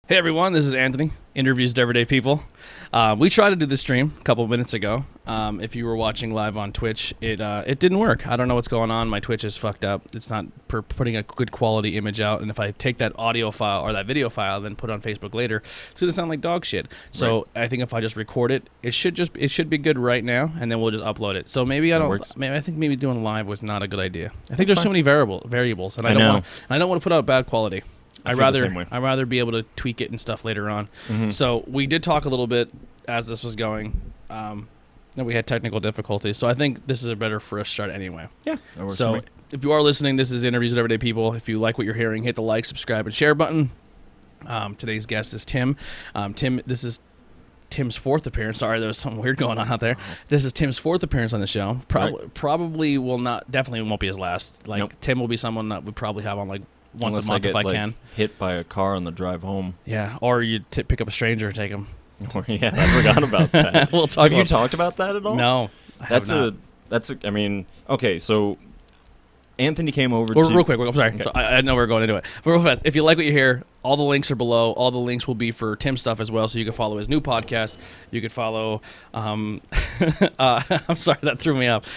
Hey everyone, this is Anthony, Interviews to Everyday People. We tried to do this stream a couple of minutes ago. If you were watching live on Twitch, it didn't work. I don't know what's going on. My Twitch is fucked up. It's not putting a good quality image out, and if I take that audio file or that video file and then put it on Facebook later, it's gonna sound like dog shit. So right. I think if I just record it, it should be good right now, and then we'll just upload it. So maybe I think maybe doing live was not a good idea. I think there's too many variables, and I don't want to put out bad quality. I'd rather be able to tweak it and stuff later on. Mm-hmm. So we did talk a little bit as this was going, and we had technical difficulties. So I think this is a better first start anyway. Yeah, that works so for me. If you are listening, this is Interviews with Everyday People. If you like what you're hearing, hit the like, subscribe, and share button. Today's guest is Tim. This is Tim's fourth appearance. Sorry, there was something weird going on out there. This is Tim's fourth appearance on the show. Probably definitely won't be his last. Nope. Tim will be someone that we probably have on once a month if I can. Hit by a car on the drive home. Yeah, or you pick up a stranger and take him. Yeah, I forgot about that. Have you talked about that at all? No, I mean, okay, so Anthony came over real quick, I'm sorry. Okay. I know we're going into it. But real fast, if you like what you hear, all the links are below. All the links will be for Tim's stuff as well, so you can follow his new podcast. You could follow... I'm sorry, that threw me off.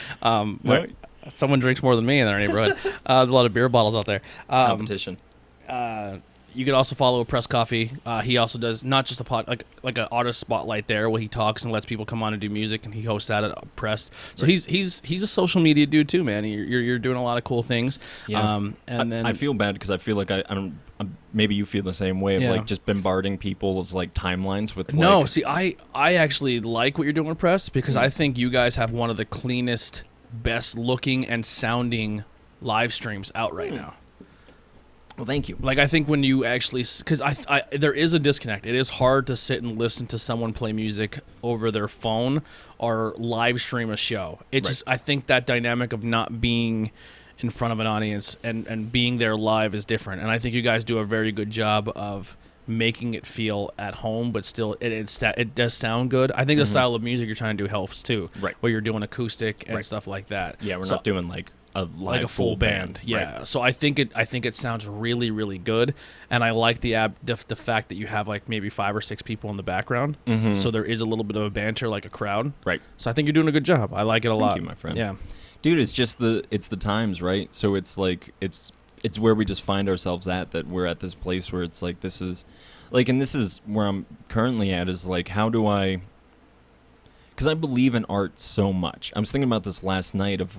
Someone drinks more than me in their neighborhood. There's a lot of beer bottles out there. Competition. You could also follow Press Coffee. He also does not just a like an artist spotlight there where he talks and lets people come on and do music, and he hosts that at Press. So he's a social media dude too, man. You're doing a lot of cool things. Yeah. I feel bad because I feel like I'm maybe you feel the same way of just bombarding people's timelines with. No, see, I actually like what you're doing with Press because I think you guys have one of the cleanest, best looking and sounding live streams out right now. Well, thank you. I think when you actually, because there is a disconnect. It is hard to sit and listen to someone play music over their phone or live stream a show. I think that dynamic of not being in front of an audience and being there live is different. And I think you guys do a very good job of making it feel at home, but still it does sound good. I think the style of music you're trying to do helps too. Right. Where you're doing acoustic and stuff like that. Yeah, we're not doing a full band. Yeah. Right. So I think it sounds really, really good, and I like the fact that you have maybe 5 or 6 people in the background. Mm-hmm. So there is a little bit of a banter, like a crowd. Right. So I think you're doing a good job. I like it a lot. Thank you, my friend. Yeah. Dude, it's just the times, right? So it's it's where we just find ourselves at, that we're at this place where it's this is and this is where I'm currently at, is how do I, because I believe in art so much. I was thinking about this last night of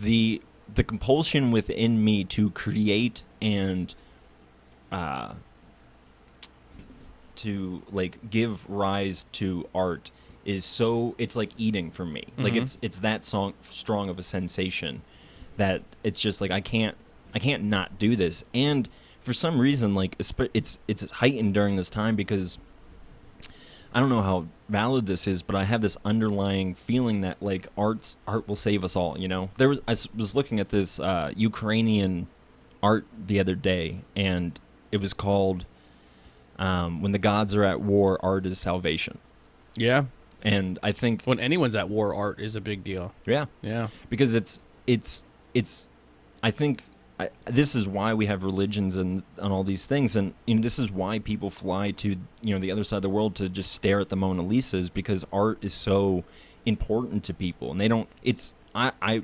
the compulsion within me to create and to give rise to art is so, it's like eating for me. Mm-hmm. It's that strong of a sensation that it's just I can't not do this. And for some reason it's heightened during this time because I don't know how valid this is, but I have this underlying feeling that art will save us all. I was looking at this Ukrainian art the other day, and it was called "When the Gods Are at War, Art is Salvation." Yeah, and I think when anyone's at war, art is a big deal. Yeah, yeah, because it's. I think. This is why we have religions and all these things, and this is why people fly to the other side of the world to just stare at the Mona Lisas, because art is so important to people, and they don't. It's I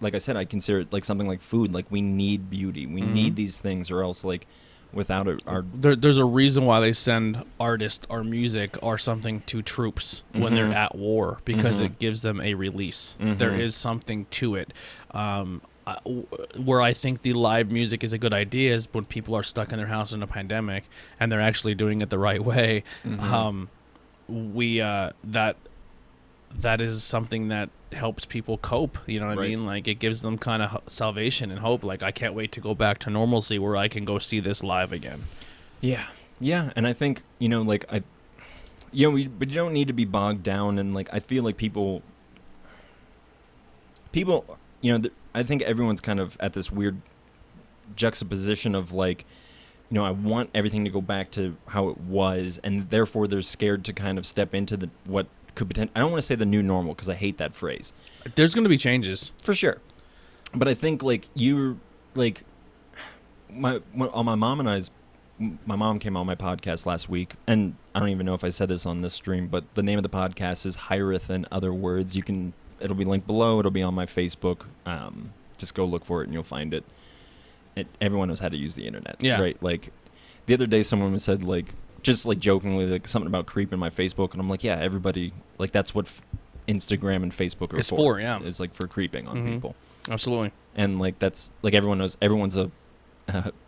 like I said, I consider it something like food. We need beauty, we need these things, or else without it, there's a reason why they send artists or music or something to troops when they're at war, because it gives them a release. There is something to it. Where I think the live music is a good idea is when people are stuck in their house in a pandemic and they're actually doing it the right way. That is something that helps people cope. You know what I mean? It gives them kind of salvation and hope. I can't wait to go back to normalcy where I can go see this live again. Yeah, yeah, and I think but you don't need to be bogged down, and I feel like people. I think everyone's kind of at this weird juxtaposition of I want everything to go back to how it was, and therefore they're scared to kind of step into what could potentially. I don't want to say the new normal because I hate that phrase. There's going to be changes for sure, but I think on my mom and I's my mom came on my podcast last week, and I don't even know if I said this on this stream, but the name of the podcast is Hireth and Other Words. It'll be linked below. It'll be on my Facebook. Just go look for it and you'll find it. Everyone knows how to use the internet, right? Like the other day, someone said like just like jokingly like something about creeping my Facebook, and I'm like, yeah, everybody like that's what Instagram and Facebook are for. Yeah, is like for creeping on people. Absolutely. And like that's like everyone knows everyone's a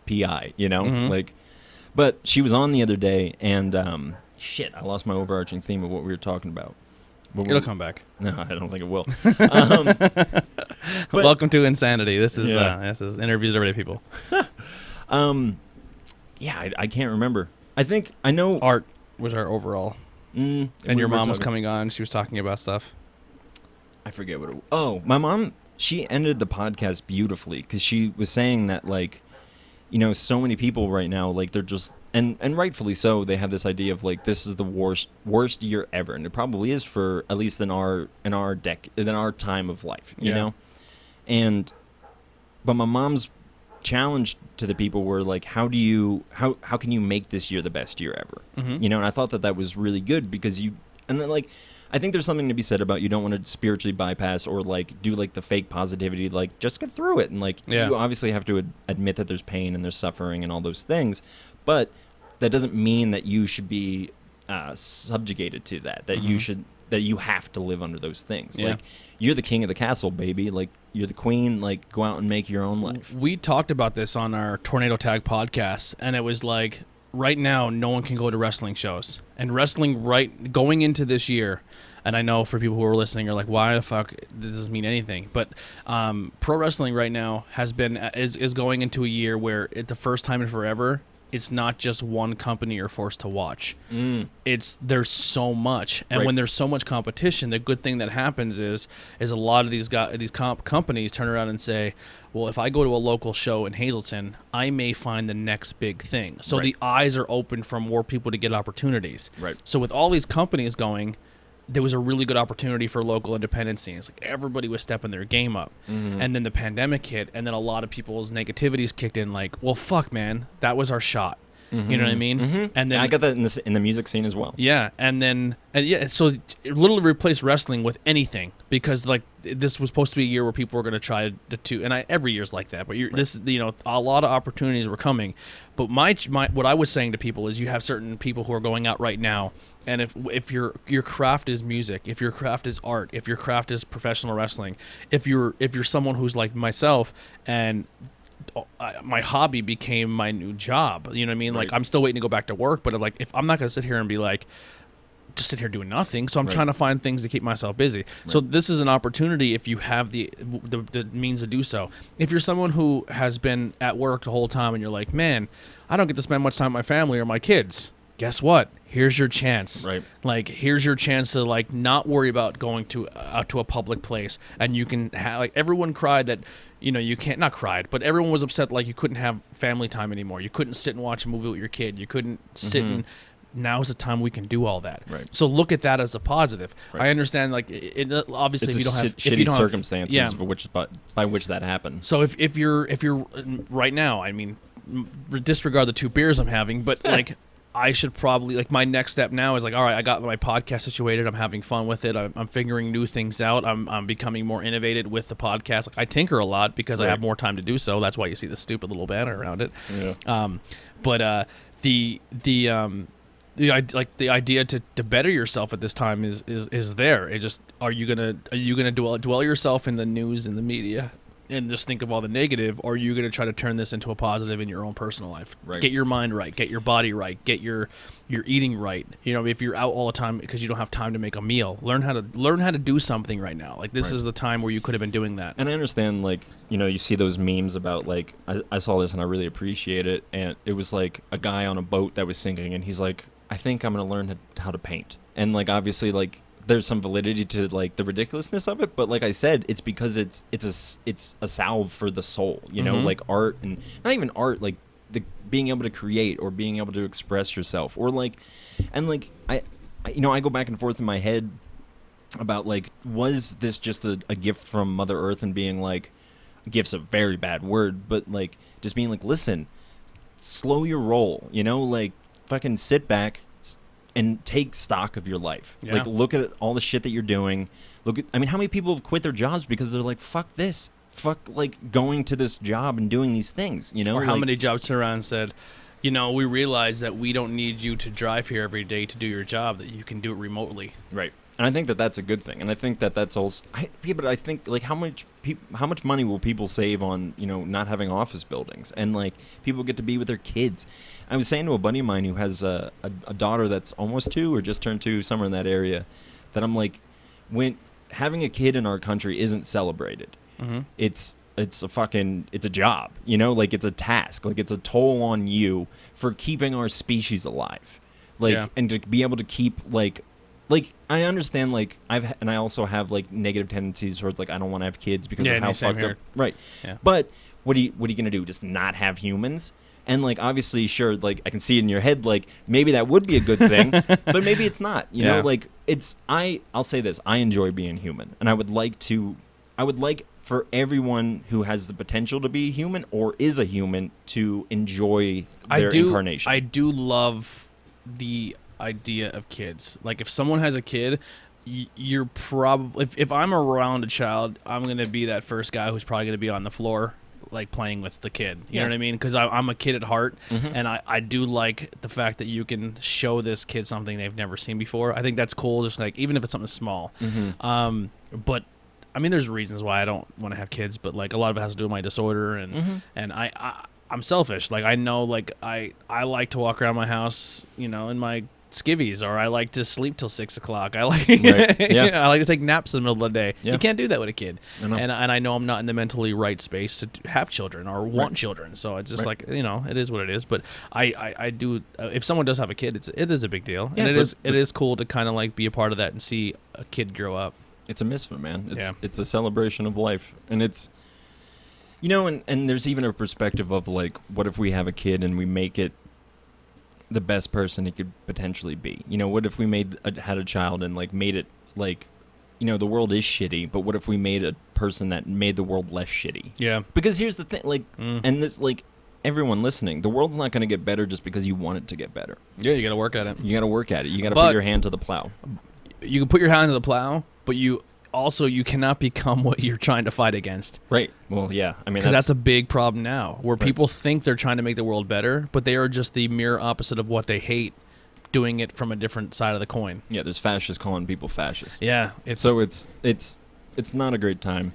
PI, you know, like. But she was on the other day, and shit, I lost my overarching theme of what we were talking about. It'll come back. No, I don't think it will. Welcome to Insanity. This is Interviews Everyday People. Yeah, I can't remember. I know art was our overall. And your mom was coming on. She was talking about stuff. I forget what it was. Oh, my mom, she ended the podcast beautifully because she was saying that, like, you know, so many people right now, like, they're just, and rightfully so, they have this idea of, like, this is the worst year ever. And it probably is for, at least in our time of life, you know? But my mom's challenge to the people were, like, how can you make this year the best year ever? You know, and I thought that was really good because and then, like, I think there's something to be said about you don't want to spiritually bypass or like do like the fake positivity, like just get through it. And like you obviously have to admit that there's pain and there's suffering and all those things, but that doesn't mean that you should be subjugated to that, that you have to live under those things. Like you're the king of the castle, baby. Like you're the queen, like go out and make your own life. We talked about this on our Tornado Tag podcast, and it was like, right now, no one can go to wrestling shows. And wrestling going into this year, and I know for people who are listening are like, why the fuck this doesn't mean anything? But pro wrestling right now is going into a year where the first time in forever, it's not just one company you're forced to watch. There's so much, and when there's so much competition, the good thing that happens is a lot of these companies turn around and say, well, if I go to a local show in Hazleton, I may find the next big thing. So the eyes are open for more people to get opportunities. So with all these companies going, there was a really good opportunity for local independent scenes. Like everybody was stepping their game up. And then the pandemic hit, and then a lot of people's negativities kicked in like, well, fuck, man, that was our shot. You know what I mean? And then I got that in the music scene as well. Yeah, so it literally replaced wrestling with anything, because like this was supposed to be a year where people were going to try to and every year's like that, but this, you know, a lot of opportunities were coming. But my what I was saying to people is, you have certain people who are going out right now, and if your craft is music, if your craft is art, if your craft is professional wrestling, if you're someone who's like myself and my hobby became my new job, you know what I mean? Like I'm still waiting to go back to work, but like if I'm not going to sit here and be like, just sit here doing nothing, so I'm trying to find things to keep myself busy. So this is an opportunity if you have the means to do so. If you're someone who has been at work the whole time and you're like, man, I don't get to spend much time with my family or my kids, guess what? Here's your chance. Like here's your chance to like not worry about going to a public place, and you can have, like, everyone cried that, you know, you can't, not cried, but everyone was upset like you couldn't have family time anymore. You couldn't sit and watch a movie with your kid. You couldn't sit and now's the time we can do all that. So look at that as a positive. I understand, like, obviously, it's if you don't have shitty circumstances by which that happened. So if you're right now, I mean, disregard the 2 beers I'm having, but like I should probably, like, my next step now is like, all right, I got my podcast situated. I'm having fun with it. I'm figuring new things out. I'm becoming more innovative with the podcast. Like, I tinker a lot because I have more time to do so. That's why you see the stupid little banner around it. But the idea to better yourself at this time is there. It just, are you gonna dwell yourself in the news and the media and just think of all the negative, or are you going to try to turn this into a positive in your own personal life? Get your mind right, get your body right, get your eating right. You know, if you're out all the time because you don't have time to make a meal, learn how to do something right now. Like, this is the time where you could have been doing that. And I understand, like, you know, you see those memes about, like, I saw this and I really appreciate it, and it was like a guy on a boat that was sinking, and he's like, I think I'm going to learn how to paint. And, like, obviously, like, there's some validity to, like, the ridiculousness of it, but like I said, it's because it's a salve for the soul, you know, like art, and not even art, like the being able to create or being able to express yourself, or like, and like I you know, I go back and forth in my head about, like, was this just a gift from Mother Earth, and being like, gift's a very bad word, but like just being like, listen, slow your roll, you know, like fucking sit back and take stock of your life. Yeah. Like look at all the shit that you're doing. I mean, how many people have quit their jobs because they're like, fuck this. Fuck like going to this job and doing these things, you know? Or how like, many jobs turn around and said, you know, we realize that we don't need you to drive here every day to do your job, that you can do it remotely. Right. And I think that that's a good thing. And I think that that's also, but I think like how much money will people save on, you know, not having office buildings, and like people get to be with their kids. I was saying to a buddy of mine who has a daughter that's almost 2 or just turned 2, somewhere in that area, that I'm like, when having a kid in our country isn't celebrated, it's a job, you know, like it's a task, like it's a toll on you for keeping our species alive, like, and to be able to keep like I understand, like I also have like negative tendencies towards like I don't want to have kids because of how fucked up, right? Yeah. But what are you gonna do? Just not have humans? And like obviously, sure, like I can see it in your head, like maybe that would be a good thing, but maybe it's not. You know, like I'll say this: I enjoy being human, and I would like for everyone who has the potential to be human or is a human to enjoy their incarnation. I do love the idea of kids. Like if someone has a kid, you're probably, if I'm around a child, I'm gonna be that first guy who's probably gonna be on the floor like playing with the kid, you know what I mean, because I'm a kid at heart, and I do like the fact that you can show this kid something they've never seen before. I think that's cool, just like even if it's something small. But I mean there's reasons why I don't want to have kids, but like a lot of it has to do with my disorder, and I'm selfish. Like I know, like I like to walk around my house, you know, in my skivvies, or I like to sleep till 6 o'clock. I like I like to take naps in the middle of the day. You can't do that with a kid. And I know I'm not in the mentally right space to have children or want children. So it's just like, you know, it is what it is. But I do, if someone does have a kid, it is a big deal. And it is cool to kind of like be a part of that and see a kid grow up. It's a misfit, man. It's a celebration of life. And it's, you know, and there's even a perspective of like, what if we have a kid and we make it the best person he could potentially be? You know, what if we had a child and like made it like, you know, the world is shitty, but what if we made a person that made the world less shitty? Yeah. Because here's the thing, like, and this, like, everyone listening, the world's not going to get better just because you want it to get better. Yeah, you got to work at it. You got to work at it. You got to put your hand to the plow. You can put your hand to the plow, but you cannot become what you're trying to fight against. Right. Well, yeah. I mean, because that's a big problem now, where people think they're trying to make the world better, but they are just the mirror opposite of what they hate, doing it from a different side of the coin. Yeah, there's fascists calling people fascists. Yeah. So it's not a great time.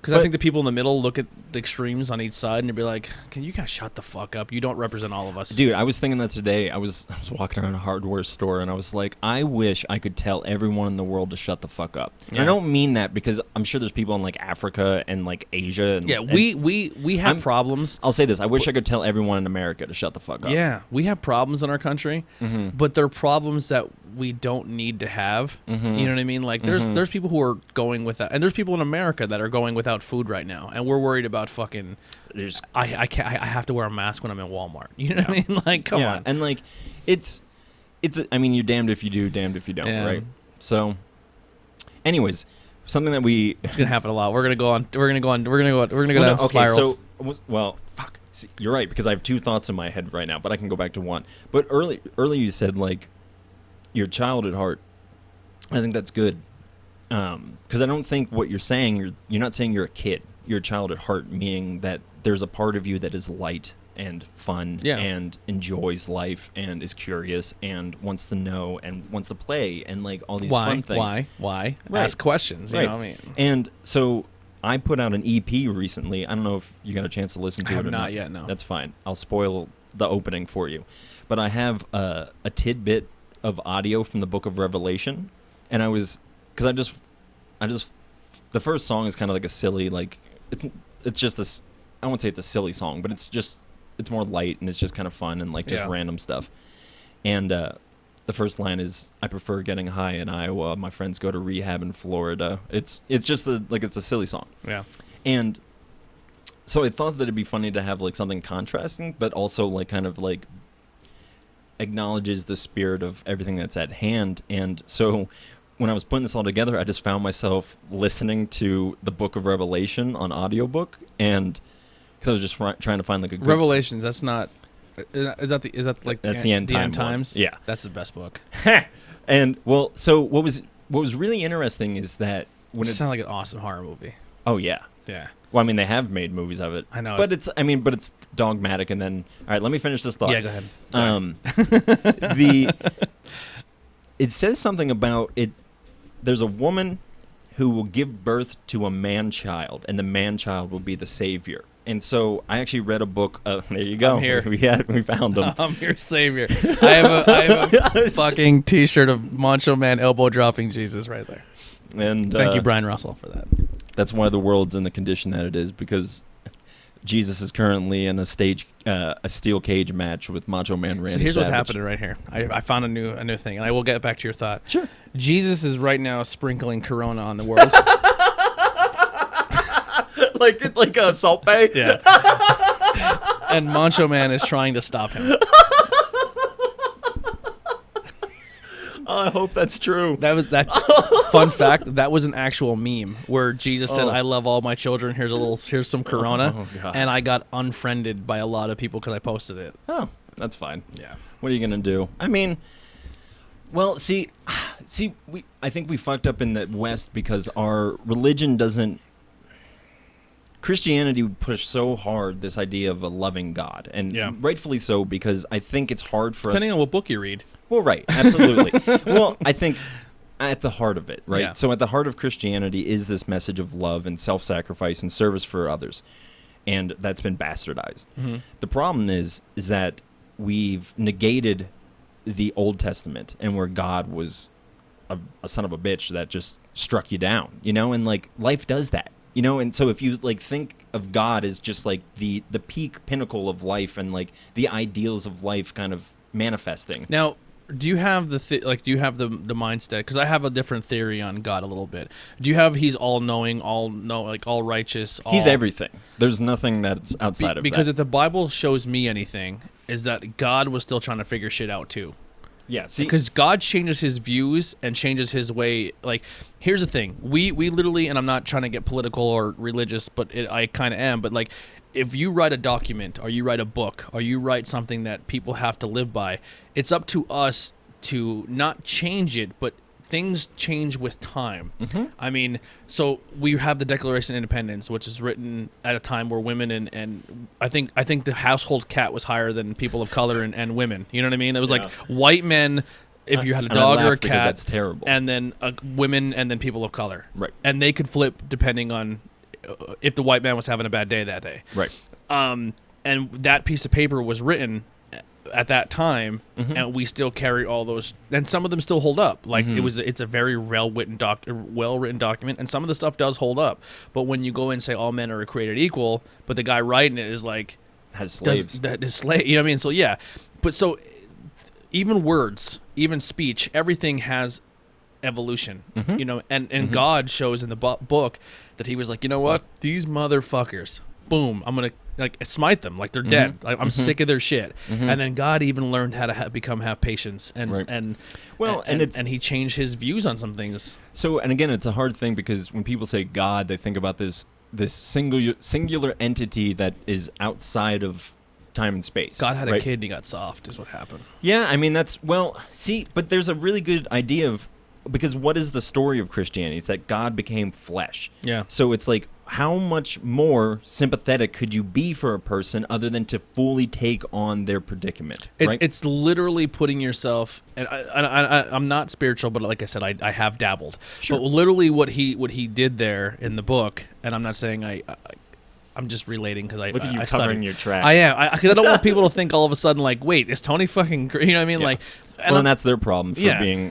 Because I think the people in the middle look at the extremes on each side and they'll be like, can you guys shut the fuck up? You don't represent all of us. Dude, I was thinking that today. I was walking around a hardware store and I was like, I wish I could tell everyone in the world to shut the fuck up. Yeah. And I don't mean that because I'm sure there's people in like Africa and like Asia. And, we have problems. I'll say this. I wish I could tell everyone in America to shut the fuck up. Yeah, we have problems in our country, but they're problems that we don't need to have. You know what I mean? Like there's people who are going without, and there's people in America that are going without food right now, and we're worried about fucking. I have to wear a mask when I'm in Walmart. You know what I mean? Like, come on. And like, it's. I mean, you're damned if you do, damned if you don't, right? So, anyways, something that it's gonna happen a lot. We're gonna go down spirals. Well, fuck. See, you're right, because I have 2 thoughts in my head right now, but I can go back to one. But earlier you said like, your child at heart. I think that's good, because I don't think what you're saying. You're not saying you're a kid. You're a child at heart, meaning that there's a part of you that is light and fun and enjoys life and is curious and wants to know and wants to play and like all these fun things. Why? Right. Ask questions. You know what I mean? And so I put out an EP recently. I don't know if you got a chance to listen to it. I have not yet. No. That's fine. I'll spoil the opening for you, but I have a tidbit of audio from the Book of Revelation, and I just the first song is kind of like a silly, like it's just I won't say it's a silly song, but it's more light and it's just kind of fun and like just random stuff. And the first line is, "I prefer getting high in Iowa. My friends go to rehab in Florida." It's just it's a silly song. Yeah. And so I thought that it'd be funny to have like something contrasting, but also like kind of like acknowledges the spirit of everything that's at hand. And so when I was putting this all together, I just found myself listening to the Book of Revelation on audiobook, and because I was just trying to find like a good... Revelations, that's not Is that like that's the end times? Yeah, that's the best book. And well, so what was really interesting is that when it sounds like an awesome horror movie. Oh yeah. Yeah. Well, I mean, they have made movies of it. I know, but it's dogmatic. And then, all right, let me finish this thought. Yeah, go ahead. It says something about it. There's a woman who will give birth to a man-child, and the man-child will be the savior. And so I actually read a book. There you go. I'm here. We found him. I'm your savior. I have a fucking T-shirt of Macho Man elbow dropping Jesus right there. And thank you, Brian Russell, for that. That's why the world's in the condition that it is, because Jesus is currently in a steel cage match with Macho Man Randy So here's Savage. what's happening right here. I found a new thing, and I will get back to your thought. Sure. Jesus is right now sprinkling Corona on the world. like a Salt Bay? Yeah. And Macho Man is trying to stop him. I hope that's true. That was that. Fun fact: that was an actual meme where Jesus said, "I love all my children. Here's some Corona," and I got unfriended by a lot of people because I posted it. Oh, that's fine. Yeah. What are you gonna do? I mean, well, see, I think we fucked up in the West because our religion doesn't. Christianity pushed so hard this idea of a loving God, and rightfully so, because I think it's hard for us. Depending on what book you read. Well, right, absolutely. Well, I think at the heart of it, right? Yeah. So at the heart of Christianity is this message of love and self-sacrifice and service for others, and that's been bastardized. Mm-hmm. The problem is that we've negated the Old Testament, and where God was a son of a bitch that just struck you down, and like life does that. And so if you like think of God as just like the peak pinnacle of life and like the ideals of life kind of manifesting. Now, do you have the mindset? Because I have a different theory on God a little bit. Do you have he's all knowing, all righteous? He's everything. There's nothing that's outside of because that. if the Bible shows me anything, is that God was still trying to figure shit out too. Yeah, see, because God changes his views and changes his way. Like, here's the thing: we literally, and I'm not trying to get political or religious, but I kind of am. But like, if you write a document, or you write a book, or you write something that people have to live by, it's up to us to not change it, but things change with time. Mm-hmm. I mean, so we have the Declaration of Independence, which is written at a time where women and I think the household cat was higher than people of color and women. You know what I mean? It was like white men if you had a dog or a cat. That's terrible. And then women and then people of color. Right. And they could flip depending on if the white man was having a bad day that day. Right. And that piece of paper was written at that time, and we still carry all those, and some of them still hold up. Like it's a very well-written document, and some of the stuff does hold up. But when you go and say all men are created equal, but the guy writing it is like has slaves, slave. You know what I mean? So yeah, but so even words, even speech, everything has evolution. And God shows in the book that he was like, you know what, these motherfuckers, boom, I'm gonna like smite them like they're dead. Like, I'm sick of their shit. And then God even learned how to have patience and he changed his views on some things. So, and again, it's a hard thing because when people say God, they think about this singular entity that is outside of time and space. God had a kid and he got soft is what happened. Yeah, I mean but there's a really good idea of, because what is the story of Christianity? It's that God became flesh. Yeah. So it's like, how much more sympathetic could you be for a person other than to fully take on their predicament? Right? It's literally putting yourself, and I'm not spiritual, but like I said, I have dabbled. Sure. But literally what he did there in the book, and I'm not saying I'm just relating because I look at you I covering studied. your tracks. I am because I don't want people to think all of a sudden like, wait, is Tony fucking? You know what I mean? Yeah. Like, and that's their problem for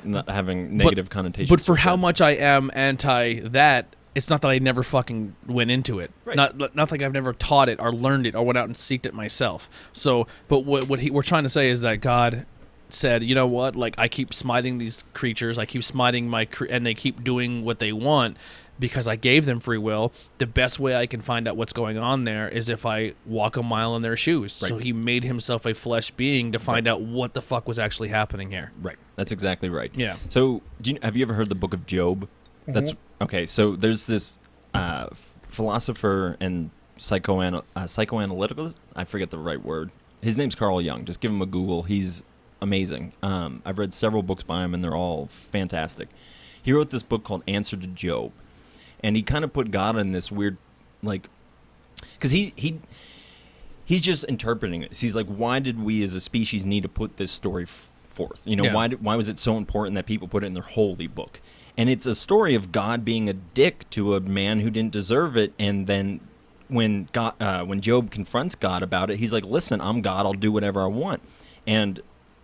not having negative connotations. But for how much I am anti that, it's not that I never fucking went into it. Right. Not like I've never taught it or learned it or went out and seeked it myself. So, but what we're trying to say is that God said, you know what? Like, I keep smiting these creatures. I keep smiting and they keep doing what they want because I gave them free will. The best way I can find out what's going on there is if I walk a mile in their shoes. Right. So he made himself a flesh being to find out what the fuck was actually happening here. Right. That's exactly right. Yeah. So, have you ever heard the book of Job? That's okay. So there's this philosopher and psychoanalytical. I forget the right word. his name's Carl Jung. Just give him a Google. He's amazing. I've read several books by him, and they're all fantastic. He wrote this book called Answer to Job, and he kind of put God in this weird, like, because he's just interpreting it. He's like, why did we as a species need to put this story forth? You know, Yeah. why was it so important that people put it in their holy book? And it's a story of God being a dick to a man who didn't deserve it, and then when Job confronts God about it, he's like, listen, I'm God, I'll do whatever I want. And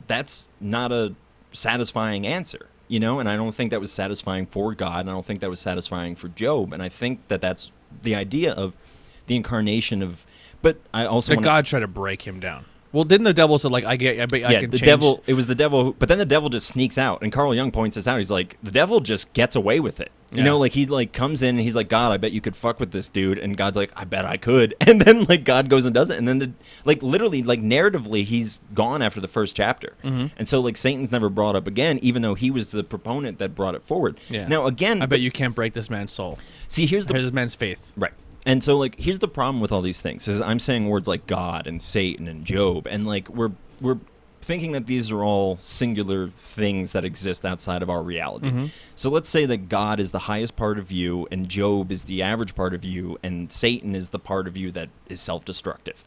that's not a satisfying answer, you know? And I don't think that was satisfying for God, and I don't think that was satisfying for Job. And I think that that's the idea of the incarnation of... But I also But God tried to break him down. Well, didn't the devil say, like, I can the change? devil, it was the devil, but then the devil just sneaks out, and Carl Jung points this out. He's like, the devil just gets away with it. You Yeah. know, like, he, like, comes in, and he's like, God, I bet you could fuck with this dude, and God's like, I bet I could, and then, like, God goes and does it, and then, literally, like, narratively, he's gone after the first chapter, and so, like, Satan's never brought up again, even though he was the proponent that brought it forward. Yeah. Now, again... I bet you can't break this man's soul. See, here's This man's faith. Right. And so, like, here's the problem with all these things, is I'm saying words like God and Satan and Job, and, like, we're thinking that these are all singular things that exist outside of our reality. So let's say that God is the highest part of you, and Job is the average part of you, and Satan is the part of you that is self-destructive.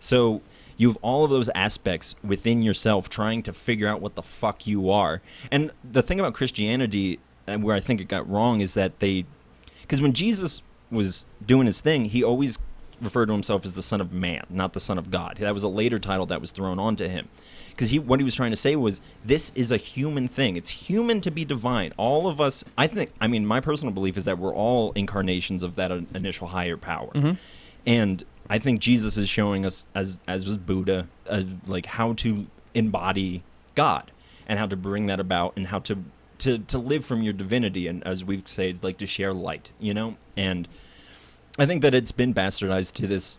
So you have all of those aspects within yourself trying to figure out what the fuck you are. And the thing about Christianity, and where I think it got wrong, is that because when Jesus was doing his thing, he always referred to himself as the Son of Man, not the Son of God. That was a later title that was thrown onto him. Because what he was trying to say was, this is a human thing. It's human to be divine. All of us, my personal belief is that we're all incarnations of that initial higher power. And I think Jesus is showing us, as was Buddha, like, how to embody God and how to bring that about, and how to live from your divinity, and as we've said, like, to share light, you know? And I think that it's been bastardized to this,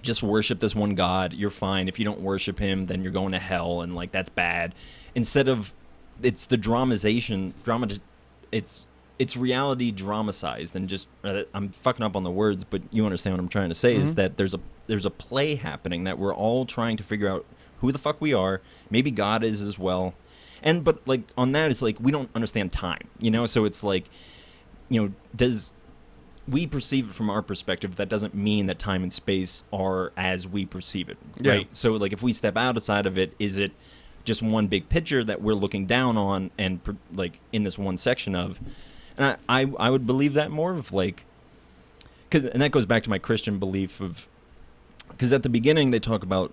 just worship this one God, you're fine. If you don't worship him, then you're going to hell, and, like, that's bad. Instead of, it's the it's reality dramatized, and just, I'm fucking up on the words, but you understand what I'm trying to say, is that there's a play happening that we're all trying to figure out who the fuck we are. Maybe God is as well. But, like, on that, it's like, we don't understand time, you know? So it's like, you know, we perceive it from our perspective. That doesn't mean that time and space are as we perceive it, right? Yeah. So, like, if we step outside of it, is it just one big picture that we're looking down on, and, like, in this one section of? And I would believe that more of, like, and that goes back to my Christian belief of, because at the beginning they talk about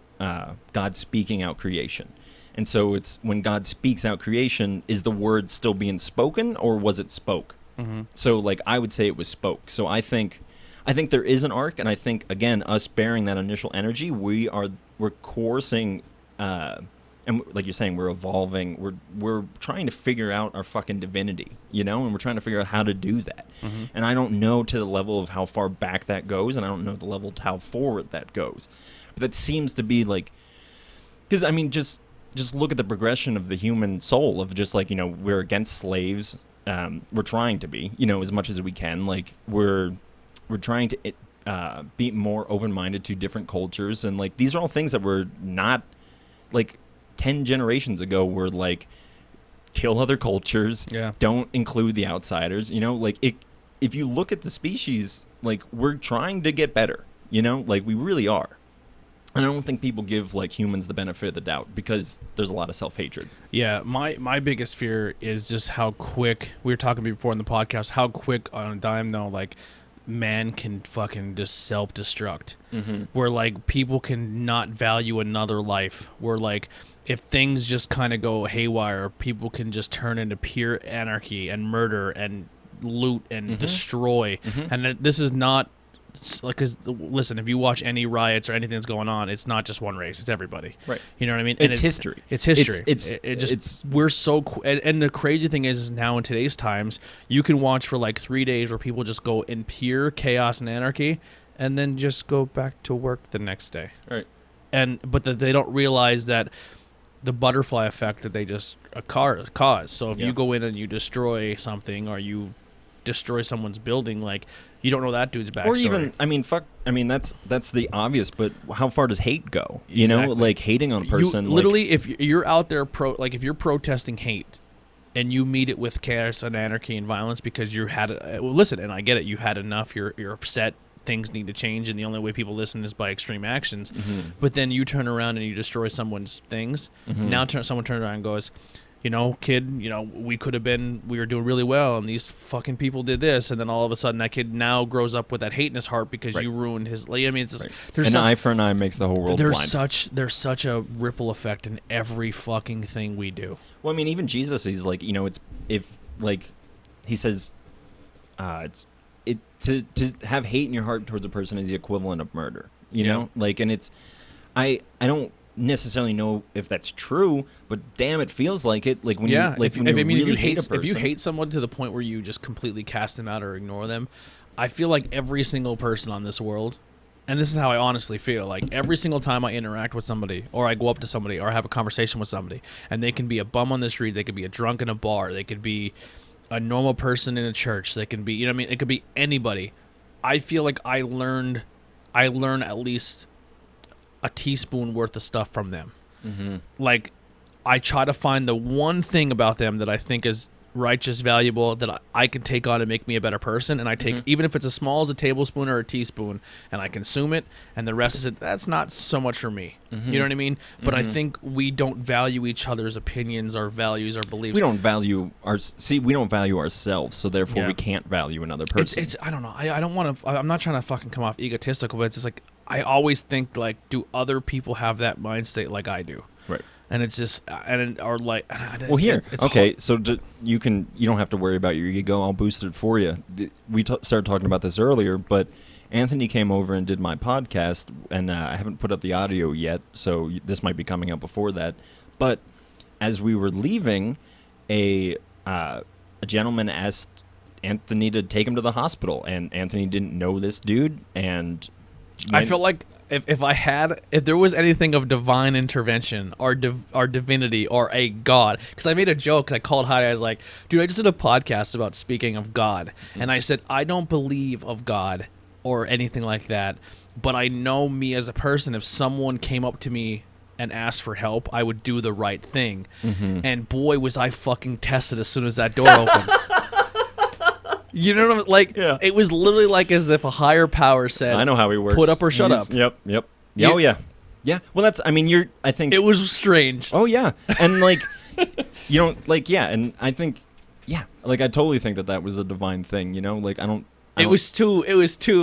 God speaking out creation. And so it's, when God speaks out creation, is the word still being spoken, or was it spoke? So, like, I would say it was spoke. So I think there is an arc, and I think, again, us bearing that initial energy, we're coursing, and like you're saying, we're evolving. We're trying to figure out our fucking divinity, you know, and we're trying to figure out how to do that. And I don't know to the level of how far back that goes, and I don't know the level to how forward that goes. But that seems to be, like, because, I mean, just look at the progression of the human soul, of just, like, you know, we're against slaves. We're trying to be, you know, as much as we can. Like, we're trying to be more open-minded to different cultures. And, like, these are all things that were not, like, 10 generations ago were, like, kill other cultures. Yeah. Don't include the outsiders. You know, like, if you look at the species, like, we're trying to get better, you know? Like, we really are. And I don't think people give, like, humans the benefit of the doubt, because there's a lot of self-hatred. Yeah, my biggest fear is just how quick, we were talking before in the podcast, how quick on a dime, though, like, man can fucking just self-destruct. Where, like, people can not value another life. Where, like, if things just kind of go haywire, people can just turn into pure anarchy and murder and loot and destroy. And this is not, like, because, listen, if you watch any riots or anything that's going on, it's not just one race, it's everybody, right? You know what I mean? It's history. It's history. It's we're so and the crazy thing is now in today's times, you can watch for like 3 days where people just go in pure chaos and anarchy, and then just go back to work the next day, right? But they don't realize that the butterfly effect that they just cause. So if you go in and you destroy something, or you destroy someone's building, like you don't know that dude's backstory. Or even, I mean, that's the obvious, but how far does hate go? You know, Exactly. like hating on a person. Literally, if you're out there if you're protesting hate, and you meet it with chaos and anarchy and violence because you had listen, and I get it, you had enough, you're upset, things need to change, and the only way people listen is by extreme actions. But then you turn around and you destroy someone's things. Now someone turns around and goes, you know, kid, you know, we were doing really well, and these fucking people did this, and then all of a sudden that kid now grows up with that hate in his heart because you ruined his. I mean, it's just, there's an eye for an eye makes the whole world blind. There's such a ripple effect in every fucking thing we do. Well, I mean, even Jesus, he's like, you know, he says, to have hate in your heart towards a person is the equivalent of murder. You know, like, and it's, I don't necessarily know if that's true, but damn, it feels like it. Like when you hate a person, if you hate someone to the point where you just completely cast them out or ignore them, I feel like every single person on this world, and this is how I honestly feel, like every single time I interact with somebody or I go up to somebody or have a conversation with somebody, and they can be a bum on the street, they could be a drunk in a bar, they could be a normal person in a church, they can be, you know what I mean, it could be anybody. I feel like I learn at least a teaspoon worth of stuff from them. Like, I try to find the one thing about them that I think is righteous, valuable, that I can take on and make me a better person, and I take, even if it's as small as a tablespoon or a teaspoon, and I consume it, and the rest is it, that's not so much for me. You know what I mean? But I think we don't value each other's opinions, our values, our beliefs. We don't value ourselves, so therefore we can't value another person. It's I don't know. I don't want to. I'm not trying to fucking come off egotistical, but it's just like I always think, like, do other people have that mind state like I do? Right. And it's just, or like, well, here, it's okay, hard. so you don't have to worry about your ego. I'll boost it for you. We started talking about this earlier, but Anthony came over and did my podcast, and I haven't put up the audio yet, so this might be coming out before that. But as we were leaving, a gentleman asked Anthony to take him to the hospital, and Anthony didn't know this dude, and I feel like if there was anything of divine intervention or divinity or a God, because I made a joke, I called Heidi, I was like, dude, I just did a podcast about speaking of God, and I said, I don't believe of God or anything like that, but I know me as a person, if someone came up to me and asked for help, I would do the right thing. And boy, was I fucking tested as soon as that door opened. You know what I'm like? Yeah. It was literally like as if a higher power said, I know how he works. Put up or shut up. Yep. Oh, yeah. Yeah. Well, I think. It was strange. Oh, yeah. And, like, you don't, like, yeah. And I think, yeah. Like, I totally think that was a divine thing, you know? Like, it was too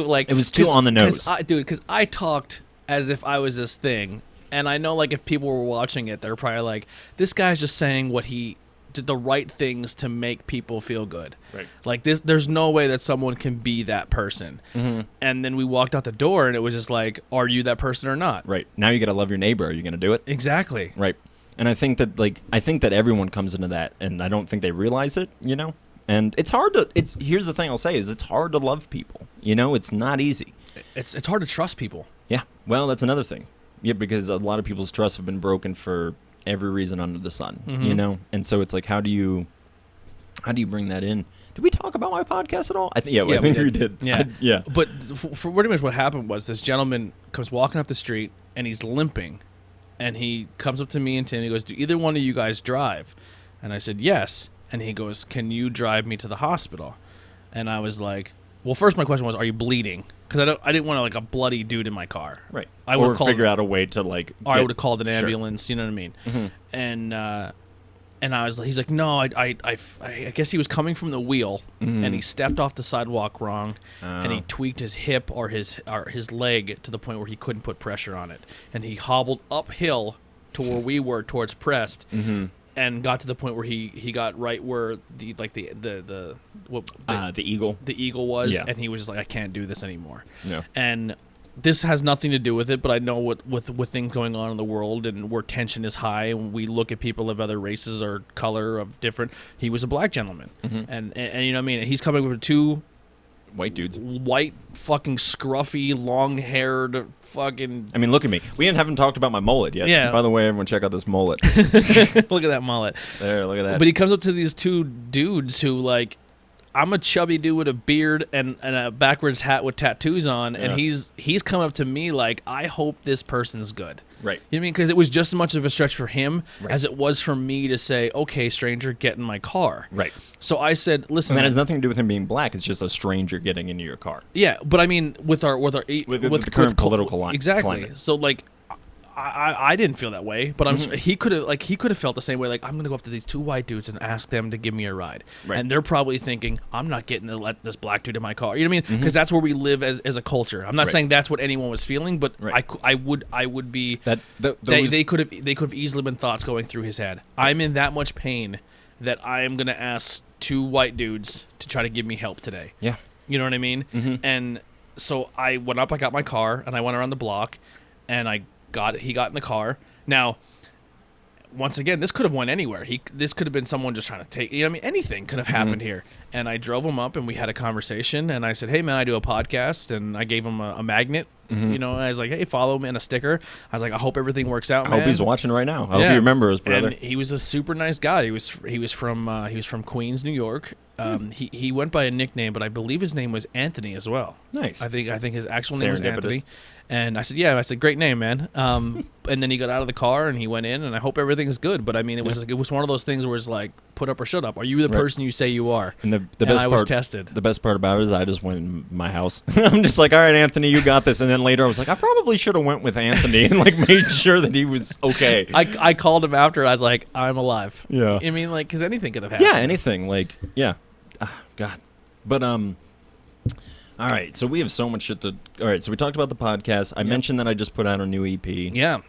like. It was too on the nose. Because I talked as if I was this thing. And I know, like, if people were watching it, they're probably like, this guy's just saying what he did, the right things to make people feel good. Right. Like, there's no way that someone can be that person. And then we walked out the door, and it was just like, are you that person or not? Right. Now you got to love your neighbor. Are you going to do it? Exactly. Right. And I think that everyone comes into that, and I don't think they realize it, you know? And it's hard to, here's the thing I'll say is it's hard to love people, you know? It's not easy. It's hard to trust people. Yeah. Well, that's another thing. Yeah, because a lot of people's trusts have been broken for every reason under the sun, you know? And so it's like, how do you bring that in? Did we talk about my podcast at all? I think we did. Yeah. Yeah. But for pretty much what happened was this gentleman comes walking up the street, and he's limping, and he comes up to me and Tim, and he goes, do either one of you guys drive? And I said, yes. And he goes, can you drive me to the hospital? And I was like, well, first my question was, are you bleeding? Because I didn't want like a bloody dude in my car. Right. I would figure out a way to like. Or I would have called an ambulance. You know what I mean? And I was, he's like, no, I guess he was coming from the wheel, and he stepped off the sidewalk wrong, and he tweaked his hip or his leg to the point where he couldn't put pressure on it, and he hobbled uphill to where we were towards Prest. And got to the point where he got right where the eagle was, and he was just like, I can't do this anymore. Yeah. And this has nothing to do with it, but I know with things going on in the world and where tension is high, and we look at people of other races or color of different. He was a black gentleman, and you know what I mean. And he's coming with two white dudes, white fucking scruffy, long-haired fucking. I mean, look at me. We haven't talked about my mullet yet. Yeah. By the way, everyone, check out this mullet. Look at that mullet. There, look at that. But he comes up to these two dudes who, like, I'm a chubby dude with a beard and a backwards hat with tattoos on, and he's coming up to me like, I hope this person's good. Right. You know what I mean? Because it was just as much of a stretch for him as it was for me to say, okay, stranger, get in my car. Right. So I said, listen. And that has nothing to do with him being black. It's just a stranger getting into your car. Yeah, but I mean, with the current political climate. Exactly. So like, I didn't feel that way, but he could have felt the same way. Like, I'm gonna go up to these two white dudes and ask them to give me a ride, and they're probably thinking, I'm not getting to let this black dude in my car. You know what I mean? Because that's where we live as a culture. I'm not saying that's what anyone was feeling, but I would be that they could have easily been thoughts going through his head. I'm in that much pain that I am gonna ask two white dudes to try to give me help today. Yeah, you know what I mean? And so I went up, I got my car, and I went around the block, and he got in the car. Now, once again, this could have went anywhere. This could have been someone just trying to take, I mean, anything could have happened here. And I drove him up and we had a conversation, and I said, hey man, I do a podcast, and I gave him a magnet, you know, and I was like, hey, follow me, and a sticker. I was like, I hope everything works out, man. I hope he's watching right now. I hope you remember his brother. And he was a super nice guy. He was from Queens, New York. He went by a nickname, but I believe his name was Anthony as well. Nice. I think his actual name was Anthony. And I said, yeah. I said, great name, man. And then he got out of the car and he went in, and I hope everything's good. But I mean, it was one of those things where it's like, put up or shut up. Are you the person you say you are? And the best part, was tested. The best part about it is I just went in my house. I'm just like, all right, Anthony, you got this. And then later I was like, I probably should have went with Anthony and like made sure that he was okay. I called him after. I was like, I'm alive. Yeah. I mean, like, because anything could have happened. Yeah, anything. Like, yeah. God. But all right, so we have so much shit to. All right, so we talked about the podcast. I mentioned that I just put out a new EP. Yeah.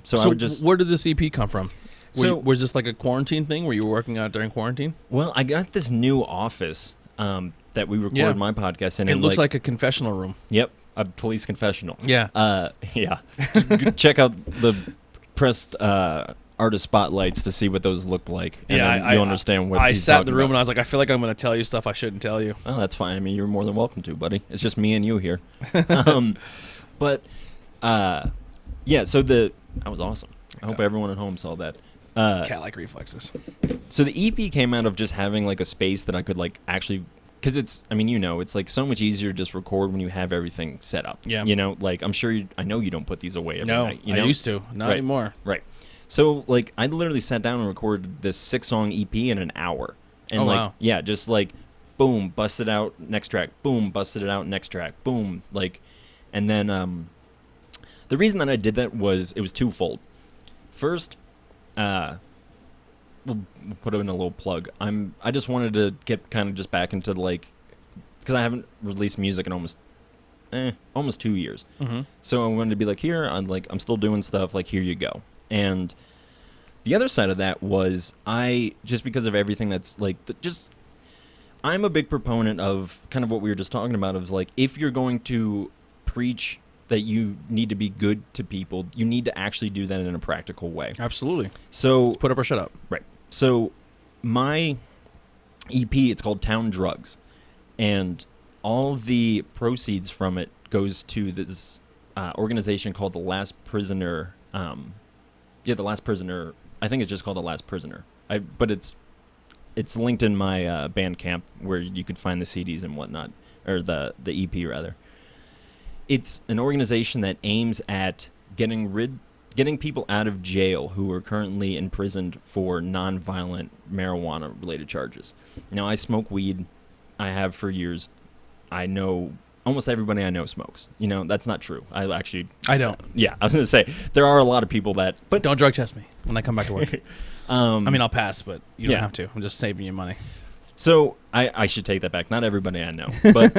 So I would just. Where did this EP come from? Was this like a quarantine thing? Where you were working out during quarantine? Well, I got this new office that we record my podcast in. It looks like a confessional room. Yep, a police confessional. Yeah. Yeah. Check out the pressed artist spotlights to see what those look like, and then you'll understand what I he's sat in the room about. and I was like, I feel like I'm going to tell you stuff I shouldn't tell you. Oh, that's fine. I mean, you're more than welcome to, buddy. It's just me and you here. But yeah. So that was awesome. I hope everyone at home saw that. Cat-like reflexes. So the EP came out of just having like a space that I could like actually, because it's, I mean, you know, it's like so much easier to just record when you have everything set up. Yeah. You know, like I'm sure I know you don't put these away every night. You know? I used to. Not anymore. Right. So, like, I literally sat down and recorded this 6-song EP in an hour. And, wow. Yeah, just, like, boom, busted out, next track, boom, busted it out, next track, boom. Like, and then the reason that I did that was, it was twofold. First, we'll put it in a little plug. I just wanted to get kind of just back into, like, because I haven't released music in almost 2 years. Mm-hmm. So I wanted to be like, here, I'm still doing stuff, like, here you go. And the other side of that was just because of everything that's like, I'm a big proponent of kind of what we were just talking about, of like, if you're going to preach that you need to be good to people, you need to actually do that in a practical way. Absolutely. So let's put up or shut up. Right. So my EP, it's called Town Drugs, and all the proceeds from it goes to this organization called The Last Prisoner. The Last Prisoner. I think it's just called The Last Prisoner. But it's linked in my Bandcamp where you could find the CDs and whatnot, or the EP rather. It's an organization that aims at getting people out of jail who are currently imprisoned for non-violent marijuana-related charges. Now, I smoke weed. I have for years. I know almost everybody I know smokes. You know, that's not true. I don't. Yeah, I was going to say, there are a lot of people that... But don't drug test me when I come back to work. I mean, I'll pass, but you don't have to. I'm just saving you money. So I should take that back. Not everybody I know, but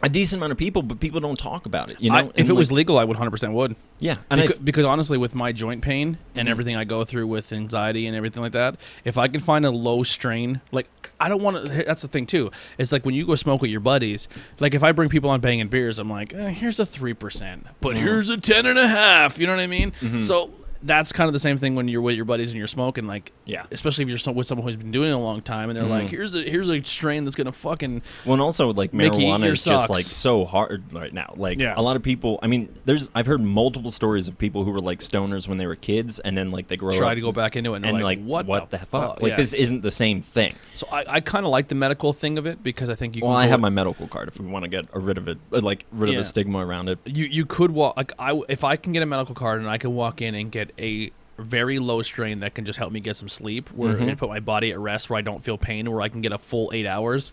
a decent amount of people, but people don't talk about it. You know, if it was legal, I would 100% would. Yeah, and because honestly, with my joint pain and everything I go through with anxiety and everything like that, if I can find a low strain, like I don't want to. That's the thing too. It's like when you go smoke with your buddies. Like if I bring people on banging beers, I'm like, here's a 3%, but here's a 10.5. You know what I mean? Mm-hmm. So that's kind of the same thing when you're with your buddies and you're smoking, like, Yeah. especially if you're with someone who's been doing it a long time, and they're like, here's a strain that's gonna fucking Well, and also, like, make you eat marijuana your is just, socks. like, so hard right now. Like, Yeah. a lot of people, I mean, I've heard multiple stories of people who were, like, stoners when they were kids, and then, like, they grow try up to go back into it, and, and, they're like, what the fuck? Yeah. Like, this isn't the same thing. So I kind of like the medical thing of it, because I think you. Well, can I go- have my medical card if we want to get rid of it, like, rid of Yeah. the stigma around it. You could walk, like, if I can get a medical card and I can walk in and get a very low strain that can just help me get some sleep, where it put my body at rest, where I don't feel pain, where I can get a full 8 hours,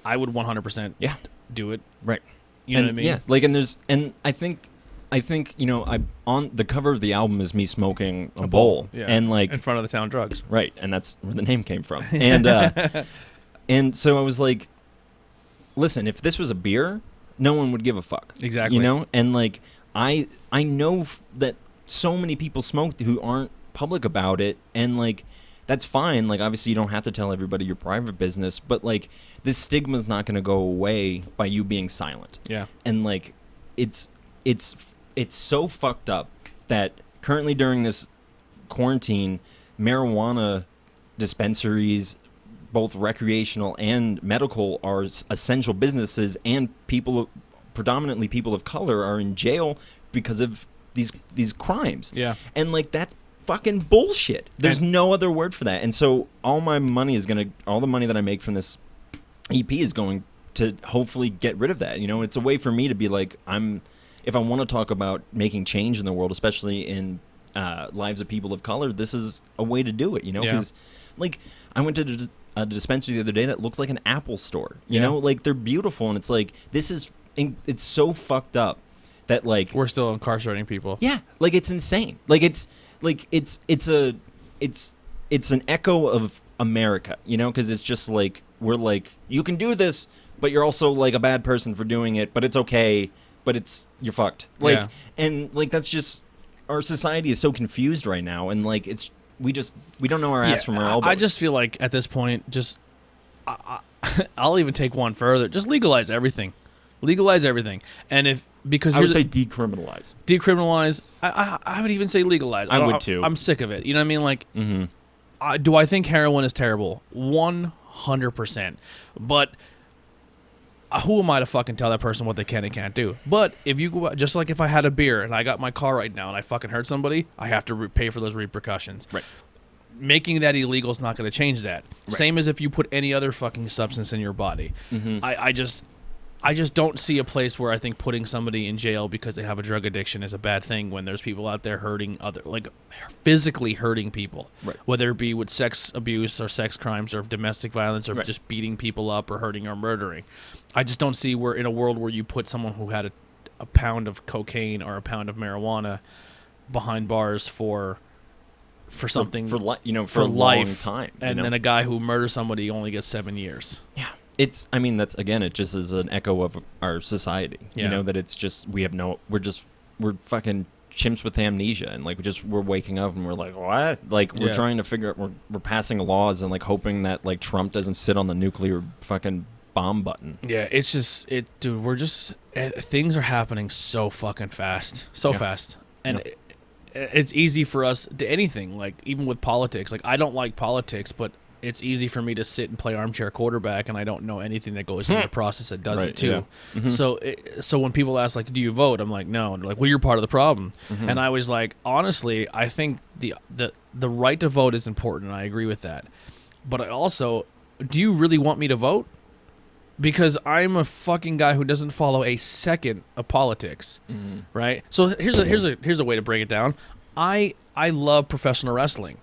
I would 100% Yeah. do it. Right. You know what I mean? Yeah, like, and I think, you know, I on the cover of the album is me smoking a bowl, Yeah. and, like, in front of the town drugs. right, and that's where the name came from. And and so I was like, listen, if this was a beer, no one would give a fuck. Exactly. You know? And, like, I know that so many people smoke who aren't public about it, and, like, that's fine. Like, obviously you don't have to tell everybody your private business, but, like, this stigma's not going to go away by you being silent. Yeah. And, like, it's so fucked up that currently during this quarantine, marijuana dispensaries, both recreational and medical, are essential businesses, and people, predominantly people of color, are in jail because of these crimes. Yeah. And, like, that's fucking bullshit. There's no other word for that. And so all the money that I make from this EP is going to hopefully get rid of that. You know, it's a way for me to be like, if I want to talk about making change in the world, especially in lives of people of color, this is a way to do it, you know? Yeah. Because, like, I went to a dispensary the other day that looks like an Apple store, you Yeah. know? Like, they're beautiful, and it's like, it's so fucked up that, like, We're still incarcerating people. yeah, like, it's insane. Like, it's an echo of America, you know, because it's just like, we're like, you can do this, but you're also, like, a bad person for doing it, but it's okay, but you're fucked. Like, Yeah. and, like, that's just, our society is so confused right now, and, like, we don't know our ass from our elbows. I just feel like at this point, I'll even take one further. Just legalize everything. Legalize everything. And because I would say decriminalize. decriminalize, I would even say legalize. I would too. I'm sick of it. You know what I mean? Like, Mm-hmm. do I think heroin is terrible? 100%. But who am I to fucking tell that person what they can and can't do? But if you go, just like if I had a beer and I got my car right now and I fucking hurt somebody, I have to pay for those repercussions. Right. Making that illegal is not going to change that. Right. Same as if you put any other fucking substance in your body. Mm-hmm. I just don't see a place where I think putting somebody in jail because they have a drug addiction is a bad thing, when there's people out there hurting physically hurting people, Right. whether it be with sex abuse or sex crimes or domestic violence or Right. just beating people up or hurting or murdering. I just don't see where in a world where you put someone who had a pound of cocaine or a pound of marijuana behind bars for something for a for long life, time, you and know? then a guy who murders somebody only gets 7 years. Yeah. That's, again, it just is an echo of our society. Yeah. You know, that it's just, we're fucking chimps with amnesia, and, like, we're waking up and we're like, what? Like, we're Yeah. trying to figure out, we're passing laws and, like, hoping that, like, Trump doesn't sit on the nuclear fucking bomb button. Yeah, it's just dude. We're just things are happening so fucking fast, Yeah. fast, and Yeah. it's easy for us to anything. Like, even with politics, like, I don't like politics, but it's easy for me to sit and play armchair quarterback, and I don't know anything that goes into the process that does Right, it too. yeah. Mhm. So when people ask, like, do you vote? I'm like, no. And they're like, well, you're part of the problem. Mhm. And I was like, honestly, I think the right to vote is important, and I agree with that. But I also, do you really want me to vote? Because I'm a fucking guy who doesn't follow a second of politics, right? So here's a way to break it down. I love professional wrestling.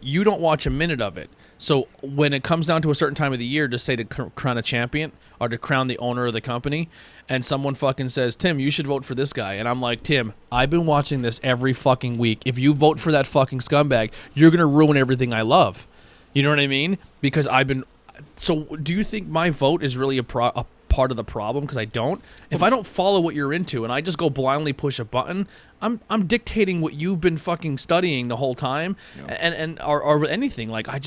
You don't watch a minute of it. So when it comes down to a certain time of the year to say to crown a champion or to crown the owner of the company, and someone fucking says, Tim, you should vote for this guy. And I'm like, Tim, I've been watching this every fucking week. If you vote for that fucking scumbag, you're going to ruin everything I love. You know what I mean? Because so do you think my vote is really a part of the problem? Because I don't. If I don't follow what you're into and I just go blindly push a button, I'm dictating what you've been fucking studying the whole time, Yeah. and or anything. Like, I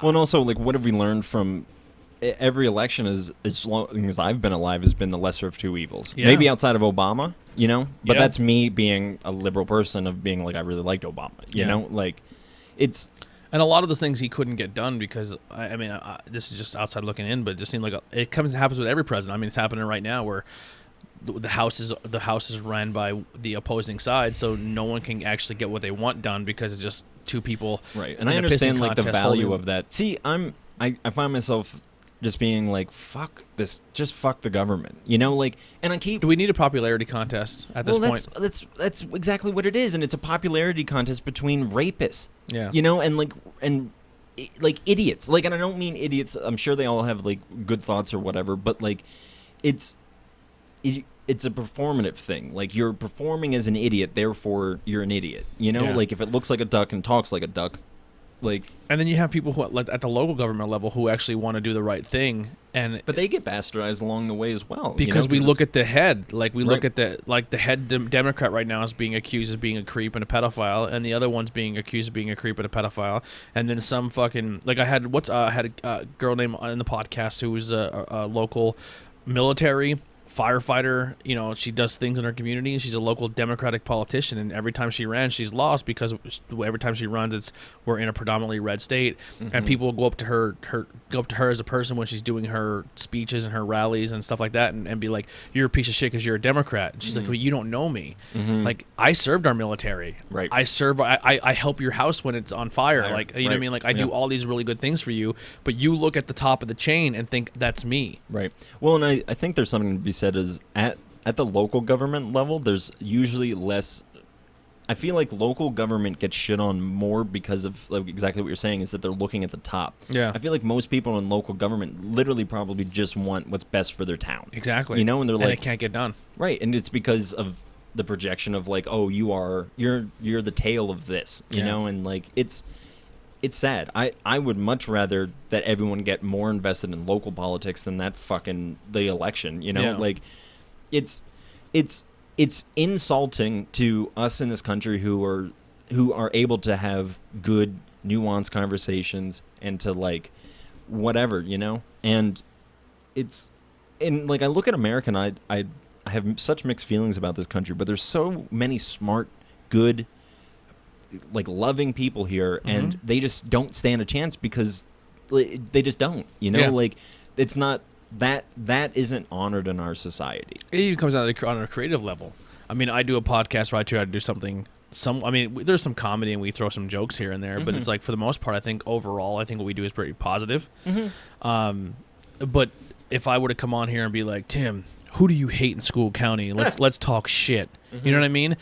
Well, and also, like, what have we learned from every election, as long as I've been alive, has been the lesser of two evils. Yeah. Maybe outside of Obama, but Yeah. that's me being a liberal person of being like, I really liked Obama, you know, like it's. And a lot of the things he couldn't get done because this is just outside looking in, but it just seemed like it happens with every president. I mean, it's happening right now where the house is run by the opposing side, so no one can actually get what they want done because it's just two people. Right, and I understand like the value of that. See, I find myself just being like, fuck this, just fuck the government, like, and I keep. Do we need a popularity contest at this point? That's exactly what it is, and it's a popularity contest between rapists. Yeah. And idiots. Like, and I don't mean idiots. I'm sure they all have like good thoughts or whatever, but like, it's a performative thing. Like, you're performing as an idiot, therefore you're an idiot. Yeah. Like if it looks like a duck and talks like a duck. Like, and then you have people who, like, at the local government level who actually want to do the right thing, but they get bastardized along the way as well. Because we look at the head, like we look at the head Democrat right now is being accused of being a creep and a pedophile, and the other one's being accused of being a creep and a pedophile, and then some fucking I had a girl named in the podcast who was a local military firefighter. She does things in her community, and she's a local Democratic politician, and every time she ran, she's lost because every time she runs, we're in a predominantly red state, and people go up to her as a person when she's doing her speeches and her rallies and stuff like that, and be like, "You're a piece of shit because you're a Democrat." And she's like, "Well, you don't know me. Like, I served our military. Right. I help your house when it's on fire. Like, you know what I mean? Like, I do all these really good things for you, but you look at the top of the chain and think that's me." Right. Well, and I think there's something to be said is at the local government level, there's usually less. I feel like local government gets shit on more because of like exactly what you're saying, is that they're looking at the top. Yeah. I feel like most people in local government literally probably just want what's best for their town. Exactly. And they're like, it can't get done. Right, and it's because of the projection of like, oh, you're the tail of this, and like it's sad. I would much rather that everyone get more invested in local politics than that fucking the election, like it's insulting to us in this country who are able to have good nuanced conversations and to like whatever, and it's, and like I look at America and I have such mixed feelings about this country, but there's so many smart, good, like loving people here, and they just don't stand a chance because they just don't, like it's not that isn't honored in our society. It even comes out on a creative level. I mean, I do a podcast where I try to do something. There's some comedy and we throw some jokes here and there, but it's like for the most part, I think overall, I think what we do is pretty positive. But if I were to come on here and be like, Tim, who do you hate in School County? Let's talk shit. You know what I mean?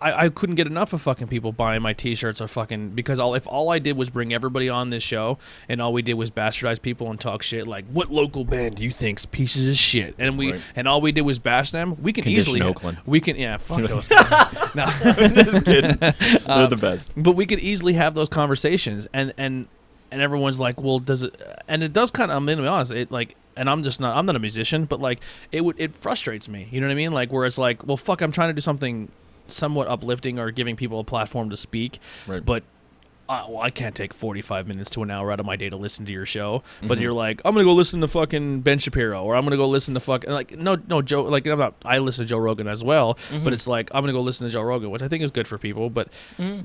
I couldn't get enough of fucking people buying my T-shirts or fucking, because if all I did was bring everybody on this show and all we did was bastardize people and talk shit like, what local band do you think's pieces of shit? And and all we did was bash them. We can easily Oakland. Fuck those guys. No, I'm just kidding. They're the best. But we could easily have those conversations, and everyone's like, well, does it? And it does kind of. I'm gonna be honest. It like. And I'm not a musician, but like it frustrates me. You know what I mean? Like where it's like, well, fuck, I'm trying to do something somewhat uplifting or giving people a platform to speak, right. But I can't take 45 minutes to an hour out of my day to listen to your show. But you're like, I'm gonna go listen to fucking Ben Shapiro, or I'm gonna go listen to fucking like no Joe. Like I listen to Joe Rogan as well, but it's like I'm gonna go listen to Joe Rogan, which I think is good for people. But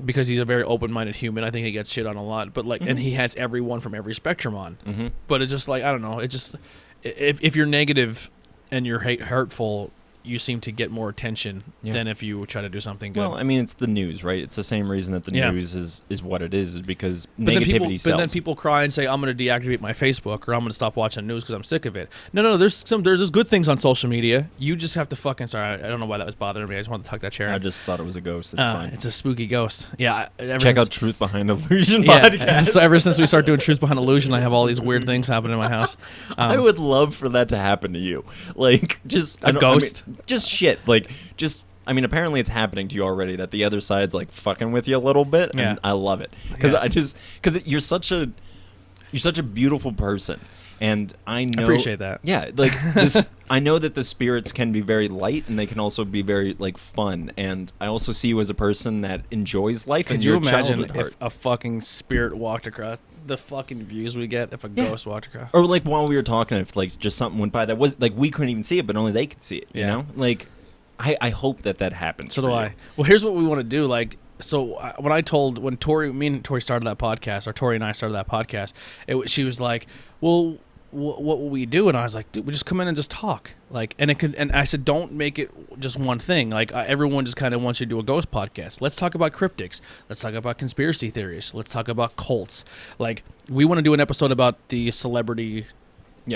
because he's a very open-minded human, I think he gets shit on a lot. But like, and he has everyone from every spectrum on. But it's just like, I don't know. It just if you're negative and you're hurtful, you seem to get more attention than if you try to do something good. Well, I mean, it's the news, right? It's the same reason that the news is what it is because negativity sells. But then people cry and say, I'm going to deactivate my Facebook, or I'm going to stop watching news because I'm sick of it. No, there's good things on social media. You just have to fucking... Sorry, I don't know why that was bothering me. I just wanted to tuck that chair in. I just thought it was a ghost. It's fine. It's a spooky ghost. Yeah. Check out Truth Behind Illusion podcast. So ever since we started doing Truth Behind Illusion, I have all these weird things happening in my house. I would love for that to happen to you. Like, just... A ghost? Just shit. Like, just... I mean, apparently it's happening to you already, that the other side's, like, fucking with you a little bit, and I love it. Because because you're such a... You're such a beautiful person. And I know... I appreciate that. Yeah, like, this, I know that the spirits can be very light, and they can also be very, like, fun. And I also see you as a person that enjoys life. Could you imagine if a fucking spirit walked across the fucking views we get if a ghost walked across? Or, like, while we were talking, if, like, just something went by that was, like, we couldn't even see it, but only they could see it, you know? Like, I hope that happens. So do I. Well, here's what we want to do, like... So when me and Tori started that podcast, or Tori and I started that podcast, she was like, "Well, what will we do?" And I was like, "Dude, we just come in and just talk." Like, and I said, "Don't make it just one thing. Like, everyone just kind of wants you to do a ghost podcast. Let's talk about cryptics. Let's talk about conspiracy theories. Let's talk about cults. Like, we want to do an episode about the celebrity."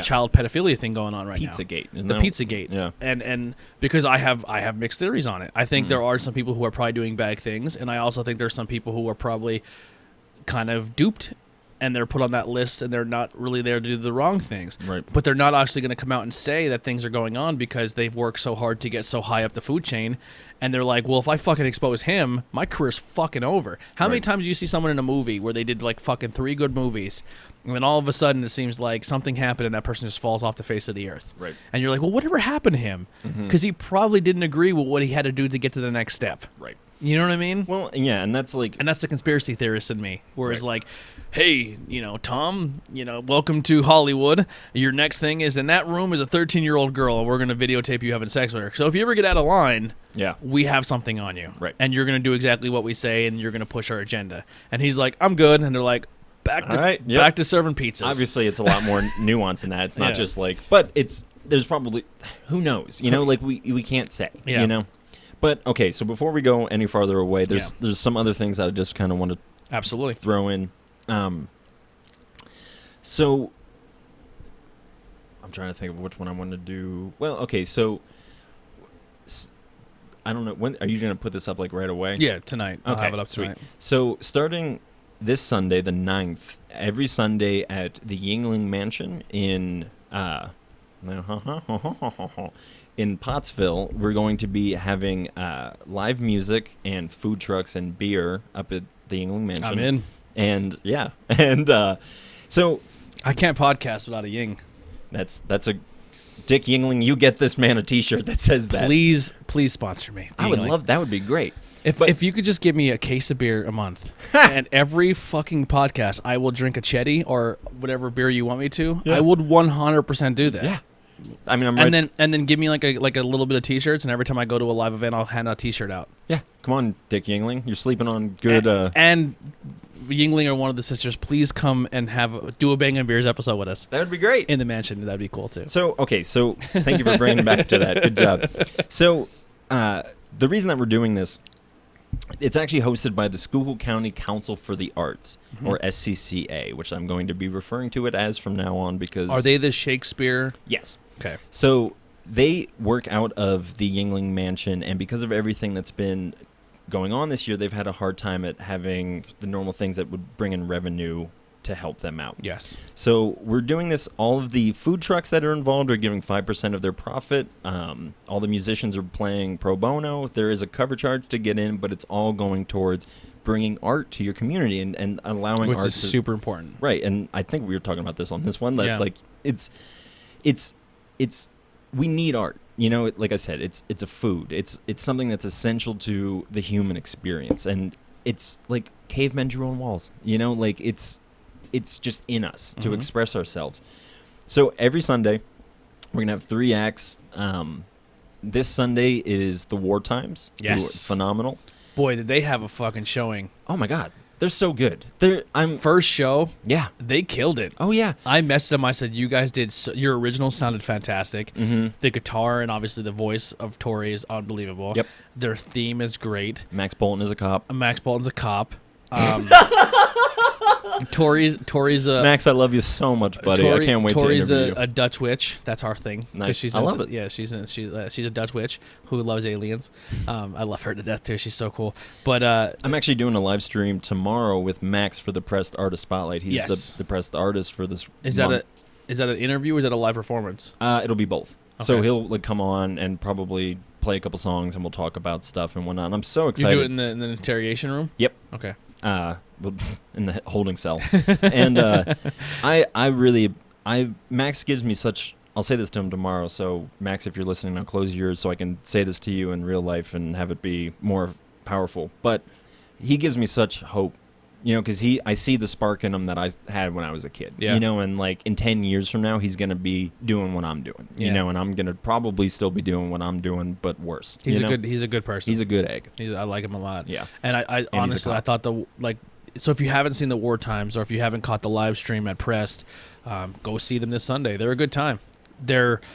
Child pedophilia thing going on right now. Pizzagate. The Pizzagate. Yeah. And because I have mixed theories on it. I think there are some people who are probably doing bad things, and I also think there's some people who are probably kind of duped, and they're put on that list, and they're not really there to do the wrong things. Right. But they're not actually going to come out and say that things are going on because they've worked so hard to get so high up the food chain, and they're like, well, if I fucking expose him, my career's fucking over. How many times do you see someone in a movie where they did like fucking 3 good movies, and then all of a sudden it seems like something happened and that person just falls off the face of the earth? Right. And you're like, well, whatever happened to him? Because he probably didn't agree with what he had to do to get to the next step. Right. You know what I mean? Well, yeah, and that's like... And that's the conspiracy theorist in me, where it's like, hey, Tom, welcome to Hollywood. Your next thing is, in that room is a 13-year-old girl, and we're going to videotape you having sex with her. So if you ever get out of line, we have something on you. Right. And you're going to do exactly what we say, and you're going to push our agenda. And he's like, I'm good. And they're like, back to serving pizzas. Obviously, it's a lot more nuance than that. It's not just like... But there's probably... Who knows? Like, we can't say, But, okay, so before we go any farther away, there's some other things that I just kind of want to throw in. So, I'm trying to think of which one I want to do. Well, okay, so, I don't know. When are you going to put this up, like, right away? Yeah, tonight. I'll have it up tonight. So, starting this Sunday, the 9th, every Sunday at the Yingling Mansion in... in Pottsville, we're going to be having live music and food trucks and beer up at the Yingling Mansion. I'm in. And so I can't podcast without a Ying. That's a Dick Yingling. You get this man a T-shirt that says that. Please sponsor me. I would love that. Would be great. If you could just give me a case of beer a month, and every fucking podcast I will drink a Chetty or whatever beer you want me to, I would 100% do that. Yeah. I mean, I'm right. And then give me like a little bit of T-shirts, and every time I go to a live event, I'll hand out a T-shirt out. Yeah, come on, Dick Yingling, you're sleeping on good. And Yingling or one of the sisters, please come and do a Bang and Beers episode with us. That would be great in the mansion. That'd be cool too. So thank you for bringing back to that. Good job. So the reason that we're doing this, it's actually hosted by the Schuylkill County Council for the Arts, or SCCA, which I'm going to be referring to it as from now on because... Are they the Shakespeare? Yes. Okay. So they work out of the Yingling Mansion, and because of everything that's been going on this year, they've had a hard time at having the normal things that would bring in revenue to help them out. Yes. So we're doing this. All of the food trucks that are involved are giving 5% of their profit. All the musicians are playing pro bono. There is a cover charge to get in, but it's all going towards bringing art to your community and allowing art, which is super important. Right. And I think we were talking about this on this one. Like it's we need art. Like I said, it's a food. It's something that's essential to the human experience, and it's like cavemen drew on walls. Like it's just in us to express ourselves. So every Sunday, we're going to have 3 acts. This Sunday is the War Times. Yes. Who are phenomenal. Boy, did they have a fucking showing. Oh, my God. They're so good. First show, yeah, they killed it. Oh, yeah. I messaged them. I said, you guys did, your original sounded fantastic. The guitar and obviously the voice of Tori is unbelievable. Yep. Their theme is great. Max Bolton is a cop. Max Bolton's a cop. Tori's a... Max, I love you so much, buddy. I can't wait Tori's to interview you. a Dutch witch. That's our thing. Nice. I love it. Yeah, she's a Dutch witch who loves aliens. I love her to death, too. She's so cool. But I'm actually doing a live stream tomorrow with Max for the Pressed Artist Spotlight. He's the Pressed Artist for this month. Is that an interview or is that a live performance? It'll be both. Okay. So he'll come on and probably play a couple songs, and we'll talk about stuff and whatnot. And I'm so excited. You do it in the interrogation room? Yep. Okay. in the holding cell. And Max gives me such. I'll say this to him tomorrow. So Max, if you're listening, I'll close yours so I can say this to you in real life and have it be more powerful. But he gives me such hope, because I see the spark in him that I had when I was a kid, and like in 10 years from now, he's going to be doing what I'm doing, and I'm going to probably still be doing what I'm doing, but worse. He's a good person. He's a good egg. I like him a lot. Yeah. And I honestly, I thought so if you haven't seen the War Times or if you haven't caught the live stream at Pressed, go see them this Sunday. They're a good time.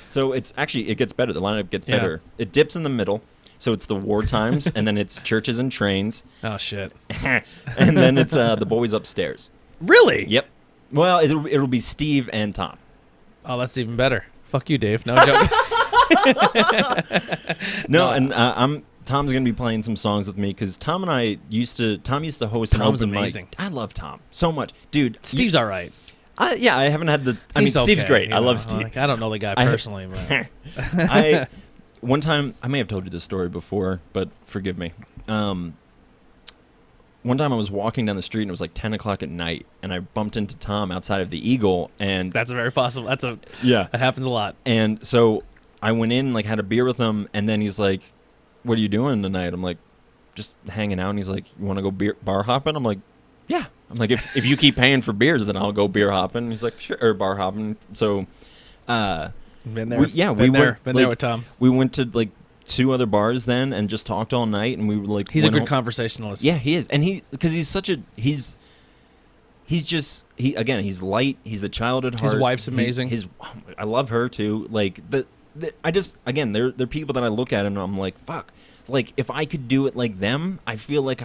So it gets better. The lineup gets better. It dips in the middle. So it's the War Times, and then it's Churches and Trains. Oh, shit. And then it's the boys upstairs. Really? Yep. Well, it'll be Steve and Tom. Oh, that's even better. Fuck you, Dave. No joke. No, and Tom's going to be playing some songs with me because Tom used to host an open amazing. mic. I love Tom so much. Dude. Steve's all right. Yeah, I haven't had Steve's great. I love Steve. I don't know the guy personally, but one time, I may have told you this story before, but forgive me. One time I was walking down the street and it was like 10 o'clock at night, and I bumped into Tom outside of the Eagle, and that's very possible. That happens a lot. And so I went in, like, had a beer with him, and then he's like, "What are you doing tonight?" I'm like, "Just hanging out." And he's like, "You want to go bar hopping?" I'm like, "Yeah." I'm like, if you keep paying for beers, then I'll go beer hopping. He's like, "Sure," or bar hopping. So, been there. Been there with Tom. We went to like 2 other bars then and just talked all night, and we were like, he's a good conversationalist. Yeah, he is, and because he's light. He's the child at heart. His wife's amazing. I love her too. Like they're people that I look at and I'm like, fuck. Like if I could do it like them, I feel like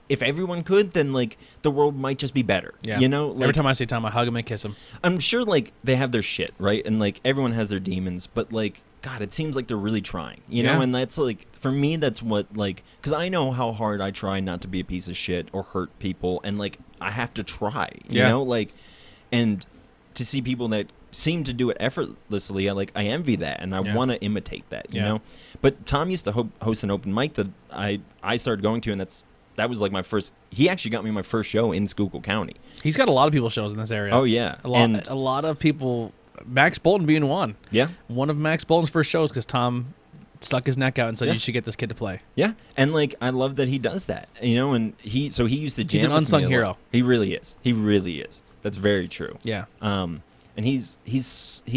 if everyone could, then like the world might just be better. Yeah. Like, every time I see Tom, I hug him and kiss him. I'm sure like they have their shit, right? And like everyone has their demons, but like God, it seems like they're really trying, know? And that's like, for me, that's what like, because I know how hard I try not to be a piece of shit or hurt people, and like I have to try, you know, like, and to see people that seem to do it effortlessly, I envy that, and I want to imitate that, you know. But Tom used to host an open mic that I started going to, and that was like my first. He actually got me my first show in Schuylkill County. He's got a lot of people shows in this area. Oh yeah, a lot of people. Max Bolton being one. Yeah, one of Max Bolton's first shows because Tom stuck his neck out and said, "You should get this kid to play." Yeah, and like I love that he does that, you know. And he used to jam. He's an unsung hero. He really is. He really is. That's very true. Yeah. And he's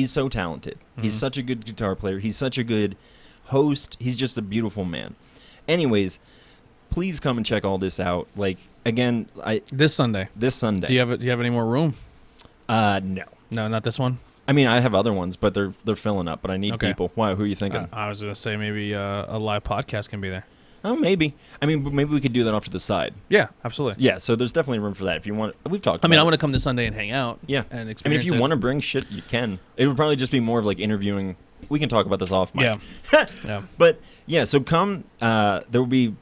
so talented. Mm-hmm. He's such a good guitar player. He's such a good host. He's just a beautiful man. Anyways, please come and check all this out. Like again, this Sunday. Do you have any more room? No, not this one. I mean, I have other ones, but they're filling up. But I need people. Why? Who are you thinking? I was gonna say maybe a live podcast can be there. Oh, maybe. I mean, maybe we could do that off to the side. Yeah, absolutely. Yeah, so there's definitely room for that. If you want, we've talked. I mean, I want to come this Sunday and hang out. Yeah, and experience. I mean, if you want to bring shit, you can. It would probably just be more of like interviewing. We can talk about this off mic. Yeah. Yeah. But yeah, so come. There will be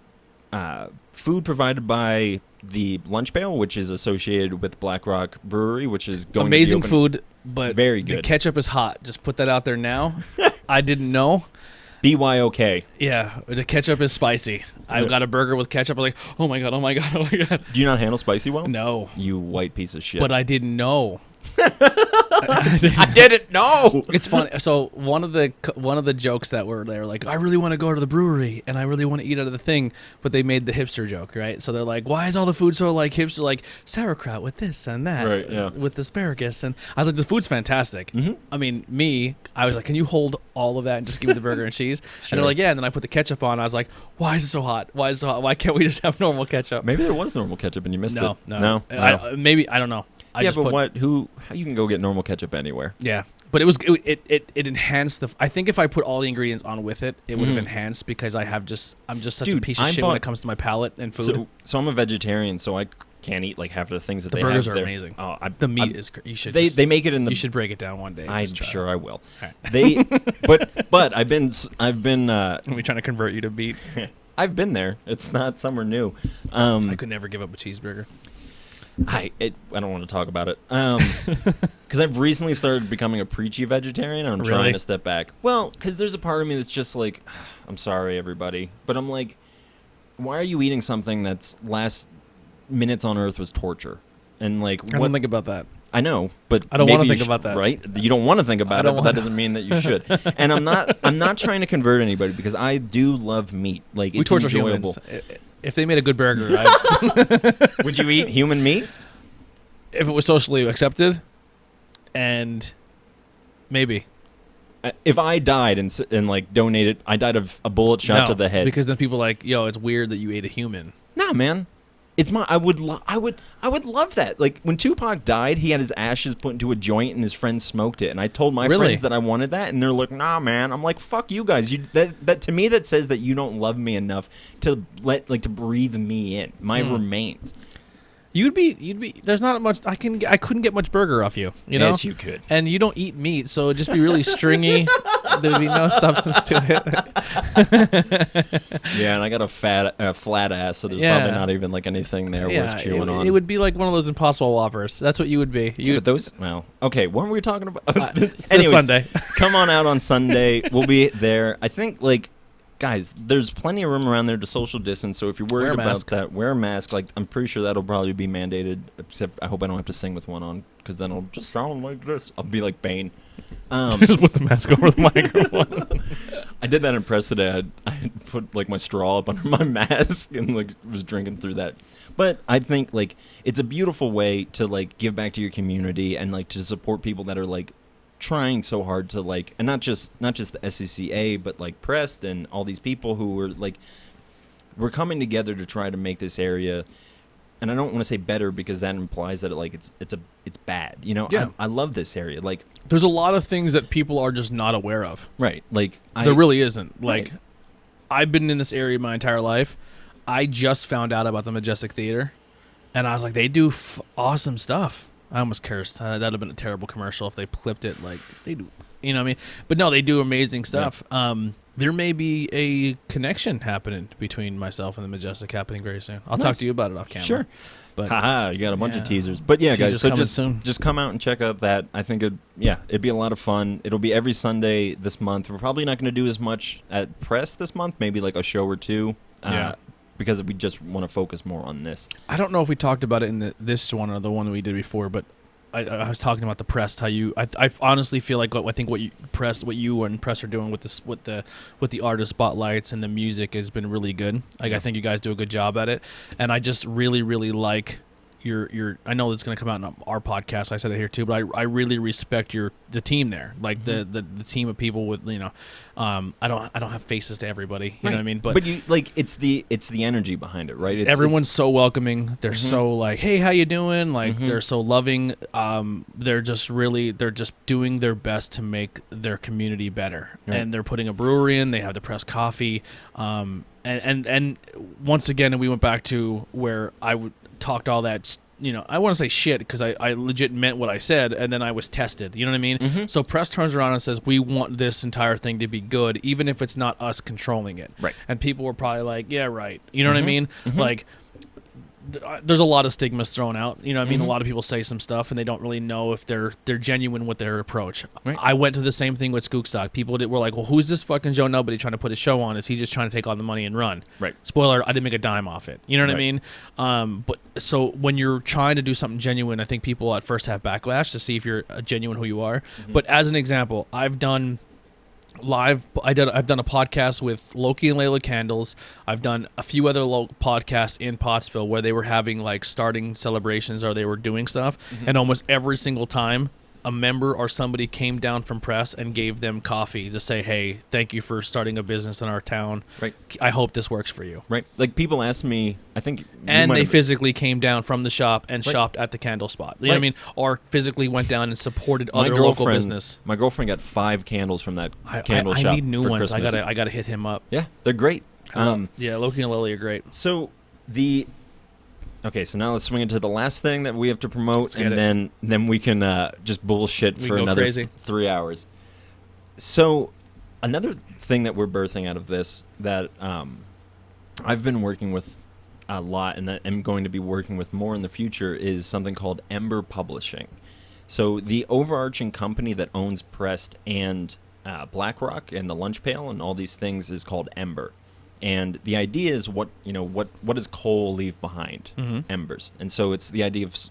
food provided by the Lunch Pail, which is associated with Black Rock Brewery, which is going amazing to be food, but very good. The ketchup is hot. Just put that out there now. I didn't know. BYOK. Yeah, the ketchup is spicy. I got a burger with ketchup. I'm like, oh my god, oh my god, oh my god. Do you not handle spicy well? No. You white piece of shit. But I didn't know. I didn't know. It's funny. So one of the jokes that were there, like, I really want to go to the brewery and I really want to eat out of the thing, but they made the hipster joke, right? So they're like, why is all the food so like hipster, like sauerkraut with this and that, right? Yeah. With asparagus, and I was like, the food's fantastic. Mm-hmm. I mean, I was like, can you hold all of that and just give me the burger and cheese? Sure. And they're like, yeah. And then I put the ketchup on. I was like, why is it so hot? Why is it so hot? Why can't we just have normal ketchup? Maybe there was normal ketchup and you missed it. No. Maybe I don't know. How you can go get normal ketchup anywhere. Yeah, but it enhanced I think if I put all the ingredients on with it, it would have enhanced, because I'm just such a piece of shit when it comes to my palate and food. So I'm a vegetarian, so I can't eat like half of the things that they have. The burgers are amazing. Oh, the meat is. You should. They make it in the. You should break it down one day. I'm sure I will. Right. But I've been. Are we trying to convert you to meat? I've been there. It's not somewhere new. I could never give up a cheeseburger. I don't want to talk about it because I've recently started becoming a preachy vegetarian, and I'm trying to step back. Well, because there's a part of me that's just like, I'm sorry, everybody, but I'm like, why are you eating something that's minutes on Earth was torture. And like, I don't think about that. I know, but I don't want to maybe think about that. Right? You don't want to think about it, but that doesn't mean that you should. And I'm not trying to convert anybody because I do love meat. Like, We it's torture enjoyable. humans. If they made a good burger, Would you eat human meat? if it was socially accepted, and maybe. If I died and like donated, I died of a bullet shot to the head. Because then people are like, yo, it's weird that you ate a human. Nah, man. It's I would love that. Like when Tupac died, he had his ashes put into a joint and his friends smoked it. And I told my friends that I wanted that, and they're like, "Nah, man." I'm like, "Fuck you guys." That to me that says that you don't love me enough to to breathe me in, my remains. You'd be. There's not much. I couldn't get much burger off you. You know. Yes, you could. And you don't eat meat, so it'd just be really stringy. There'd be no substance to it. Yeah, and I got a flat ass, so there's probably not even like anything there worth chewing on. It would be like one of those Impossible Whoppers. That's what you would be. But those. Well, okay. What were we talking about? Anyway, Sunday. Come on out on Sunday. We'll be there. I think guys, there's plenty of room around there to social distance, so if you're worried about that, wear a mask. Like, I'm pretty sure that'll probably be mandated, except I hope I don't have to sing with one on, because then I'll just sound like this. I'll be like Bane. Just put the mask over the microphone. I did that in press today. I put, my straw up under my mask and, was drinking through that. But I think, it's a beautiful way to, give back to your community and, to support people that are, trying so hard to and not just the SCCA but Prest and all these people who were we're coming together to try to make this area, and I don't want to say better because that implies that it's bad, Yeah. I love this area. There's a lot of things that people are just not aware of. Right. There really isn't. Right. I've been in this area my entire life. I just found out about the Majestic Theater, and I was like, they do awesome stuff. I almost cursed. That'd have been a terrible commercial if they clipped it they do. You know what I mean? But no, they do amazing stuff. Yeah. There may be a connection happening between myself and the Majestic happening very soon. I'll talk to you about it off camera. Sure. But you got a bunch of teasers. But yeah, guys, so just come out and check out that. I think it'd be a lot of fun. It'll be every Sunday this month. We're probably not going to do as much at press this month. Maybe a show or two. Because we just want to focus more on this. I don't know if we talked about it in this one or the one that we did before, but I was talking about the press. How I honestly feel like what you and press are doing with this with the artist spotlights and the music has been really good. I think you guys do a good job at it, and I just really like your. I know it's going to come out on our podcast. I said it here too, but I really respect the team there, the team of people with I don't have faces to everybody. You know what I mean? But you it's the energy behind it, right? Everyone's so welcoming. They're so hey, how you doing? They're so loving. They're just doing their best to make their community better, and they're putting a brewery in. They have the press coffee, and once again, we went back to where I talked all that. I want to say shit because I legit meant what I said, and then I was tested. You know what I mean? Mm-hmm. So press turns around and says, we want this entire thing to be good, even if it's not us controlling it. Right. And people were probably like, yeah, right. You know what I mean? Mm-hmm. There's a lot of stigmas thrown out. You know what I mean? A lot of people say some stuff, and they don't really know if they're genuine with their approach. Right. I went to the same thing with Skookstock. People were like, well, who's this fucking Joe Nobody trying to put his show on? Is he just trying to take all the money and run? Right. Spoiler, I didn't make a dime off it. You know what I mean? But so when you're trying to do something genuine, I think people at first have backlash to see if you're genuine who you are. Mm-hmm. But as an example, I've done a podcast with Loki and Layla Candles. I've done a few other podcasts in Pottsville where they were having starting celebrations or they were doing stuff, and almost every single time a member or somebody came down from press and gave them coffee to say, hey, thank you for starting a business in our town. Right. I hope this works for you. Right. People ask me, I think... And they physically came down from the shop and shopped at the candle spot. You know what I mean? Or physically went down and supported other local business. My girlfriend got 5 candles from that candle shop. I need new ones. Christmas. I gotta hit him up. Yeah, they're great. Yeah, Loki and Lily are great. So so now let's swing into the last thing that we have to promote, and then we can just bullshit for another 3 hours. So another thing that we're birthing out of this that I've been working with a lot and I'm going to be working with more in the future is something called Ember Publishing. So the overarching company that owns Prest and BlackRock and the Lunch Pail and all these things is called Ember. And the idea is what does coal leave behind? Embers. And so it's the idea of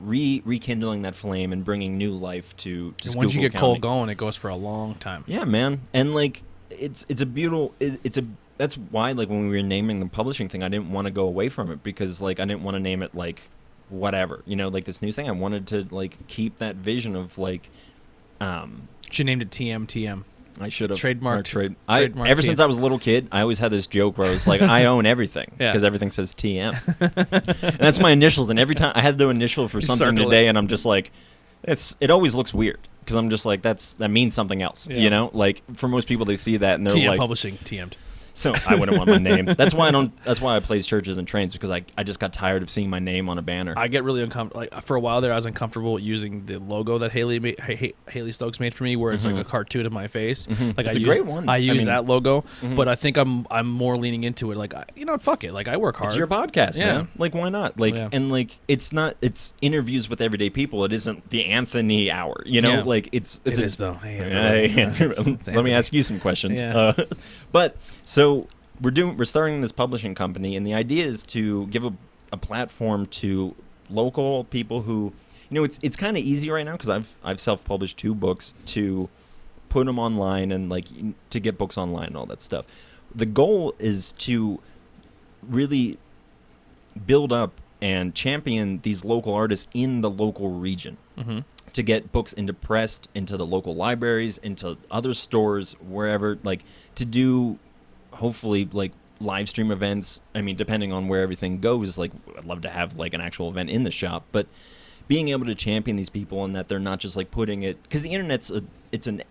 rekindling that flame and bringing new life to and once you get County. coal going, it goes for a long time. Yeah, man. And like it's a beautiful that's why like when we were naming the publishing thing, I didn't want to go away from it because like I didn't want to name it like whatever, like this new thing. I wanted to like keep that vision of like She named it TM. I should have trademarked. Ever since I was a little kid, I always had this joke where I was like, I own everything because everything says TM, and that's my initials. And every time I had the initial for something today, and I'm just like, it always looks weird because I'm just like that means something else, Like for most people, they see that and they're TM like, Publishing TM'd. So I wouldn't want my name. That's why I place churches and trains because I just got tired of seeing my name on a banner. I get really uncomfortable. Like for a while there, I was uncomfortable using the logo that Haley Stokes made for me, where it's like a cartoon of my face. Like it's a great one. I use that logo, but I think I'm more leaning into it. Like fuck it. Like I work hard. It's your podcast, man. Like why not? Like and like it's interviews with everyday people. It isn't the Anthony Hour. Like it is though. Let me ask you some questions. Yeah. But so we're starting this publishing company, and the idea is to give a platform to local people who, it's kind of easy right now because I've self-published 2 books to put them online and like to get books online and all that stuff. The goal is to really build up and champion these local artists in the local region. To get books into press, into the local libraries, into other stores, wherever, like to do hopefully like live stream events. I mean, depending on where everything goes, like I'd love to have like an actual event in the shop, but being able to champion these people and that they're not just like putting it, because the internet's it's an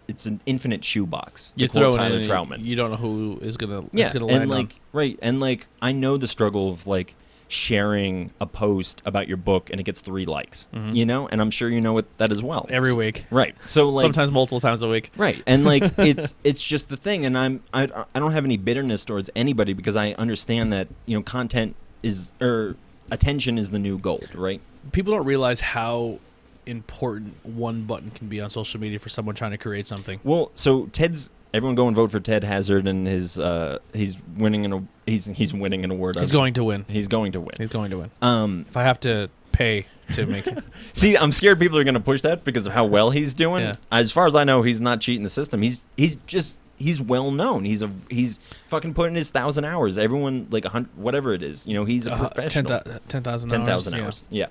infinite shoebox. You throw Tyler it in, Troutman. You don't know who is gonna land and like on. Right, and like I know the struggle of like sharing a post about your book and it gets 3 likes, and I'm sure you know what that as well. Every week, right? So like sometimes multiple times a week, right? And like it's just the thing, and I don't have any bitterness towards anybody because I understand that content is attention is the new gold, right? People don't realize how important one button can be on social media for someone trying to create something. Well, so everyone go and vote for Ted Hazard, and he's winning an award. He's winning an award. He's going to win. He's going to win. He's going to win. If I have to pay to make it. See, I'm scared people are going to push that because of how well he's doing. Yeah. As far as I know, he's not cheating the system. He's well known. He's fucking putting his 1,000 hours. Everyone like 100, whatever it is. He's a professional. 10,000 hours. Yeah.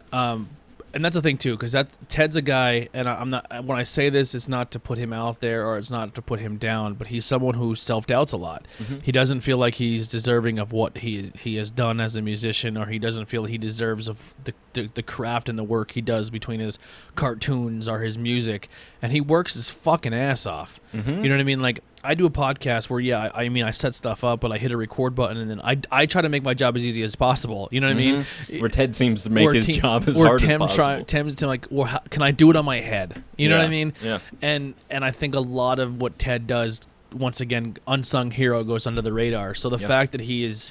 And that's the thing too, because Ted's a guy, and I'm not. When I say this, it's not to put him out there or it's not to put him down, but he's someone who self-doubts a lot. He doesn't feel like he's deserving of what he has done as a musician, or he doesn't feel he deserves of the craft and the work he does between his cartoons or his music, and he works his fucking ass off. You know what I mean? Like I do a podcast where I set stuff up, but I hit a record button, and then I try to make my job as easy as possible. You know what I mean? Where Ted seems to make his job as hard as possible. Tim's like, well, how, can I do it on my head? You know what I mean? Yeah. And I think a lot of what Ted does, once again, unsung hero, goes under the radar. So the fact that he is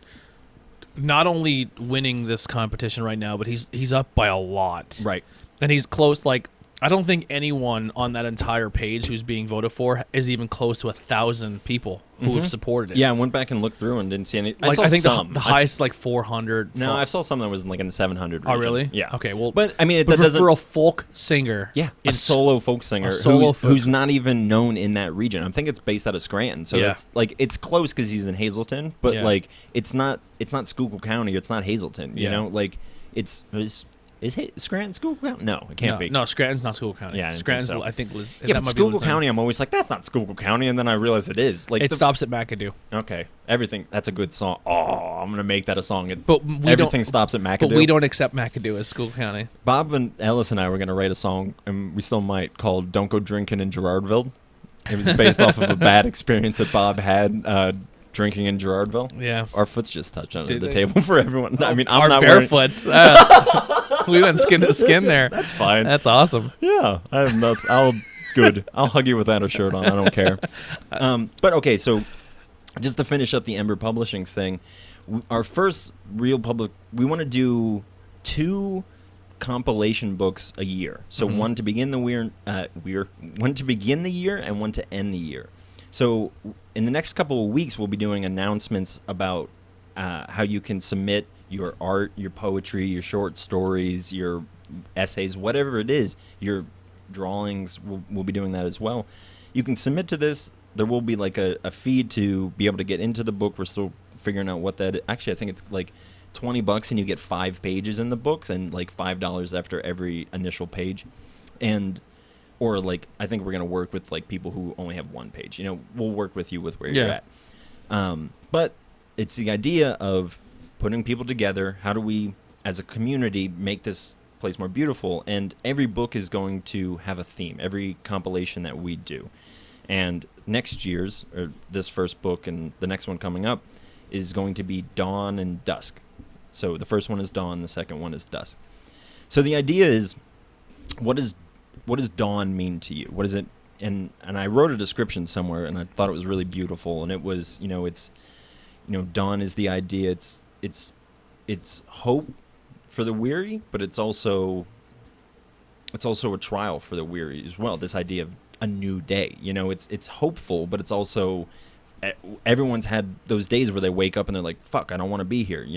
not only winning this competition right now, but he's up by a lot. Right. And he's close. Like I don't think anyone on that entire page who's being voted for is even close to 1,000 people who have supported it. Yeah, I went back and looked through and didn't see any. I think some. the highest like 400. No, I saw some that was like in the 700 region. Oh, really? Yeah. Okay, well, but I mean, that doesn't for a folk singer. Yeah, a solo folk singer who's not even known in that region. I think it's based out of Scranton, so it's like it's close because he's in Hazleton, but like it's not Schuylkill County. It's not Hazleton. You know, like it's. Is Scranton Schuylkill County? No, it can't be. No, Scranton's not Schuylkill County. Yeah, Scranton's, so. I think, was. Yeah, but Schuylkill County, I'm always like, that's not Schuylkill County, and then I realize it is. Like it stops at McAdoo. Okay, everything. That's a good song. Oh, I'm gonna make that a song. But everything stops at McAdoo. But we don't accept McAdoo as Schuylkill County. Bob and Ellis and I were gonna write a song, and we still might, called "Don't Go Drinking in Gerardville." It was based off of a bad experience that Bob had. Drinking in Gerardville. Yeah. Our foots just touched under the table for everyone. I mean, I'm our not bare wearing... foots. We went skin to skin there. That's fine. That's awesome. Yeah. I have nothing. Good. I'll hug you without a shirt on. I don't care. But okay, so just to finish up the Ember Publishing thing, our first real we want to do 2 compilation books a year. So one to begin the year and one to end the year. So in the next couple of weeks, we'll be doing announcements about how you can submit your art, your poetry, your short stories, your essays, whatever it is, your drawings. We'll be doing that as well. You can submit to this. There will be like a feed to be able to get into the book. We're still figuring out what that is. Actually, I think it's like $20 and you get 5 pages in the books, and like $5 after every initial page. Or like, I think we're going to work with like people who only have 1 page. We'll work with you with where you're at. But it's the idea of putting people together. How do we, as a community, make this place more beautiful? And every book is going to have a theme, every compilation that we do. And next year's, or this first book and the next one coming up, is going to be Dawn and Dusk. So the first one is Dawn, the second one is Dusk. So the idea is, what does dawn mean to you? What is it? And I wrote a description somewhere, and I thought it was really beautiful. And it was, dawn is the idea. It's hope for the weary, but it's also a trial for the weary as well. This idea of a new day. It's hopeful, but it's also, everyone's had those days where they wake up and they're like, fuck, I don't want to be here,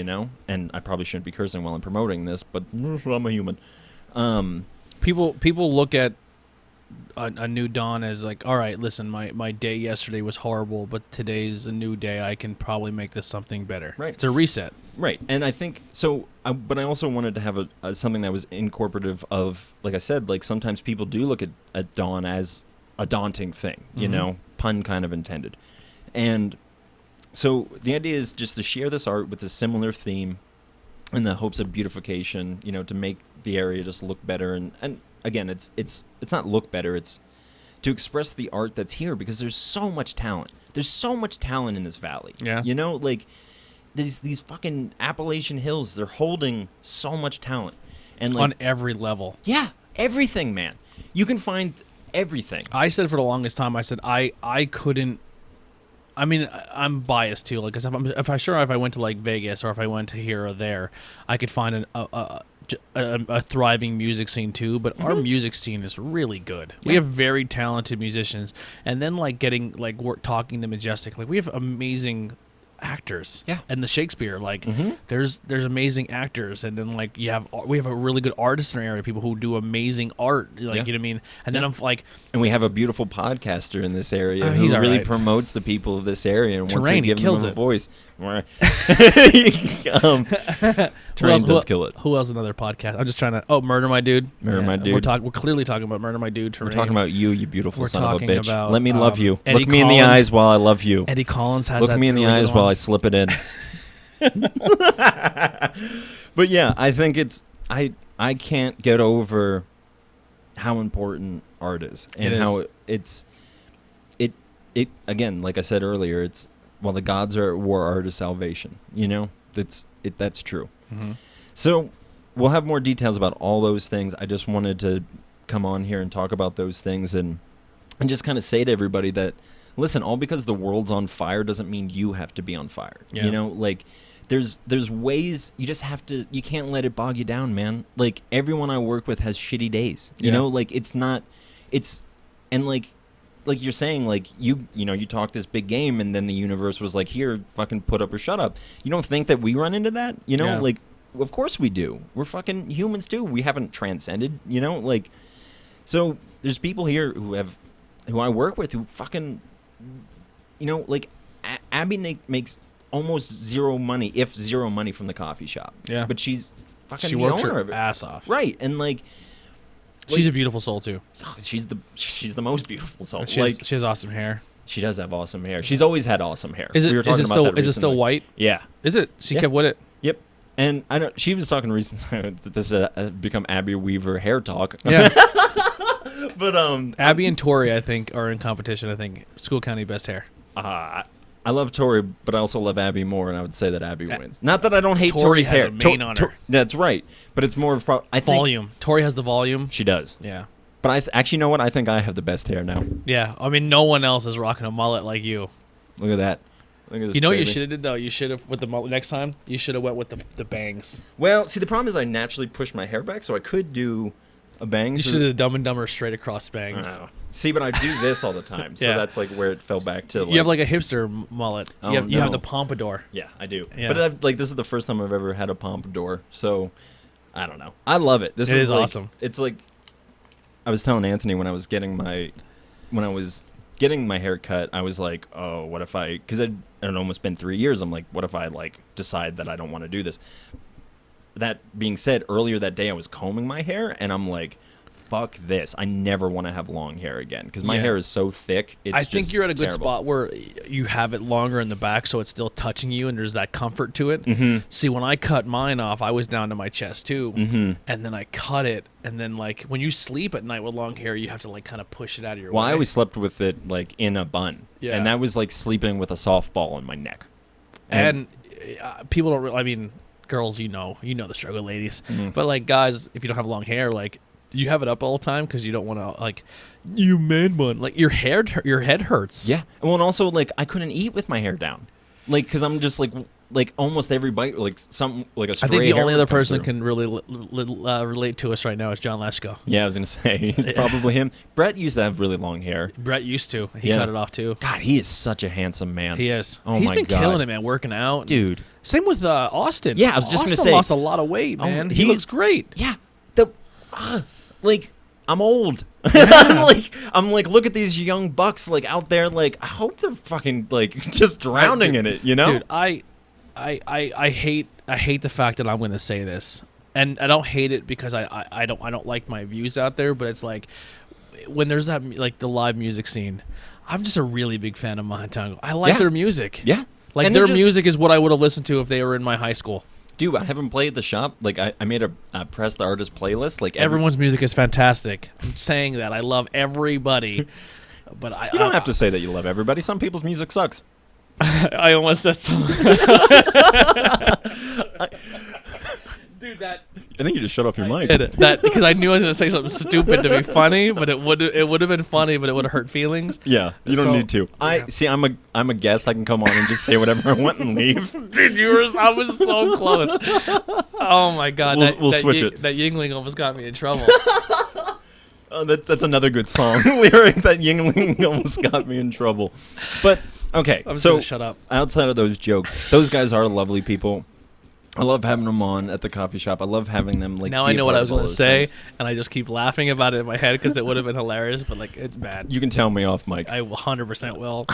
And I probably shouldn't be cursing while I'm promoting this, but I'm a human. People look at a new dawn as like, all right, listen, my day yesterday was horrible, but today's a new day. I can probably make this something better. Right. It's a reset. Right. And I think so. But I also wanted to have something that was incorporative of, like I said, like sometimes people do look at dawn as a daunting thing, pun kind of intended. And so the idea is just to share this art with a similar theme in the hopes of beautification, to make the area just look better. And again, it's not look better, it's to express the art that's here, because there's so much talent. There's so much talent in this valley. Yeah. Like these fucking Appalachian Hills, they're holding so much talent. And like, on every level. Yeah, everything, man. You can find everything. I said for the longest time, I said I couldn't. I mean, I'm biased too. Like, if I went to like Vegas, or if I went to here or there, I could find a thriving music scene too. But our music scene is really good. Yeah. We have very talented musicians, and then like getting like talking to Majestic, like we have amazing actors. Yeah. And the Shakespeare, like there's amazing actors, and then like we have a really good artists in our area, people who do amazing art, like you know what I mean. And then I'm like, and we have a beautiful podcaster in this area who really promotes the people of this area and wants to give them a voice. Terrain does kill it. Who else? Another podcast. I'm just trying to. Murder My Dude. Murder My Dude. We're clearly talking about Murder My Dude. Terrain. We're talking about you beautiful son of a bitch. About, let me love you. Eddie Look me in the eyes while I love you. Eddie Collins has. Look me in the eyes while I slip it in. But yeah, I think I can't get over how important art is, and how it again, like I said earlier, it's while the gods are at war, art is salvation. That's true. So we'll have more details about all those things. I just wanted to come on here and talk about those things, and just kind of say to everybody that, listen, all because the world's on fire doesn't mean you have to be on fire. Yeah. Like there's ways, you just have to, you can't let it bog you down, man. Like everyone I work with has shitty days, like and like you're saying, like you talk this big game, and then the universe was like, here, fucking put up or shut up. You don't think that we run into that? Like, of course we do. We're fucking humans too. We haven't transcended, like, so there's people here who I work with who fucking, like Abby makes almost zero money, if zero money, from the coffee shop. Yeah. But she's fucking the owner of it. Ass off. Right. And like she's a beautiful soul too. She's the most beautiful soul. She has awesome hair. She does have awesome hair. She's always had awesome hair. Is it still white? Yeah. Is it? She kept with it. Yep. And I know she was talking recently. This become Abby Weaver hair talk. Yeah. But Abby and Tori, I think, are in competition. I think School County best hair. I love Tori, but I also love Abby more, and I would say that Abby wins. Not that I don't hate Tori Tori's hair. Has a mane on her. That's right, but it's more of volume. Tori has the volume. She does. Yeah. But actually, you know what? I think I have the best hair now. Yeah. I mean, no one else is rocking a mullet like you. Look at that. Look at this. You know what you should have did though? You should have, with the mullet next time, you should have went with the bangs. Well, see, the problem is I naturally push my hair back, so I could do bangs. You should have Dumb and Dumber straight across bangs. Oh. See, but I do this all the time, so Yeah. that's like where it fell back to. Like, You have like a hipster mullet. Oh, You have no. the pompadour. Yeah, I do. Yeah. But I've, like, this is the first time I've ever had a pompadour, so I don't know. I love it. This It is like, awesome. It's like I was telling Anthony when I was getting my hair cut, I was like, oh, what if because it had almost been 3 years. I'm like, what if I like decide that I don't want to do this? That being said, earlier that day I was combing my hair, and I'm like, fuck this. I never want to have long hair again because my Yeah. hair is so thick. I think just you're at a good terrible. spot where you have it longer in the back, so it's still touching you, and there's that comfort to it. Mm-hmm. See, when I cut mine off, I was down to my chest too, Mm-hmm. and then I cut it, and then like when you sleep at night with long hair, you have to like kind of push it out of your Well, way. I always slept with it like in a bun, Yeah. and that was like sleeping with a softball on my neck. And people don't. I mean, girls, you know the struggle, ladies. Mhm. But like guys, if you don't have long hair, like you have it up all the time because you don't want to like you man bun. Like your head hurts. Yeah. Well, and also like I couldn't eat with my hair down, like because I'm just like almost every bite like some like a. I Stray think the hair only would other come person through. can really relate to us right now is John Lesko. Yeah, I was gonna say probably him. Brett used to have really long hair. Brett used to. He Yeah. cut it off too. God, he is such a handsome man. He is. Oh He's my been God. killing it, man. Working out, Dude. Same with Austin. Yeah, I was just gonna Austin say- lost a lot of weight, Oh, man. he- He looks great. Yeah. Like I'm old. I'm like, look at these young bucks like out there. Like I hope they're fucking like just drowning in it. You know, Dude, I hate the fact that I'm going to say this, and I don't hate it because I don't like my views out there, but it's like when there's that like the live music scene, I'm just a really big fan of Montano. I like Yeah. their music. Yeah. Like And their they're just- music is what I would have listened to if they were in my high school. Dude, I haven't played the shop. Like I made a press the artist playlist. Like Everyone's music is fantastic. I'm saying that I love everybody, but You don't have to say that you love everybody. Some people's music sucks. I almost said something. Dude, that I think you just shut off your mic. did it. That because I knew I was gonna say something stupid to be funny, but it would have been funny, but it would have hurt feelings. Yeah, you don't So- need to. I see. I'm a guest. I can come on and just say whatever I want and leave. Dude, I was so close. Oh my god, We'll switch it. That Yingling almost got me in trouble. Oh, that's another good song lyric. That Yingling almost got me in trouble. But okay, I'm just so gonna shut up. outside of those jokes, those guys are lovely people. I love having them on at the coffee shop. I love having them like. Now be I a know what part I was of all gonna those say, things. and I just keep laughing about it in my head because it would have been hilarious, but like it's bad. You can tell me off, Mike. I 100% will.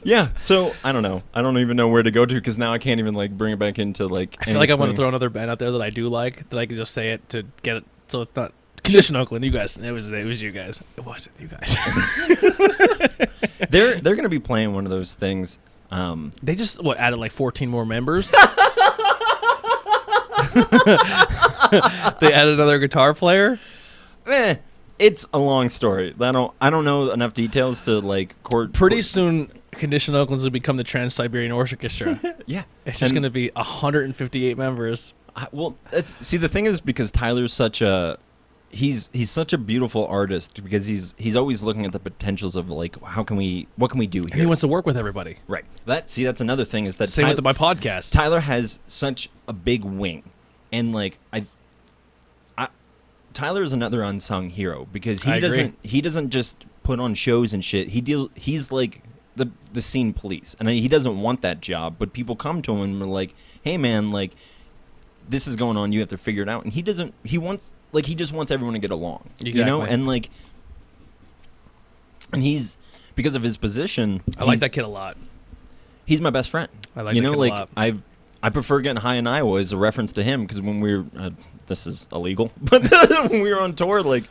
Yeah. So I don't know. I don't even know where to go to because now I can't even like bring it back into like. I feel like I want to anything. throw another band out there that I do like that I can just say it to get it so it's not Condition Oakland. You guys, it was you guys. It wasn't you guys. They're gonna be playing one of those things. They just added like 14 more members. They added another guitar player. It's a long story. I don't know enough details to like court. Pretty soon, Condition Oakland's will become the Trans-Siberian Orchestra. Yeah. It's just going to be 158 members. See, the thing is because Tyler's such a he's such a beautiful artist because he's always looking at the potentials of like what can we do here. And he wants to work with everybody. Right. That's another thing is that Same with my podcast. Tyler has such a big wing, and like Tyler is another unsung hero because I agree. he doesn't just put on shows and shit. He's like the scene police, and he doesn't want that job, but people come to him and are like, "Hey man, like this is going on. You have to figure it out." And he doesn't. He just wants everyone to get along, you know, Exactly. and like, and he's because of his position. I like that kid a lot. He's my best friend. I like you that know, kid a like lot. I prefer getting high in Iowa as a reference to him because when we were this is illegal, but when we were on tour, like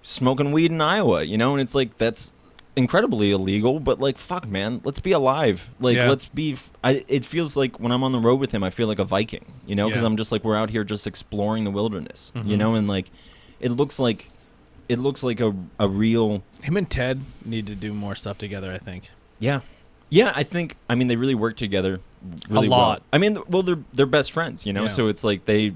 smoking weed in Iowa, you know, and it's like that's incredibly illegal, but like fuck, man, let's be alive. Like Yeah. let's be. It feels like when I'm on the road with him, I feel like a Viking, you know, because Yeah. I'm just like we're out here just exploring the wilderness, you Mhm. know, and like it looks like a real. Him and Ted need to do more stuff together, I think. Yeah. Yeah, I mean they really work together really lot. well. I mean, well they're best friends, you know, Yeah. so it's like they're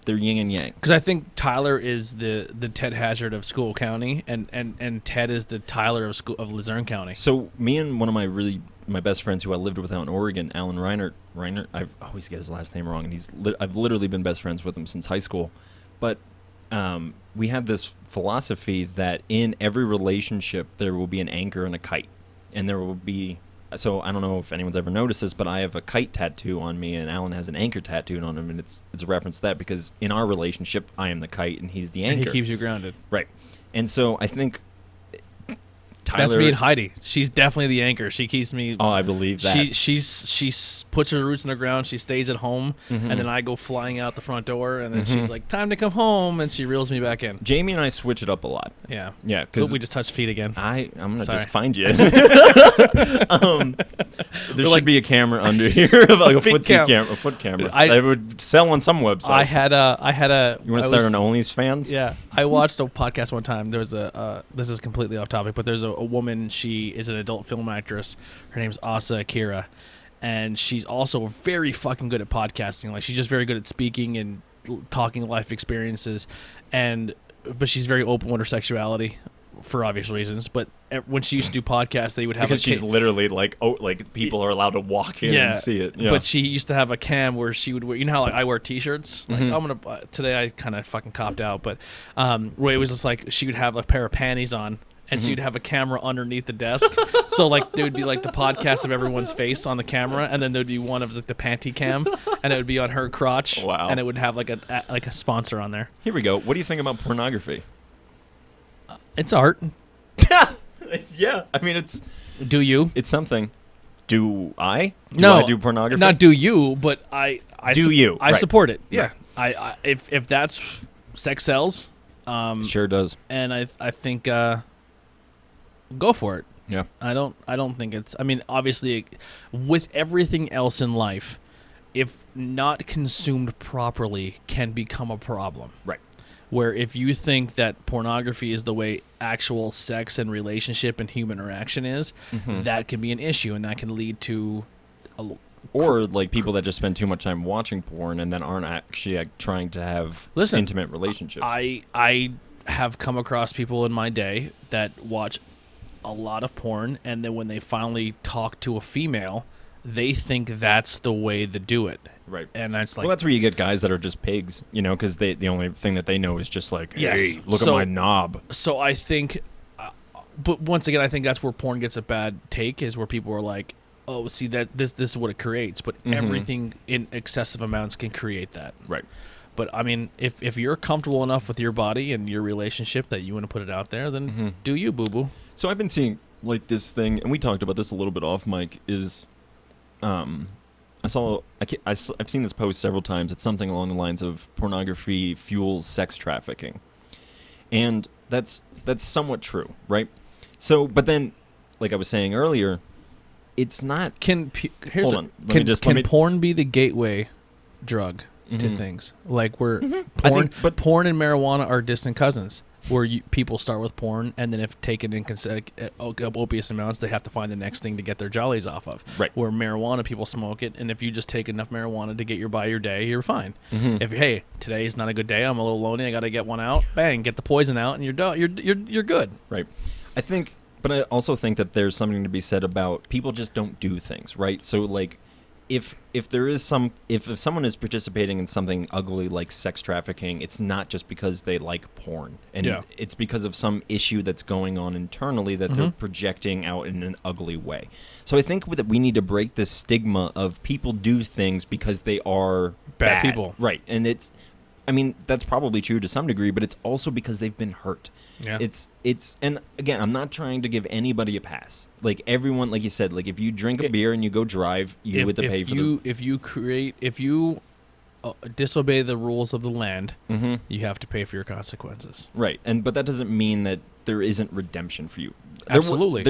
yin and yang. Because I think Tyler is the Ted Hazard of School County, and Ted is the Tyler of Luzerne County. So me and one of my really my best friends who I lived with out in Oregon, Alan Reinert. I always get his last name wrong, and I've literally been best friends with him since high school. But we had this philosophy that in every relationship there will be an anchor and a kite, and there will be. So I don't know if anyone's ever noticed this, but I have a kite tattoo on me, and Alan has an anchor tattooed on him, and it's a reference to that because in our relationship, I am the kite and he's the anchor. And he keeps you grounded. Right. And so I think Tyler... That's me and Heidi. She's definitely the anchor. She keeps me... Oh, I believe that. She puts her roots in the ground. She stays at home, and then I go flying out the front door, and then she's like, time to come home, and she reels me back in. Jamie and I switch it up a lot. Yeah. Yeah, because... we just touched feet again. I'm going to Sorry. just find you. There should be a camera under here, like a foot camera. That would sell on some websites. I had a... You want to start an OnlyFans? Yeah. I watched a podcast one time. There was this is completely off topic, but there's a woman. She is an adult film actress. Her name's Asa Akira, and she's also very fucking good at podcasting. Like, she's just very good at speaking and talking life experiences, but she's very open with her sexuality for obvious reasons. But when she used to do podcasts, they would have because she's literally like people are allowed to walk in and see it. Yeah. But she used to have a cam where she would wear, you know how like I wear t-shirts? Like today I kind of fucking copped out, but where it was just like she would have a pair of panties on, and she'd have a camera underneath the desk. So like there would be like the podcast of everyone's face on the camera, and then there'd be one of the panty cam, and it would be on her crotch. Wow. And it would have like a sponsor on there. Here we go. What do you think about pornography? It's art. Yeah, I mean Do you? It's something. Do I? No, I do pornography? Not do you, but I do you? I Right. support it. Yeah. Right. I if that's sex sells, Sure does. and I think go for it. Yeah. I don't think it's. I mean, obviously, with everything else in life, if not consumed properly, can become a problem. Right. Where if you think that pornography is the way actual sex and relationship and human interaction is, that can be an issue, and that can lead to or like people that just spend too much time watching porn and then aren't actually trying to have intimate relationships. I have come across people in my day that watch a lot of porn, and then when they finally talk to a female, they think that's the way to do it. Right. And that's like... Well, that's where you get guys that are just pigs, because the only thing that they know is just like, hey, look at my knob. So I think... but once again, I think that's where porn gets a bad take, is where people are like, oh, see, that this is what it creates. But everything in excessive amounts can create that. Right. But, I mean, if you're comfortable enough with your body and your relationship that you want to put it out there, then do you, boo-boo. So I've been seeing, like, this thing, and we talked about this a little bit off mic, is... I've seen this post several times. It's something along the lines of pornography fuels sex trafficking. And that's somewhat true, right? So, but then, like I was saying earlier, it's not... Hold on. Can porn be the gateway drug to things? Like where porn and marijuana are distant cousins, where people start with porn, and then if taken in opious amounts, they have to find the next thing to get their jollies off of. Right. Where marijuana, people smoke it, and if you just take enough marijuana to get by your day, you're fine. If hey, today's not a good day, I'm a little lonely, I got to get one out, bang, get the poison out, and you're done. You're good. Right. But I also think that there's something to be said about people just don't do things, right? So like, if someone is participating in something ugly like sex trafficking, it's not just because they like porn, and it's because of some issue that's going on internally that they're projecting out in an ugly way. So I think that we need to break this stigma of people do things because they are bad people, right? And that's probably true to some degree, but it's also because they've been hurt. Yeah. And again, I'm not trying to give anybody a pass. Like everyone, like you said, like if you drink a beer and you go drive, you have to pay for it. If you disobey the rules of the land, you have to pay for your consequences. Right. But that doesn't mean that there isn't redemption for you. Absolutely.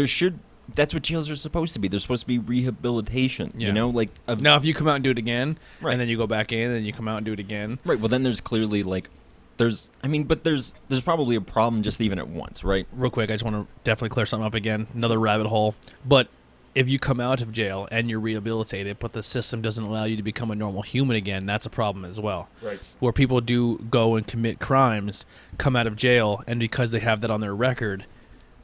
That's what jails are supposed to be. They're supposed to be rehabilitation. Yeah. Now if you come out and do it again, and then you go back in, and then you come out and do it again. Right. Well, then there's clearly there's probably a problem just even at once, right? Real quick, I just want to definitely clear something up again. Another rabbit hole. But if you come out of jail and you're rehabilitated, but the system doesn't allow you to become a normal human again, that's a problem as well. Right. Where people do go and commit crimes, come out of jail, and because they have that on their record,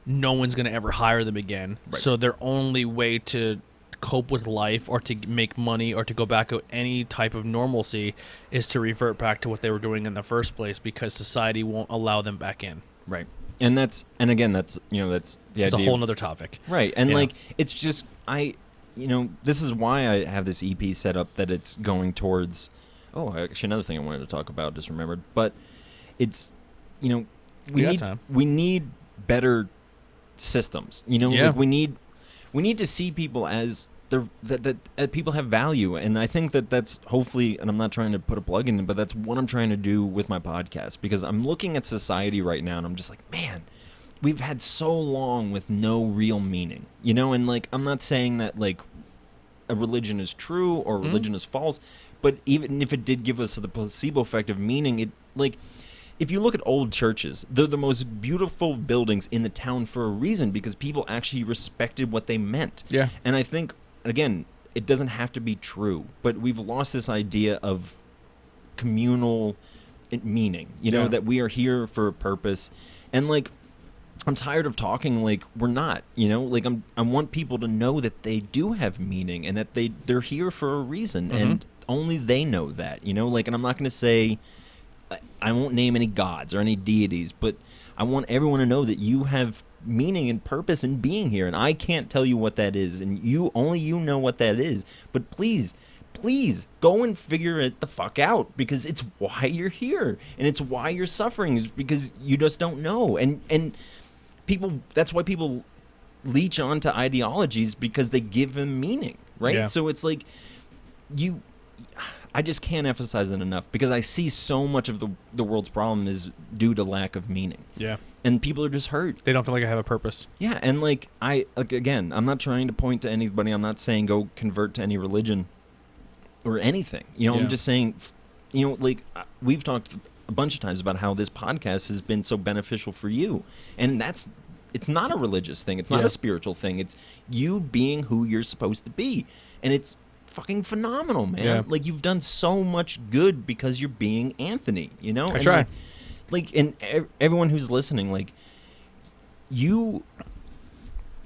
no one's going to ever hire them again. Right. So their only way to cope with life or to make money or to go back to any type of normalcy is to revert back to what they were doing in the first place because society won't allow them back in. Right. And again, that's the It's idea. a whole nother topic. Right. And Yeah. like, it's just, this is why I have this EP set up that it's going towards, actually another thing I wanted to talk about, just remembered, but it's, we need better systems, Yeah. like we need to see people as that people have value, and I think that's hopefully, and I'm not trying to put a plug in, but that's what I'm trying to do with my podcast, because I'm looking at society right now and I'm just like, man, we've had so long with no real meaning, and like, I'm not saying that like a religion is true or religion is false, but even if it did give us the placebo effect of meaning, it like, if you look at old churches, they're the most beautiful buildings in the town for a reason, because people actually respected what they meant. Yeah. And I think, again, it doesn't have to be true, but we've lost this idea of communal meaning, that we are here for a purpose. And like, I'm tired of talking like we're not, like I want people to know that they do have meaning and that they're here for a reason, and only they know that, like, and I'm not going to say, I won't name any gods or any deities, but I want everyone to know that you have meaning and purpose in being here, and I can't tell you what that is, and only you know what that is. But please go and figure it the fuck out, because it's why you're here, and it's why you're suffering, is because you just don't know. And people, that's why people leech onto ideologies, because they give them meaning, right? Yeah. So it's like I just can't emphasize it enough, because I see so much of the world's problem is due to lack of meaning. Yeah. And people are just hurt. They don't feel like I have a purpose. Yeah, and like again, I'm not trying to point to anybody. I'm not saying go convert to any religion or anything. I'm just saying, like we've talked a bunch of times about how this podcast has been so beneficial for you, and it's not a religious thing. It's not a spiritual thing. It's you being who you're supposed to be, and it's fucking phenomenal, man. Yeah. Like, you've done so much good because you're being Anthony, I try. And everyone who's listening, like,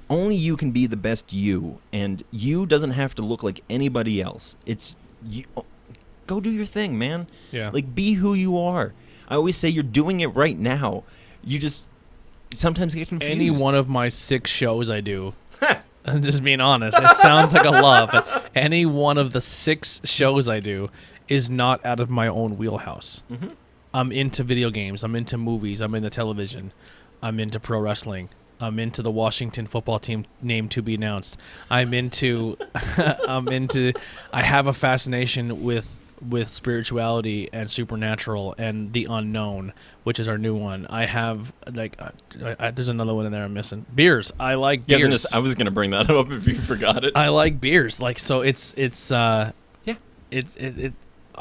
only you can be the best you, and you doesn't have to look like anybody else. It's you. Go do your thing, man. Yeah. Like, be who you are. I always say you're doing it right now. You just sometimes get confused. Any one of my 6 shows I do, I'm just being honest, it sounds like a lot, but any one of the 6 shows I do is not out of my own wheelhouse. Mm-hmm. I'm into video games. I'm into movies. I'm into television. I'm into pro wrestling. I'm into the Washington football team name to be announced. I'm into I have a fascination with spirituality and supernatural and the unknown, which is our new one. I have there's another one in there I'm missing. Beers. I like beers. I was gonna bring that up if you forgot it. I like beers. Like, so it's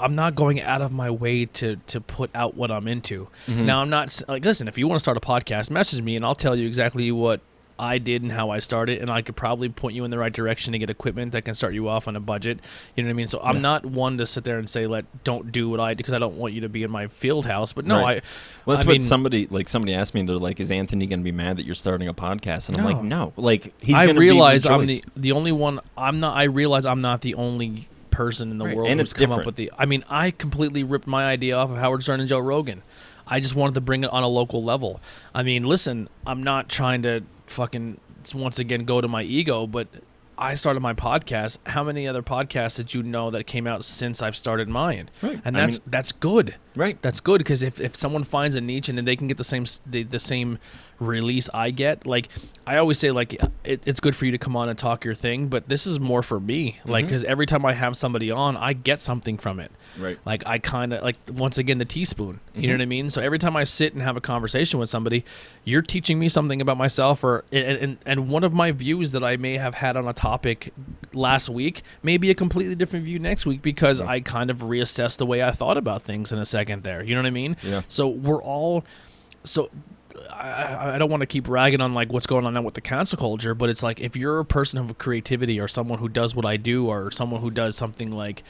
I'm not going out of my way to put out what I'm into. Mm-hmm. Now, I'm not like, listen, if you want to start a podcast, message me and I'll tell you exactly what I did and how I started, and I could probably point you in the right direction to get equipment that can start you off on a budget. You know what I mean? So I'm not one to sit there and say, don't do what I do, because I don't want you to be in my field house. But no, right. What somebody asked me, they're like, is Anthony going to be mad that you're starting a podcast? And I'm like, no. Like, he's going to be realize the I'm choice. the only one. I realize I'm not the only person in the world and who's come up with the. I mean, I completely ripped my idea off of Howard Stern and Joe Rogan. I just wanted to bring it on a local level. I mean, listen, I'm not trying to fucking once again go to my ego, but I started my podcast. How many other podcasts did you know that came out since I've started mine? Right. And that's good. Right. That's good, because if someone finds a niche and then they can get the same release I get, like, I always say, like, it's good for you to come on and talk your thing, but this is more for me, like, because every time I have somebody on, I get something from it. Right. Like, I kind of, like, once again, the teaspoon, you know what I mean? So every time I sit and have a conversation with somebody, you're teaching me something about myself, or and one of my views that I may have had on a topic last week may be a completely different view next week, because I kind of reassessed the way I thought about things in a second there. You know what I mean? Yeah. So we're all... So I don't want to keep ragging on like what's going on now with the cancel culture, but it's like, if you're a person of creativity, or someone who does what I do, or someone who does something like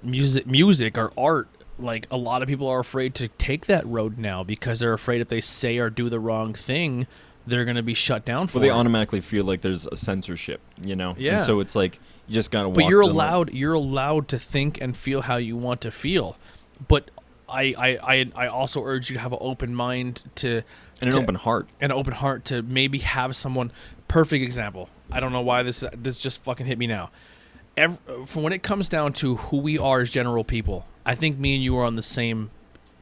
music or art, like, a lot of people are afraid to take that road now, because they're afraid if they say or do the wrong thing, they're going to be shut down for Well, they it. automatically feel like there's a censorship, Yeah. And so it's like you just gotta. But walk you're them up. allowed to think and feel how you want to feel. But I also urge you to have an open mind And an open heart. An open heart to maybe have someone. Perfect example. I don't know why this just fucking hit me now. For when it comes down to who we are as general people, I think me and you are on the same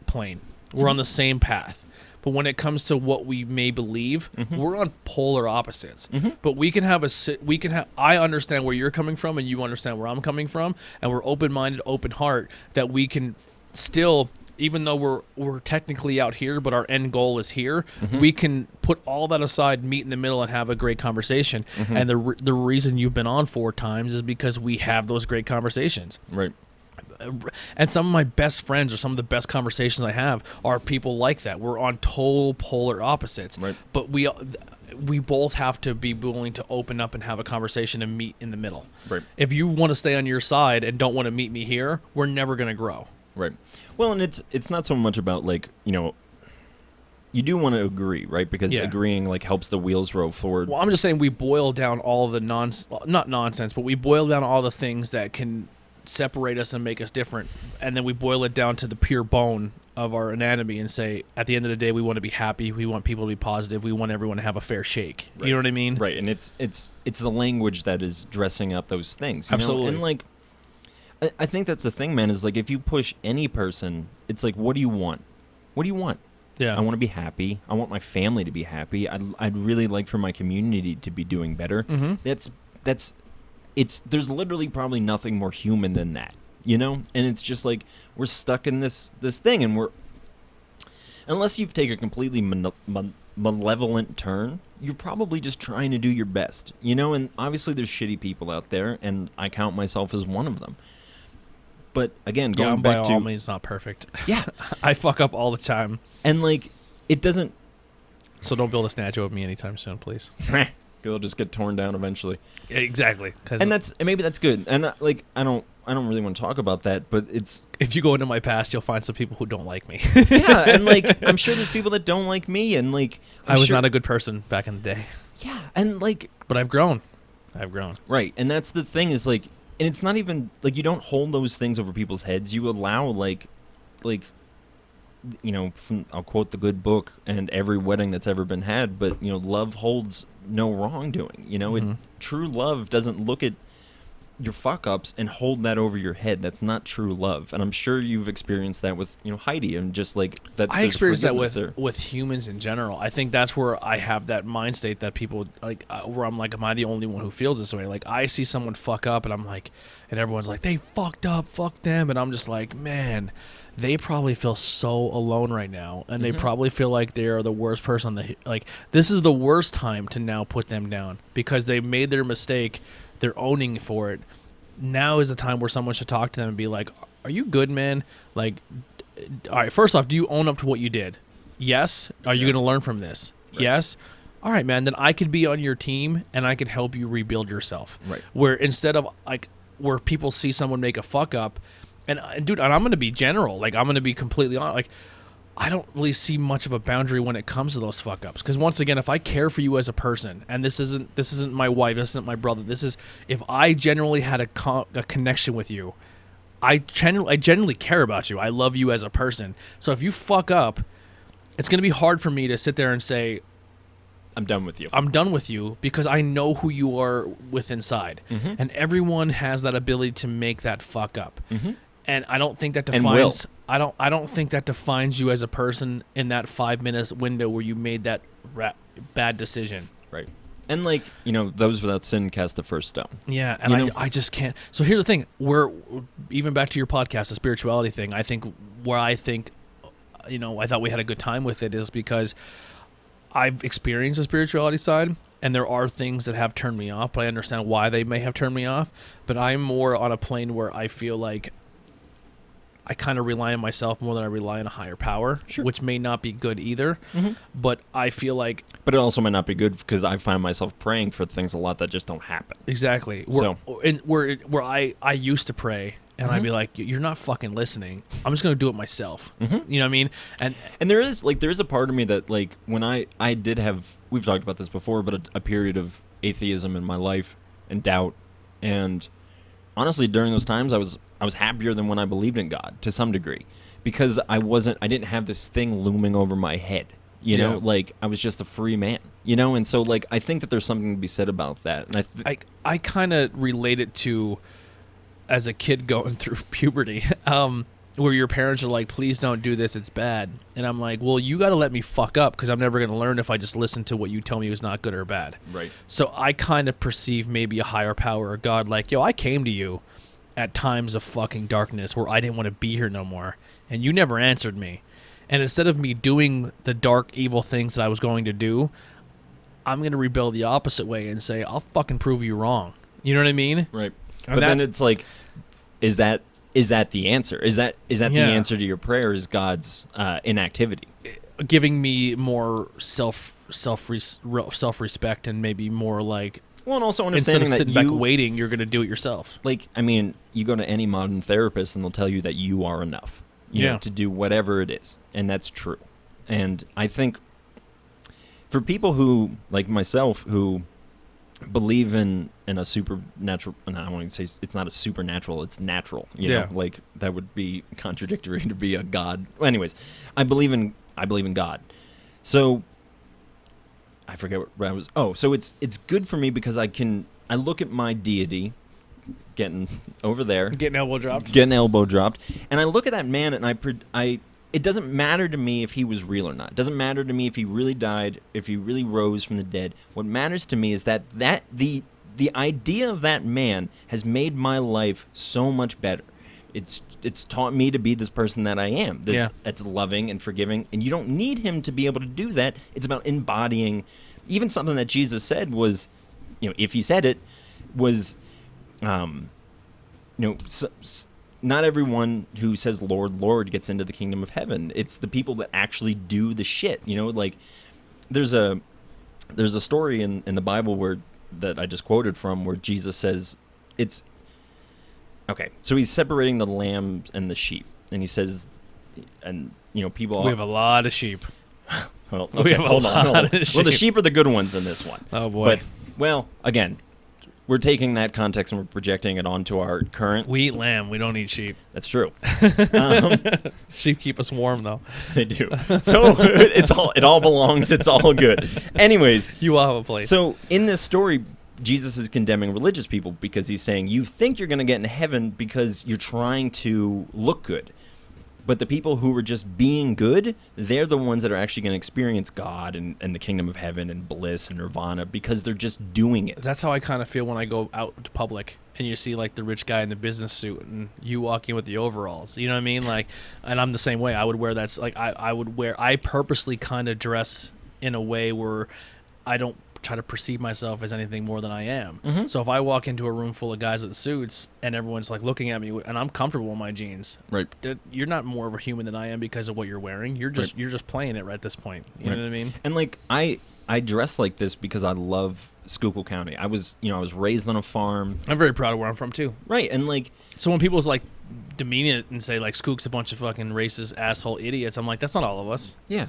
plane. We're on the same path. But when it comes to what we may believe, we're on polar opposites. But we can have I understand where you're coming from and you understand where I'm coming from, and we're open-minded, open heart, that we can still, even though we're technically out here, but our end goal is here, we can put all that aside, meet in the middle, and have a great conversation. And the reason you've been on 4 times is because we have those great conversations. Right. And some of my best friends, or some of the best conversations I have, are people like that. We're on total polar opposites. Right. But we both have to be willing to open up and have a conversation and meet in the middle. Right. If you want to stay on your side and don't want to meet me here, we're never going to grow. Right. Well, and it's not so much about like, you do want to agree, right? Because agreeing like helps the wheels roll forward. Well, I'm just saying we boil down all the not nonsense, but we boil down all the things that can separate us and make us different, and then we boil it down to the pure bone of our anatomy and say, at the end of the day, we want to be happy, we want people to be positive, we want everyone to have a fair shake. Right. You know what I mean? Right. And it's the language that is dressing up those things. Absolutely. And like, I think that's the thing, man, is like if you push any person, it's like, what do you want? What do you want? Yeah. I want to be happy. I want my family to be happy. I'd really like for my community to be doing better. There's literally probably nothing more human than that, And it's just like we're stuck in this thing, and unless you've taken a completely malevolent turn, you're probably just trying to do your best, And obviously there's shitty people out there, and I count myself as one of them. But again, going back to... by all means not perfect. Yeah. I fuck up all the time. And like, it doesn't... So don't build a statue of me anytime soon, please. It'll just get torn down eventually. Exactly. And maybe that's good. And like, I don't really want to talk about that, but it's... If you go into my past, you'll find some people who don't like me. Yeah, and like, I'm sure there's people that don't like me, and like... I was not a good person back in the day. Yeah, and like... But I've grown. Right, and that's the thing is like... And it's not even... Like, you don't hold those things over people's heads. You allow like... I'll quote the good book and every wedding that's ever been had, but, love holds no wrongdoing. True love doesn't look at your fuck-ups and hold that over your head. That's not true love. And I'm sure you've experienced that with, Heidi, and just like that. I experienced that with humans in general. I think that's where I have that mind state that people like, where I'm like, am I the only one who feels this way? Like, I see someone fuck up and I'm like, and everyone's like, they fucked up, fuck them. And I'm just like, man, they probably feel so alone right now, and they probably feel like they are the worst person. This is the worst time to now put them down because they made their mistake. They're owning for it. Now is the time where someone should talk to them and be like, are you good, man? Like, all right, first off, do you own up to what you did? Yes. Are you going to learn from this? Right. Yes. All right, man, then I could be on your team and I could help you rebuild yourself. Right. Where instead of like where people see someone make a fuck up, and dude, and I'm going to be general. Like, I'm going to be completely honest. Like, I don't really see much of a boundary when it comes to those fuck ups. Because once again, if I care for you as a person, and this isn't my wife, this isn't my brother, this is if I genuinely had a connection with you, I genuinely care about you. I love you as a person. So if you fuck up, it's going to be hard for me to sit there and say, I'm done with you. I'm done with you because I know who you are with inside. And everyone has that ability to make that fuck up. And I don't think that defines. I don't think that defines you as a person in that 5 minutes window where you made that bad decision. Right. And like, those without sin cast the first stone. Yeah, and I just can't. So here's the thing: even back to your podcast, the spirituality thing. I think I thought we had a good time with it is because I've experienced the spirituality side, and there are things that have turned me off. But I understand why they may have turned me off. But I'm more on a plane where I feel like I kind of rely on myself more than I rely on a higher power, which may not be good either. But I feel like... But it also might not be good because I find myself praying for things a lot that just don't happen. Exactly. Where I used to pray, and I'd be like, you're not fucking listening. I'm just gonna do it myself. You know what I mean? And there is a part of me that, like, when I did have, we've talked about this before, but a period of atheism in my life and doubt, and honestly, during those times, I was happier than when I believed in God to some degree, because I didn't have this thing looming over my head. You know, like, I was just a free man, you know? And so, like, I think that there's something to be said about that. And I kind of relate it to as a kid going through puberty, where your parents are like, please don't do this, it's bad. And I'm like, well, you got to let me fuck up, because I'm never going to learn if I just listen to what you tell me is not good or bad. Right. So I kind of perceive maybe a higher power or God like, yo, I came to you at times of fucking darkness where I didn't want to be here no more, and you never answered me. And instead of me doing the dark, evil things that I was going to do, I'm going to rebel the opposite way and say, I'll fucking prove you wrong. You know what I mean? Right. But then it's like, is that the answer? Is that the answer to your prayer? Is God's inactivity? Giving me more self-respect and maybe more like... Well, and also understanding instead of that sitting back waiting, you're going to do it yourself. Like, I mean, you go to any modern therapist and they'll tell you that you are enough. You know, to do whatever it is. And that's true. And I think for people who, like myself, who believe in a supernatural, and I don't want to say it's not a supernatural, it's natural. You know, like, that would be contradictory to be a God. Well, anyways, I believe in God. So I forget what I was. Oh, so it's good for me because I look at my deity getting over there, getting elbow dropped, and I look at that man, and it doesn't matter to me if he was real or not. It doesn't matter to me if he really died, if he really rose from the dead. What matters to me is that the idea of that man has made my life so much better. It's taught me to be this person that I am. That's loving and forgiving, and you don't need him to be able to do that. It's about embodying, even something that Jesus said was, you know, if he said it, was, not everyone who says Lord, Lord gets into the kingdom of heaven. It's the people that actually do the shit. You know, like, there's a story in the Bible that I just quoted from, where Jesus says okay, so he's separating the lambs and the sheep, and he says, and, you know, people... We have a lot of sheep. Well, okay, hold on. Well, the sheep are the good ones in this one. Oh, boy. But, well, again, we're taking that context and we're projecting it onto our current... We eat lamb. We don't eat sheep. That's true. Sheep keep us warm, though. They do. So it all belongs. It's all good. Anyways. You all have a place. So in this story, Jesus is condemning religious people because he's saying, you think you're going to get into heaven because you're trying to look good. But the people who are just being good, they're the ones that are actually going to experience God and the kingdom of heaven and bliss and nirvana because they're just doing it. That's how I kind of feel when I go out to public and you see, like, the rich guy in the business suit and you walking with the overalls. You know what I mean? Like, and I'm the same way. I would wear that. Like, I purposely kind of dress in a way where I don't try to perceive myself as anything more than I am. Mm-hmm. So if I walk into a room full of guys with suits and everyone's like looking at me and I'm comfortable in my jeans, right? You're not more of a human than I am because of what you're wearing. You're just playing it right at this point. You know what I mean? And, like, I dress like this because I love Schuylkill County. I was raised on a farm. I'm very proud of where I'm from too. Right, and, like, so when people's like demean it and say, like, Skook's a bunch of fucking racist asshole idiots, I'm like, that's not all of us. Yeah,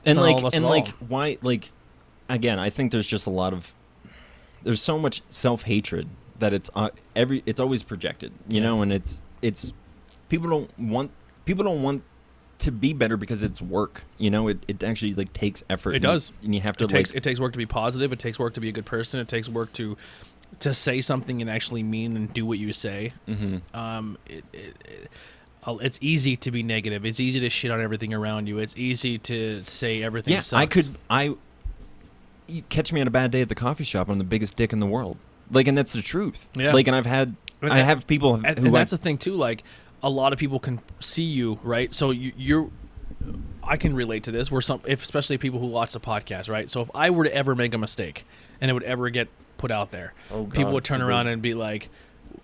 That's and why, like. Again, I think there's just there's so much self-hatred that it's always projected, you know, and it's people don't want to be better because it's work, you know. It actually, like, takes effort. It does, and you have to. It takes work to be positive. It takes work to be a good person. It takes work to say something and actually mean and do what you say. Mm-hmm. It's easy to be negative. It's easy to shit on everything around you. It's easy to say everything sucks. You catch me on a bad day at the coffee shop, I'm the biggest dick in the world. Like, and that's the truth. Yeah. Like, and I have people who... And that's the thing, too. Like, a lot of people can see you, right? So I can relate to this, especially people who watch the podcast, right? So if I were to ever make a mistake and it would ever get put out there, people would turn around and be like,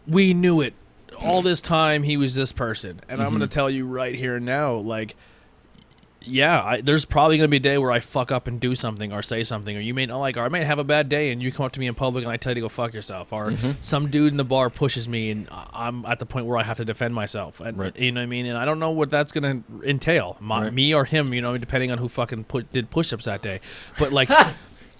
we knew it. All this time, he was this person. And I'm going to tell you right here and now, like... there's probably gonna be a day where I fuck up and do something or say something, or you may not like, or I might have a bad day and you come up to me in public and I tell you to go fuck yourself, or some dude in the bar pushes me and I'm at the point where I have to defend myself, and you know what I mean, and I don't know what that's gonna entail, me or him, you know, depending on who fucking did push-ups that day, but like.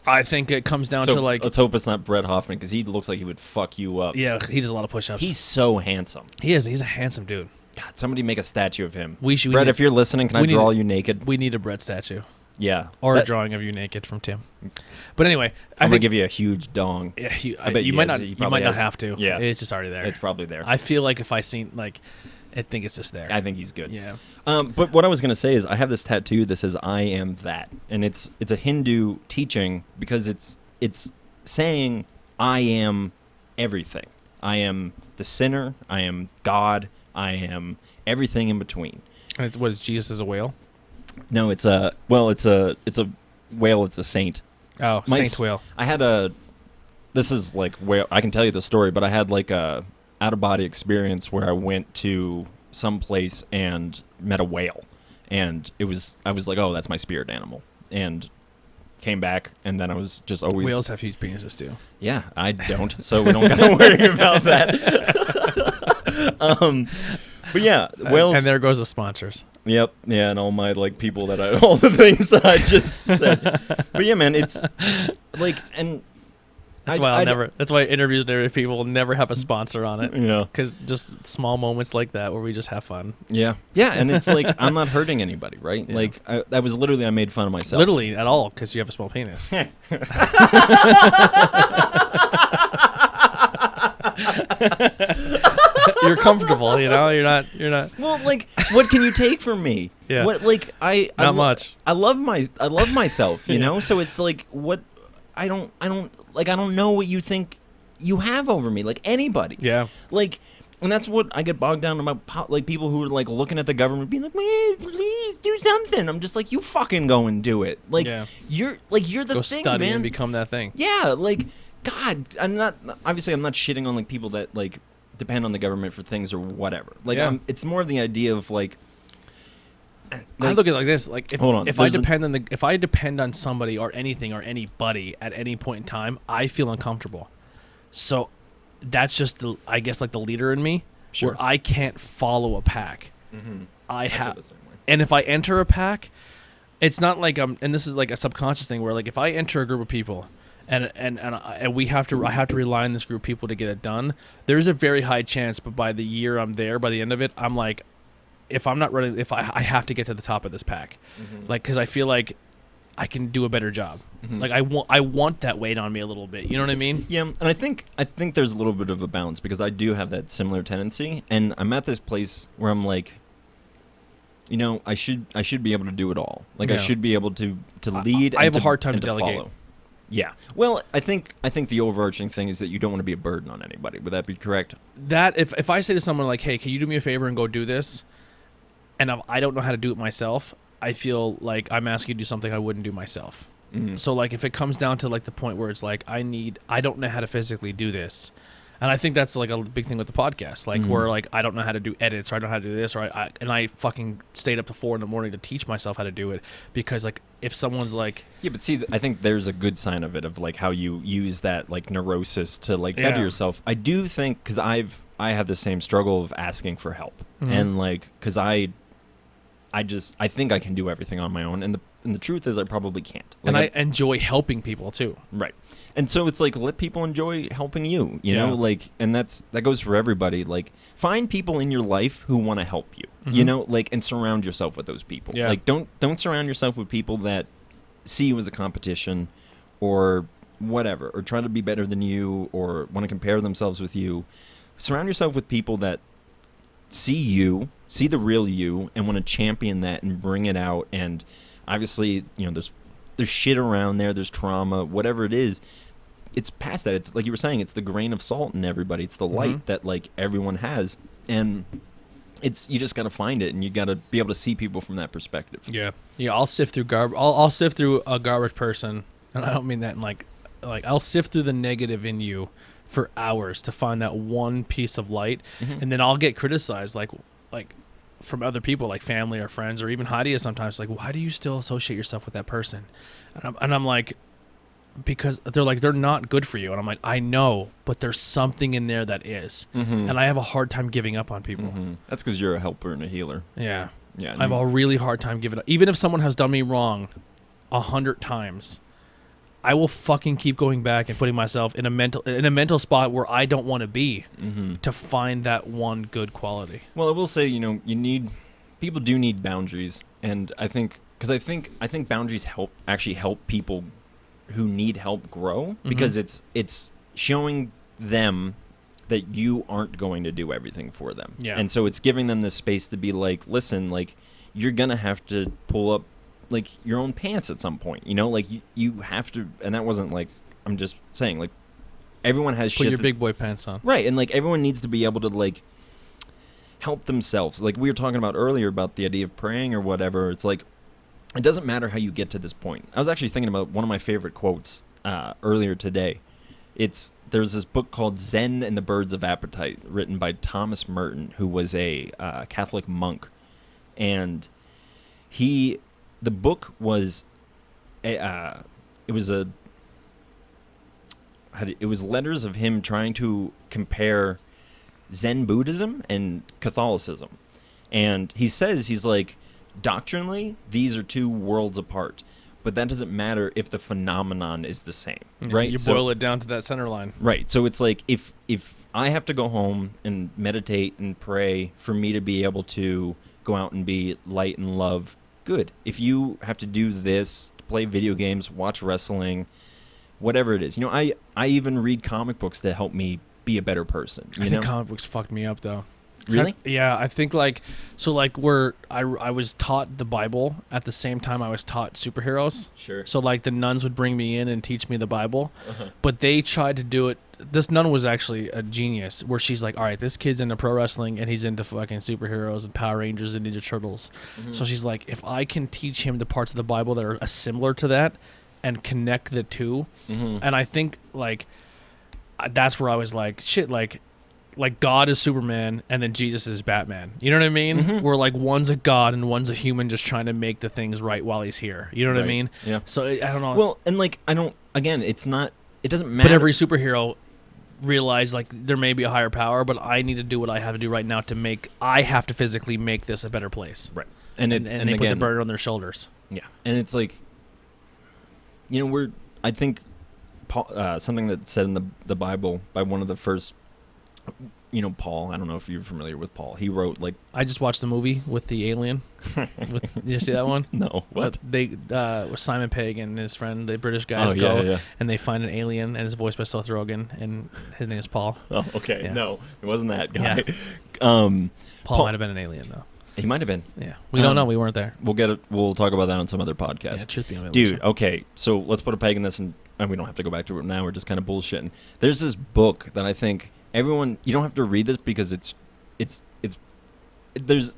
I think it comes down to like. Let's hope it's not Brett Hoffman, because he looks like he would fuck you up. Yeah, he does a lot of push-ups. He's so handsome. He is. He's a handsome dude. God, somebody make a statue of him. Brett, if you're listening, can I draw you naked? We need a Brett statue. Yeah. Or a drawing of you naked from Tim. But anyway, I'm gonna give you a huge dong. Yeah, I bet you might not. You might not have to. Yeah, it's just already there. It's probably there. I feel like if I seen like, I think it's just there. I think he's good. Yeah. But what I was gonna say is, I have this tattoo that says "I am that," and it's a Hindu teaching, because it's saying I am everything. I am the sinner. I am God. I am everything in between. And it's, what is Jesus as a whale? No, it's a whale. It's a saint. Oh, saint whale. I had this is like whale. I can tell you the story, but I had like a out of body experience where I went to some place and met a whale, and I was like, oh, that's my spirit animal, and came back, and then I was just always. Whales have huge penises too. Yeah, I don't, so we don't gotta worry about that. But yeah, whales. And there goes the sponsors. Yep, yeah, and all my like people that all the things that I just said. But yeah, man, it's like, and that's why that's why interviews with every people will never have a sponsor on it. Yeah, because just small moments like that where we just have fun. Yeah, and it's like I'm not hurting anybody, right? Yeah. Like that was literally, I made fun of myself. Literally at all, because you have a small penis. You're comfortable, you know. You're not. Well, like, what can you take from me? Yeah. What, like, not much. I love myself, you know. So it's like, what? I don't know what you think you have over me, like anybody. Yeah. Like, and that's what I get bogged down about, like people who are like looking at the government, being like, "Man, please do something." I'm just like, you fucking go and do it. Like, you're the go thing, study man. and become that thing. Yeah, like, God, I'm not shitting on like people that like depend on the government for things or whatever. Like, it's more of the idea of like I look at it like this: like if I depend on somebody or anything or anybody at any point in time, I feel uncomfortable. So that's just I guess like the leader in me, where I can't follow a pack. Mm-hmm. I have, and if I enter a pack, it's not like and this is like a subconscious thing where like if I enter a group of people. And I have to rely on this group of people to get it done. There's a very high chance, but by the year I'm there, by the end of it, I'm like, if I'm not running, if I have to get to the top of this pack, like because I feel like I can do a better job. Like I want that weight on me a little bit. You know what I mean? Yeah, and I think there's a little bit of a balance, because I do have that similar tendency, and I'm at this place where I'm like, you know, I should be able to do it all. Like I should be able to lead. I have a hard time to delegate. Follow. Yeah. Well, I think the overarching thing is that you don't want to be a burden on anybody. Would that be correct? That if I say to someone like, "Hey, can you do me a favor and go do this?" and I don't know how to do it myself, I feel like I'm asking you to do something I wouldn't do myself. Mm-hmm. So like if it comes down to like the point where it's like I don't know how to physically do this. And I think that's like a big thing with the podcast, like where like I don't know how to do edits, or I don't know how to do this, or I fucking stayed up to 4 a.m. to teach myself how to do it, because like if someone's like, yeah, but see, I think there's a good sign of it, of like how you use that like neurosis to like better yourself. I do think, because I have the same struggle of asking for help, and like because I think I can do everything on my own, and the truth is I probably can't. Like, and I enjoy helping people too. Right. And so it's like, let people enjoy helping you, you know, like, and that goes for everybody. Like, find people in your life who want to help you, you know, like, and surround yourself with those people. Yeah. Like, don't surround yourself with people that see you as a competition or whatever, or try to be better than you, or want to compare themselves with you. Surround yourself with people that see the real you, and want to champion that and bring it out. And obviously, you know, there's shit around there, there's trauma, whatever it is. It's past that. It's like you were saying, it's the grain of salt in everybody. It's the light that like everyone has, and you just got to find it, and you got to be able to see people from that perspective. Yeah. I'll sift through I'll sift through a garbage person, and I don't mean that in like I'll sift through the negative in you for hours to find that one piece of light, and then I'll get criticized like from other people, like family or friends, or even Heidi is sometimes like, why do you still associate yourself with that person? And I'm like, because they're like, they're not good for you. And I'm like, I know, but there's something in there that is. And I have a hard time giving up on people. That's because you're a helper and a healer. Yeah. Yeah. I have a really hard time giving up. Even if someone has done me wrong 100 times, I will fucking keep going back and putting myself in a mental spot where I don't want to be to find that one good quality. Well, I will say, people do need boundaries, and I think boundaries help people who need help grow, because it's showing them that you aren't going to do everything for them. Yeah. And so it's giving them the space to be like, listen, like, you're gonna have to pull up like your own pants at some point, like you have to. And that wasn't like, I'm just saying, like, everyone has Put your big boy pants on, right? And like, everyone needs to be able to like help themselves. Like we were talking about earlier about the idea of praying or whatever. It's like, it doesn't matter how you get to this point. I was actually thinking about one of my favorite quotes earlier today. There's this book called Zen and the Birds of Appetite, written by Thomas Merton, who was a Catholic monk, and the book was it was letters of him trying to compare Zen Buddhism and Catholicism. And he says, he's like, doctrinally, these are two worlds apart, but that doesn't matter if the phenomenon is the same, right? You boil it down to that center line. Right. So it's like, if I have to go home and meditate and pray for me to be able to go out and be light and love, good. If you have to do this, to play video games, watch wrestling, whatever it is, I even read comic books that help me be a better person. I think comic books fucked me up though. Really? Yeah, I think I was taught the Bible at the same time I was taught superheroes. Sure. So like the nuns would bring me in and teach me the Bible, but they tried to do it. This nun was actually a genius, where she's like, all right, this kid's into pro wrestling and he's into fucking superheroes and Power Rangers and Ninja Turtles. So she's like, if I can teach him the parts of the Bible that are similar to that and connect the two, and I think like that's where I was like, shit, like God is Superman and then Jesus is Batman. You know what I mean? Where like one's a god and one's a human just trying to make the things right while he's here. You know what I mean? Yeah. So I don't know. Well, and like, it doesn't matter. But every superhero realized like there may be a higher power, but I need to do what I have to do right now I have to physically make this a better place. Right. And they again, put the burden on their shoulders. Yeah. And it's like, I think Paul, something that's said in the Bible by one of the first, Paul, I don't know if you're familiar with Paul. He wrote like, I just watched the movie with the alien. Did you see that one? No. What? With Simon Pegg and his friend, the British guys go and they find an alien, and it's voiced by Seth Rogen, and his name is Paul. Oh, okay. Yeah. No, it wasn't that guy. Yeah. Paul might have been an alien though. He might have been. Yeah. We don't know. We weren't there. We'll talk about that on some other podcast. Yeah, truth be known. Dude, okay. So let's put a peg in this, and we don't have to go back to it now. We're just kind of bullshitting. There's this book that I think everyone, you don't have to read this because there's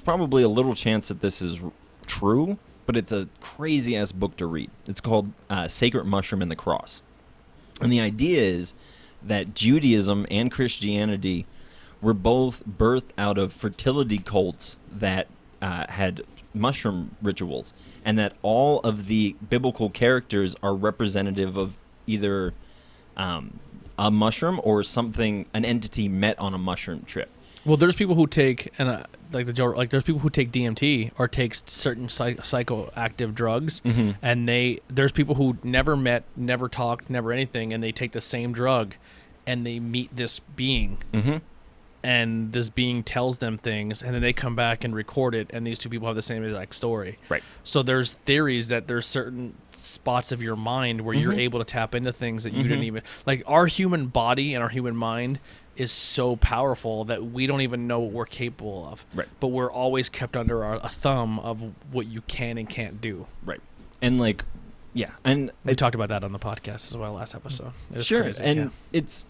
probably a little chance that this is true, but it's a crazy ass book to read. It's called Sacred Mushroom and the Cross. And the idea is that Judaism and Christianity were both birthed out of fertility cults that had mushroom rituals, and that all of the biblical characters are representative of either a mushroom or something, an entity met on a mushroom trip. Well, there's people who take there's people who take DMT or take certain psychoactive drugs, and there's people who never met, never talked, never anything, and they take the same drug, and they meet this being, and this being tells them things, and then they come back and record it, and these two people have the same exact story. Right. So there's theories that there's certain spots of your mind where you're able to tap into things that you didn't even, like, our human body and our human mind is so powerful that we don't even know what we're capable of. Right. But we're always kept under a thumb of what you can and can't do. Right. And like, yeah, and we talked about that on the podcast as well last episode. Sure. Crazy. And it's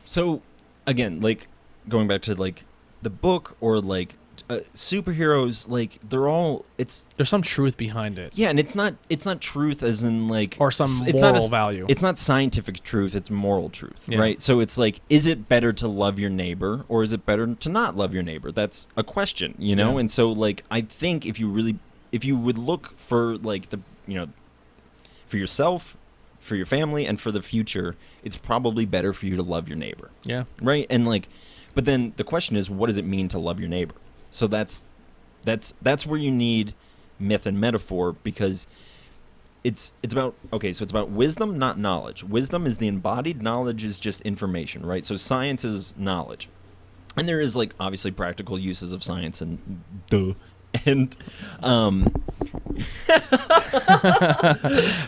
so, again, like, going back to like the book or like superheroes, like there's some truth behind it. Yeah, and it's not truth as in like Or some it's moral value. It's not scientific truth, it's moral truth, Yeah. right? So it's like, is it better to love your neighbor or is it better to not love your neighbor? That's a question, you know? Yeah. And so like I think if you would look for like for yourself, for your family, and for the future, it's probably better for you to love your neighbor. Yeah. Right? And like, but then the question is, what does it mean to love your neighbor? So that's where you need myth and metaphor, because it's about wisdom, not knowledge. Wisdom is the embodied, knowledge is just information, right? So science is knowledge. And there is like obviously practical uses of science and and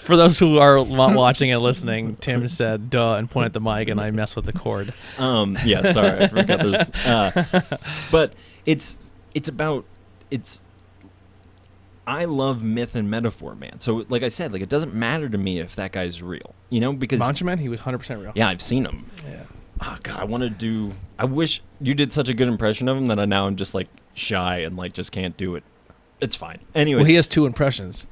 For those who are watching and listening, Tim said "duh" and pointed at the mic, and I messed with the cord. Yeah, sorry, I forgot there's. But I love myth and metaphor, man. So, like I said, like it doesn't matter to me if that guy's real, you know, because Macho Man, he was 100% real. yeah, I've seen him. Yeah. Oh God, I wish you did such a good impression of him that now I'm just like shy and like just can't do it. It's fine. Anyway, Well, he has two impressions.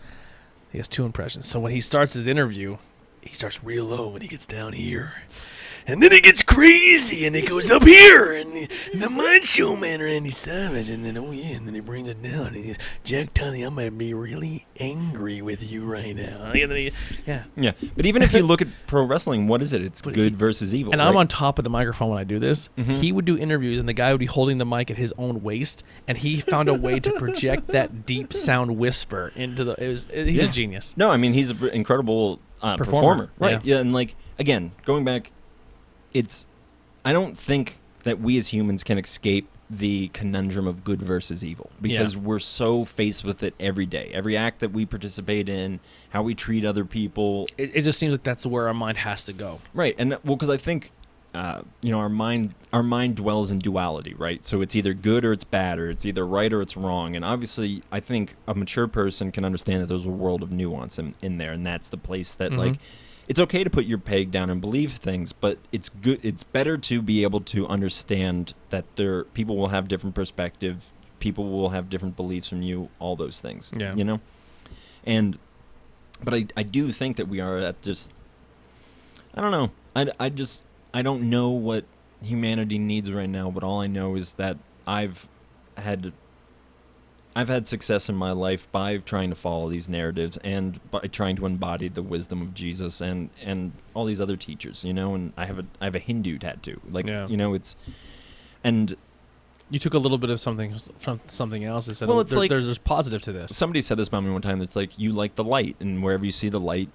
So when he starts his interview, he starts real low when he gets down here. And then it gets crazy, and it goes up here, and the Macho Man Randy Savage, and then, and then he brings it down. And he goes, Jack Tunney, I'm going to be really angry with you right now. And then yeah. But even if you look at pro wrestling, what is it? It's good versus evil. And right? I'm on top of the microphone when I do this. Mm-hmm. He would do interviews, and the guy would be holding the mic at his own waist, and he found a way to project that deep sound whisper into the. He's a genius. No, I mean he's an incredible performer, right? Yeah. And like again, going back, I don't think that we as humans can escape the conundrum of good versus evil, because we're so faced with it every day. Every act that we participate in, how we treat other people. It just seems like that's where our mind has to go. Right, and well, because I think our mind dwells in duality, right? So it's either good or it's bad, or it's either right or it's wrong. And obviously, I think a mature person can understand that there's a world of nuance in there, and that's the place that like. It's okay to put your peg down and believe things, but it's good. It's better to be able to understand that people will have different perspective, people will have different beliefs from you, all those things. Yeah. You know? But I do think that we are at just, I don't know. I don't know what humanity needs right now, but all I know is that I've had success in my life by trying to follow these narratives and by trying to embody the wisdom of Jesus and all these other teachers, you know. And I have a Hindu tattoo, like you know, and you took a little bit of something from something else. It said, well, it's like there's positive to this. Somebody said this about me one time. It's like you like the light, and wherever you see the light,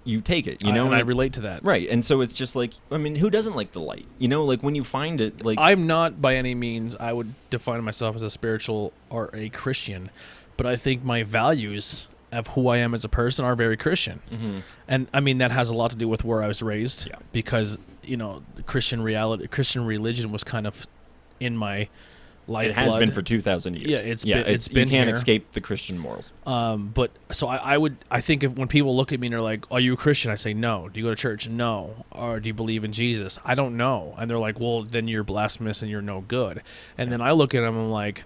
you take it, you know? And I relate to that. Right. And so it's just like, I mean, who doesn't like the light? You know, like when you find it, like... I'm not by any means, I would define myself as a spiritual or a Christian, but I think my values of who I am as a person are very Christian. Mm-hmm. And I mean, that has a lot to do with where I was raised, because, you know, the Christian religion was kind of in my lifeblood. It has been for 2,000 years. Yeah, it's been you can't here. escape the Christian morals. But so I think when people look at me and they're like, "Are you a Christian?" I say, "No." "Do you go to church?" "No." "Or do you believe in Jesus?" "I don't know." And they're like, "Well, then you're blasphemous and you're no good." And then I look at them and I'm like,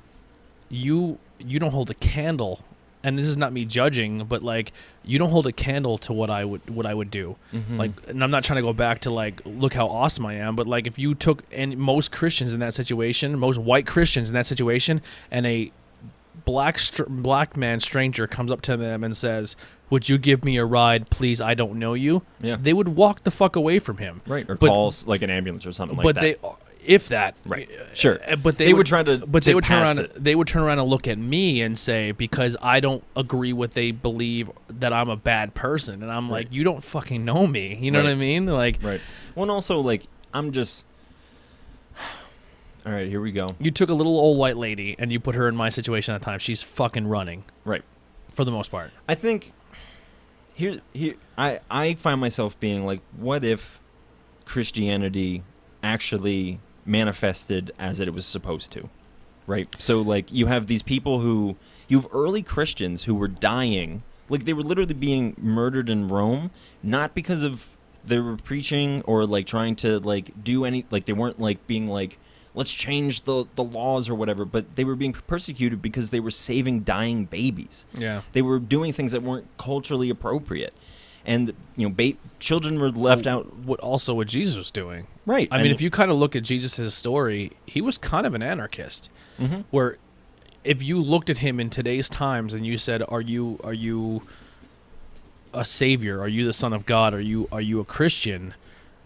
you don't hold a candle. And this is not me judging, but like, you don't hold a candle to what I would do. Mm-hmm. Like, and I'm not trying to go back to like, look how awesome I am, but like, if you took most Christians in that situation, most white Christians in that situation, and a black man stranger comes up to them and says, "Would you give me a ride, please? I don't know you." Yeah, they would walk the fuck away from him, right? Or call like an ambulance or something like that. But they. If that, right, sure, but they would try to. But they would turn around. They would turn around and look at me and say, because I don't agree what they believe, that I'm a bad person, and I'm like, you don't fucking know me. You know what I mean? Like, right. Well, and also like, I'm just. All right, here we go. You took a little old white lady and you put her in my situation at the time. She's fucking running, right, for the most part. I think. I find myself being like, what if Christianity actually manifested as it was supposed to, right? So like you have these people you have early Christians who were dying, like they were literally being murdered in Rome, not because of they were preaching or like trying to like do any, like they weren't like being like let's change the laws or whatever, but they were being persecuted because they were saving dying babies. Yeah. They were doing things that weren't culturally appropriate. And, children were left out. What Jesus was doing. Right. I mean, if you kind of look at Jesus' story, he was kind of an anarchist. Mm-hmm. Where if you looked at him in today's times and you said, are you a savior? Are you the son of God? Are you a Christian?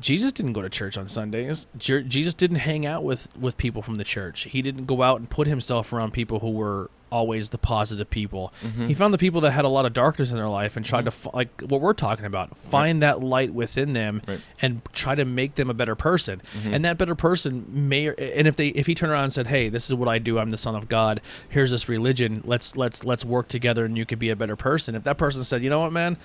Jesus didn't go to church on Sundays. Jesus didn't hang out with people from the church. He didn't go out and put himself around people who were always the positive people. Mm-hmm. He found the people that had a lot of darkness in their life and tried to, like what we're talking about, find that light within them and try to make them a better person. Mm-hmm. And that better person may, and if he turned around and said, hey, this is what I do, I'm the son of God, here's this religion, let's work together and you could be a better person. If that person said, you know what, man,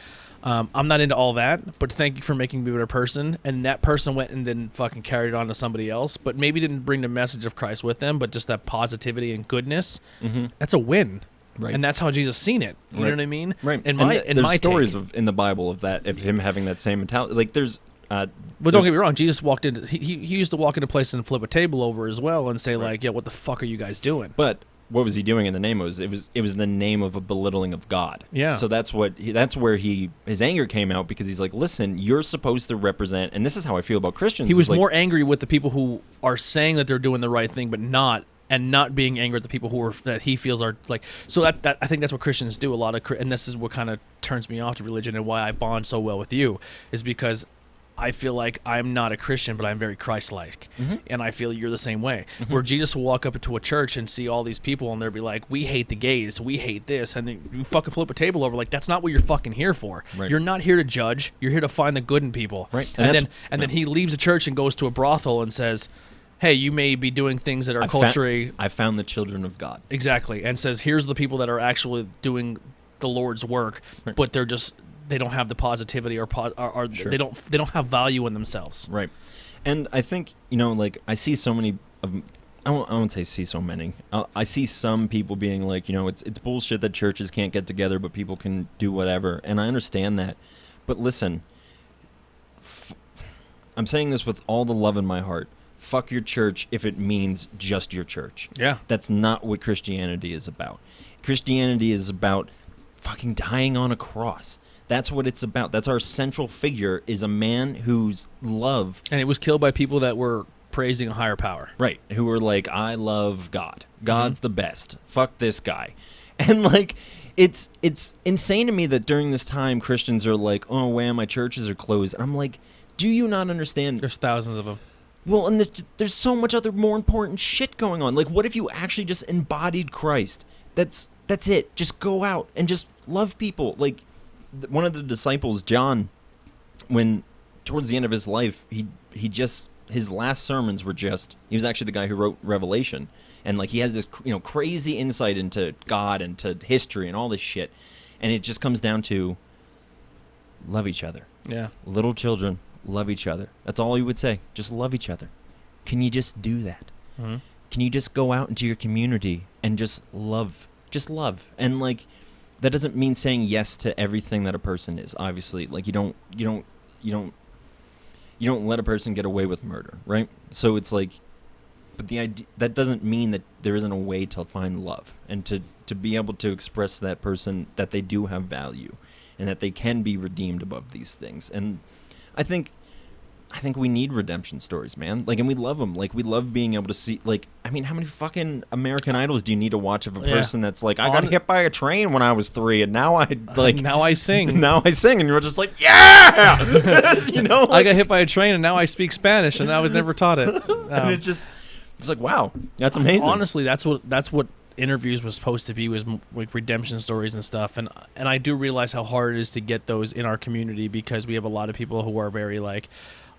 I'm not into all that, but thank you for making me a better person. And that person went and then fucking carried it on to somebody else, but maybe didn't bring the message of Christ with them, but just that positivity and goodness. Mm-hmm. That's a win. Right. And that's how Jesus seen it. You know what I mean? Right. There's stories in the Bible of him having that same mentality. Like there's. But don't get me wrong. Jesus walked into. He used to walk into places and flip a table over as well and say like, "Yeah, what the fuck are you guys doing?" But what was he doing in the name of it was the name of a belittling of God. Yeah. So that's where his anger came out, because he's like, listen, you're supposed to represent, and this is how I feel about Christians. He was more angry with the people who are saying that they're doing the right thing, but not. And not being angry at the people that he feels are like. So that I think that's what Christians do. A lot of, and this is what kind of turns me off to religion and why I bond so well with you, is because I feel like I'm not a Christian, but I'm very Christ-like, and I feel you're the same way. Where Jesus will walk up into a church and see all these people, and they'll be like, "We hate the gays, we hate this," and then you fucking flip a table over. Like, that's not what you're fucking here for. Right. You're not here to judge. You're here to find the good in people. Right. And then he leaves the church and goes to a brothel and says, hey, you may be doing things that are culturally... I found the children of God. Exactly. And says, here's the people that are actually doing the Lord's work, but they don't have the positivity or Sure. they don't have value in themselves. Right. And I think, like, I see so many... I won't say see so many. I see some people being like, it's bullshit that churches can't get together, but people can do whatever. And I understand that. But listen, I'm saying this with all the love in my heart. Fuck your church if it means just your church. Yeah. That's not what Christianity is about. Christianity is about fucking dying on a cross. That's what it's about. That's our central figure, is a man whose love... And it was killed by people that were praising a higher power. Right. Who were like, I love God. God's the best. Fuck this guy. And like... It's insane to me that during this time Christians are like, oh, wow, my churches are closed. And I'm like, do you not understand? There's thousands of them. Well, and there's so much other more important shit going on. Like, what if you actually just embodied Christ? That's it. Just go out and just love people. Like, one of the disciples, John, when towards the end of his life, his last sermons were just, he was actually the guy who wrote Revelation. And like, he has this, crazy insight into God and to history and all this shit. And it just comes down to love each other. Yeah. Little children. Love each other. That's all he would say. Just love each other. Can you just do that? Mm-hmm. Can you just go out into your community and just love? Just love. And like, that doesn't mean saying yes to everything that a person is. Obviously, like you don't let a person get away with murder, right? So it's like, but the idea that doesn't mean that there isn't a way to find love and to be able to express to that person that they do have value and that they can be redeemed above these things. And I think we need redemption stories, man. Like, and we love them. Like, we love being able to see, like, I mean, how many fucking American Idols do you need to watch of a person that's like, I got hit by a train when I was 3, and now now I sing. Now I sing, and you're just like, yeah! Like, I got hit by a train, and now I speak Spanish, and I was never taught it. And it's like, wow, that's amazing. Honestly, that's what interviews was supposed to be, was like redemption stories and stuff, and I do realize how hard it is to get those in our community, because we have a lot of people who are very like,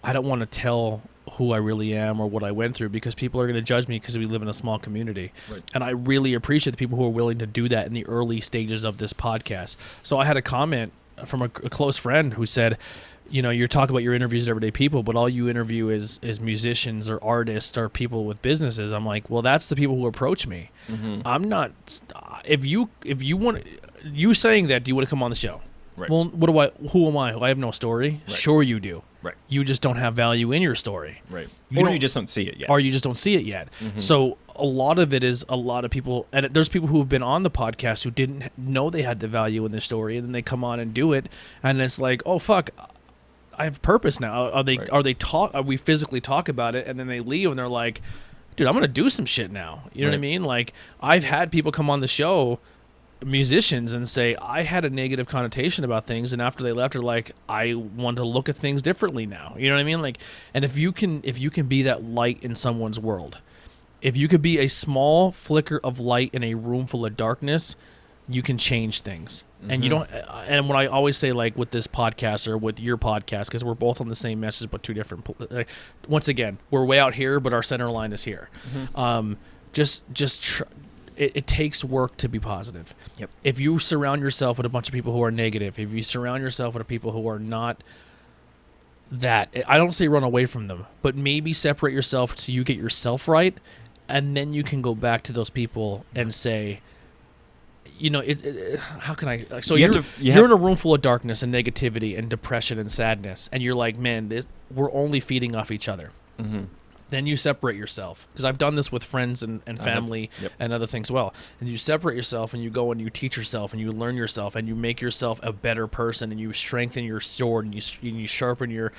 I don't want to tell who I really am or what I went through, because people are going to judge me because we live in a small community. Right. And I really appreciate the people who are willing to do that in the early stages of this podcast. So I had a comment from a close friend who said, you're talking about your interviews with everyday people, but all you interview is musicians or artists or people with businesses. I'm like, well, that's the people who approach me. Mm-hmm. I'm not. If you want, you saying that, do you want to come on the show? Right. Well, who am I? I have no story. Right. Sure you do. Right. You just don't have value in your story. Right. You Or you just don't see it yet. Or you just don't see it yet. So a lot of it is a lot of people, and there's people who have been on the podcast who didn't know they had the value in the story, and then they come on and do it, and it's like, oh fuck, I have purpose now. Are we physically talk about it, and then they leave and they're like, dude, I'm gonna do some shit now. You know what I mean? Like, I've had people come on the show, musicians, and say I had a negative connotation about things, and after they left, they're like, I want to look at things differently now. You know what I mean? Like, and if you can be that light in someone's world, if you could be a small flicker of light in a room full of darkness, you can change things. And you don't. And what I always say, like with this podcast or with your podcast, because we're both on the same message but two different. Once again, we're way out here, but our center line is here. It takes work to be positive. Yep. If you surround yourself with a bunch of people who are negative, if you surround yourself with people who are not that, I don't say run away from them, but maybe separate yourself so you get yourself right, and then you can go back to those people and say, you know, how can I? So you're in a room full of darkness and negativity and depression and sadness, and you're like, man, we're only feeding off each other. Then you separate yourself, because I've done this with friends and family and other things as well. And you separate yourself, and you go and you teach yourself, and you learn yourself, and you make yourself a better person, and you strengthen your sword, and you sharpen your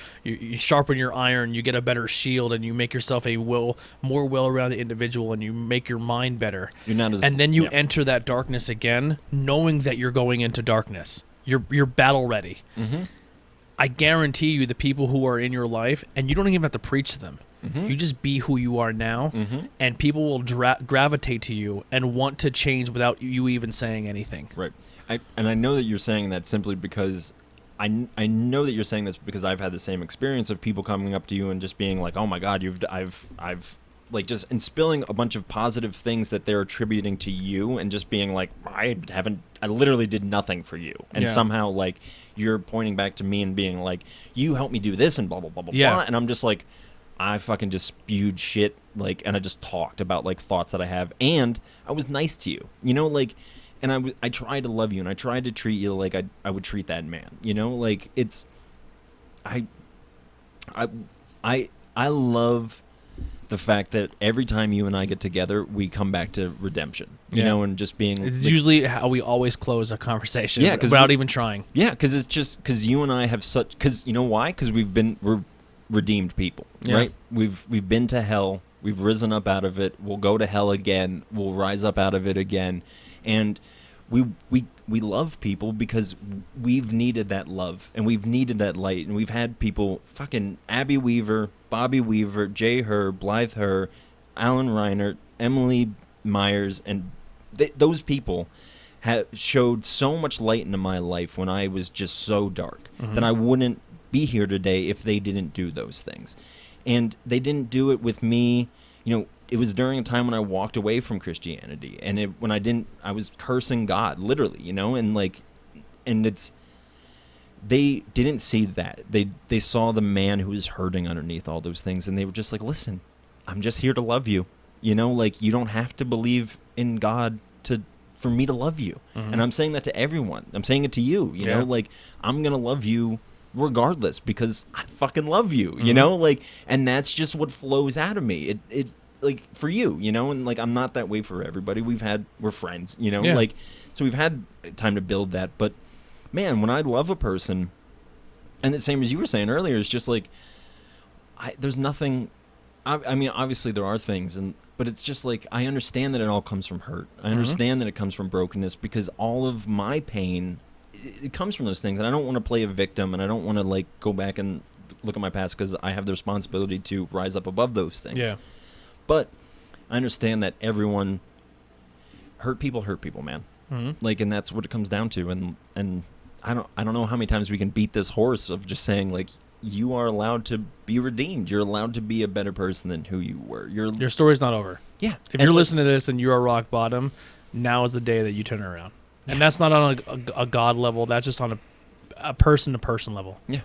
iron. You get a better shield, and you make yourself a more well-rounded individual, and you make your mind better. And then you enter that darkness again, knowing that you're going into darkness. You're battle ready. I guarantee you, the people who are in your life, and you don't even have to preach to them. You just be who you are now, and people will gravitate to you and want to change without you even saying anything. Right. I know that you're saying that simply because I know that you're saying this because I've had the same experience of people coming up to you and just being like, "Oh my God, I've like just instilling a bunch of positive things that they're attributing to you, and just being like, I literally did nothing for you, and somehow like you're pointing back to me and being like, you helped me do this and blah blah blah blah blah," and I'm just like, I fucking just spewed shit, like, and I just talked about like thoughts that I have, and I was nice to you, you know, like, and I tried to love you, and I tried to treat you like I would treat that man, you know, like it's, I love the fact that every time you and I get together, we come back to redemption, you know, and just being. It's usually how we always close a conversation, without even trying. Yeah, because it's just because you and I have such. Because you know why? Because we're redeemed people, right? We've been to hell. We've risen up out of it. We'll go to hell again. We'll rise up out of it again, and we love people because we've needed that love and we've needed that light, and we've had people, fucking Abby Weaver, Bobby Weaver, Jay Herr, Blythe Herr, Alan Reinert, Emily Myers, and those people have showed so much light into my life when I was just so dark that I wouldn't be here today if they didn't do those things. And they didn't do it with me, you know. It was during a time when I walked away from Christianity, and when I was cursing God, literally, you know, and like, and they didn't see that. They saw the man who was hurting underneath all those things, and they were just like, listen, I'm just here to love you, you know, like, you don't have to believe in God for me to love you. And I'm saying that to everyone. I'm saying it to you, you know, like, I'm going to love you regardless because I fucking love you, you know, like, and that's just what flows out of me. It like, for you, you know, and like, I'm not that way for everybody. We're friends, you know, like, so we've had time to build that. But man, when I love a person, and the same as you were saying earlier, it's just like, there's nothing. I mean, obviously there are things, but it's just like, I understand that it all comes from hurt. I understand that it comes from brokenness, because all of my pain, it comes from those things. And I don't want to play a victim, and I don't want to like go back and look at my past, because I have the responsibility to rise up above those things. Yeah. But I understand that everyone hurt people, man. Like, and that's what it comes down to. And I don't know how many times we can beat this horse of just saying, like, you are allowed to be redeemed. You're allowed to be a better person than who you were. Your story's not over. Yeah. If you're listening to this and you're rock bottom, now is the day that you turn around. And that's not on a God level. That's just on a person-to-person level. Yeah.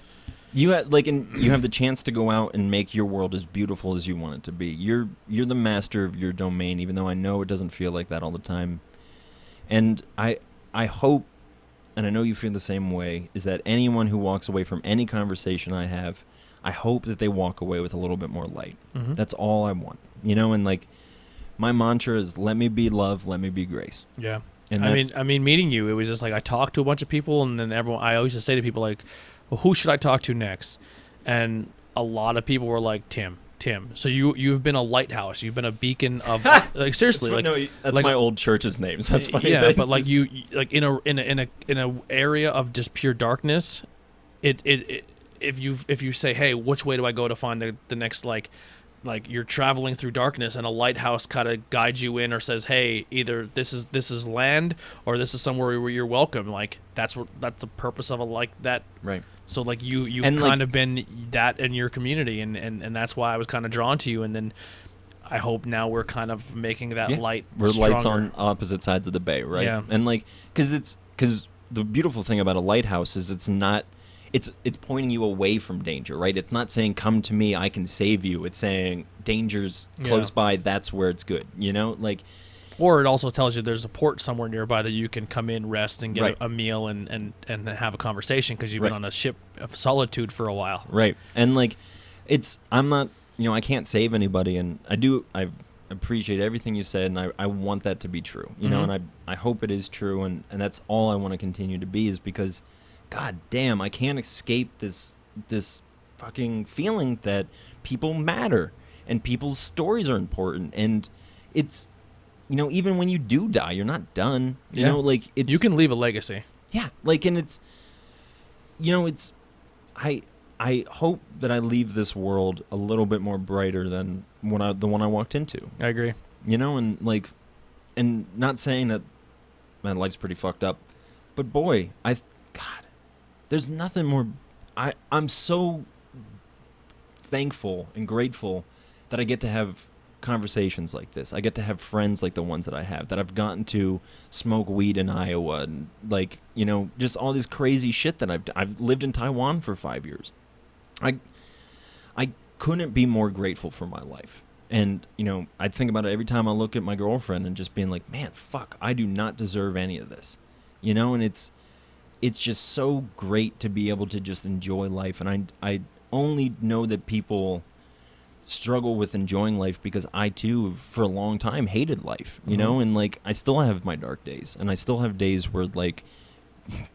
You have you have the chance to go out and make your world as beautiful as you want it to be. You're the master of your domain, even though I know it doesn't feel like that all the time. And I hope and I know you feel the same way, is that anyone who walks away from any conversation I have, I hope that they walk away with a little bit more light. Mm-hmm. That's all I want. You know, and like my mantra is let me be love, let me be grace. Yeah. And I mean, meeting you, it was just like I talked to a bunch of people, and then I always just say to people like, well, who should I talk to next? And a lot of people were like, Tim. So you've been a lighthouse. You've been a beacon of like seriously. That's like my old church's name. So that's funny. Yeah, but like you like in a area of just pure darkness, it if you say, hey, which way do I go to find the next like you're traveling through darkness, and a lighthouse kind of guides you in or says, hey, either this is land or this is somewhere where you're welcome. Like that's the purpose of a like that. Right. So like you've kind of been that in your community, and that's why I was kind of drawn to you. And then I hope now we're kind of making that light. We're stronger. lights on opposite sides of the bay, right? Yeah. And like, because the beautiful thing about a lighthouse is it's pointing you away from danger, right? It's not saying come to me, I can save you. It's saying danger's close by. That's where it's good. You know, like. Or it also tells you there's a port somewhere nearby that you can come in, rest, and get right. a meal and have a conversation because you've been on a ship of solitude for a while. Right. And like, I'm not, I can't save anybody, and I appreciate everything you said, and I want that to be true, you know, and I hope it is true, and that's all I want to continue to be, is because, god damn, I can't escape this fucking feeling that people matter and people's stories are important, and it's. Even when you do die, you're not done. You know, like it's you can leave a legacy. Yeah, like, and it's, I hope that I leave this world a little bit more brighter than the one I walked into. I agree. And like, and not saying that my life's pretty fucked up, but boy, God, there's nothing more. I'm so thankful and grateful that I get to have conversations like this. I get to have friends like the ones that I have, that I've gotten to smoke weed in Iowa, and like, just all this crazy shit that I've lived in Taiwan for 5 years. I couldn't be more grateful for my life. And, I think about it every time I look at my girlfriend and just being like, man, fuck, I do not deserve any of this. And it's just so great to be able to just enjoy life. And I only know that people struggle with enjoying life because I too for a long time hated life, and like I still have my dark days, and I still have days where like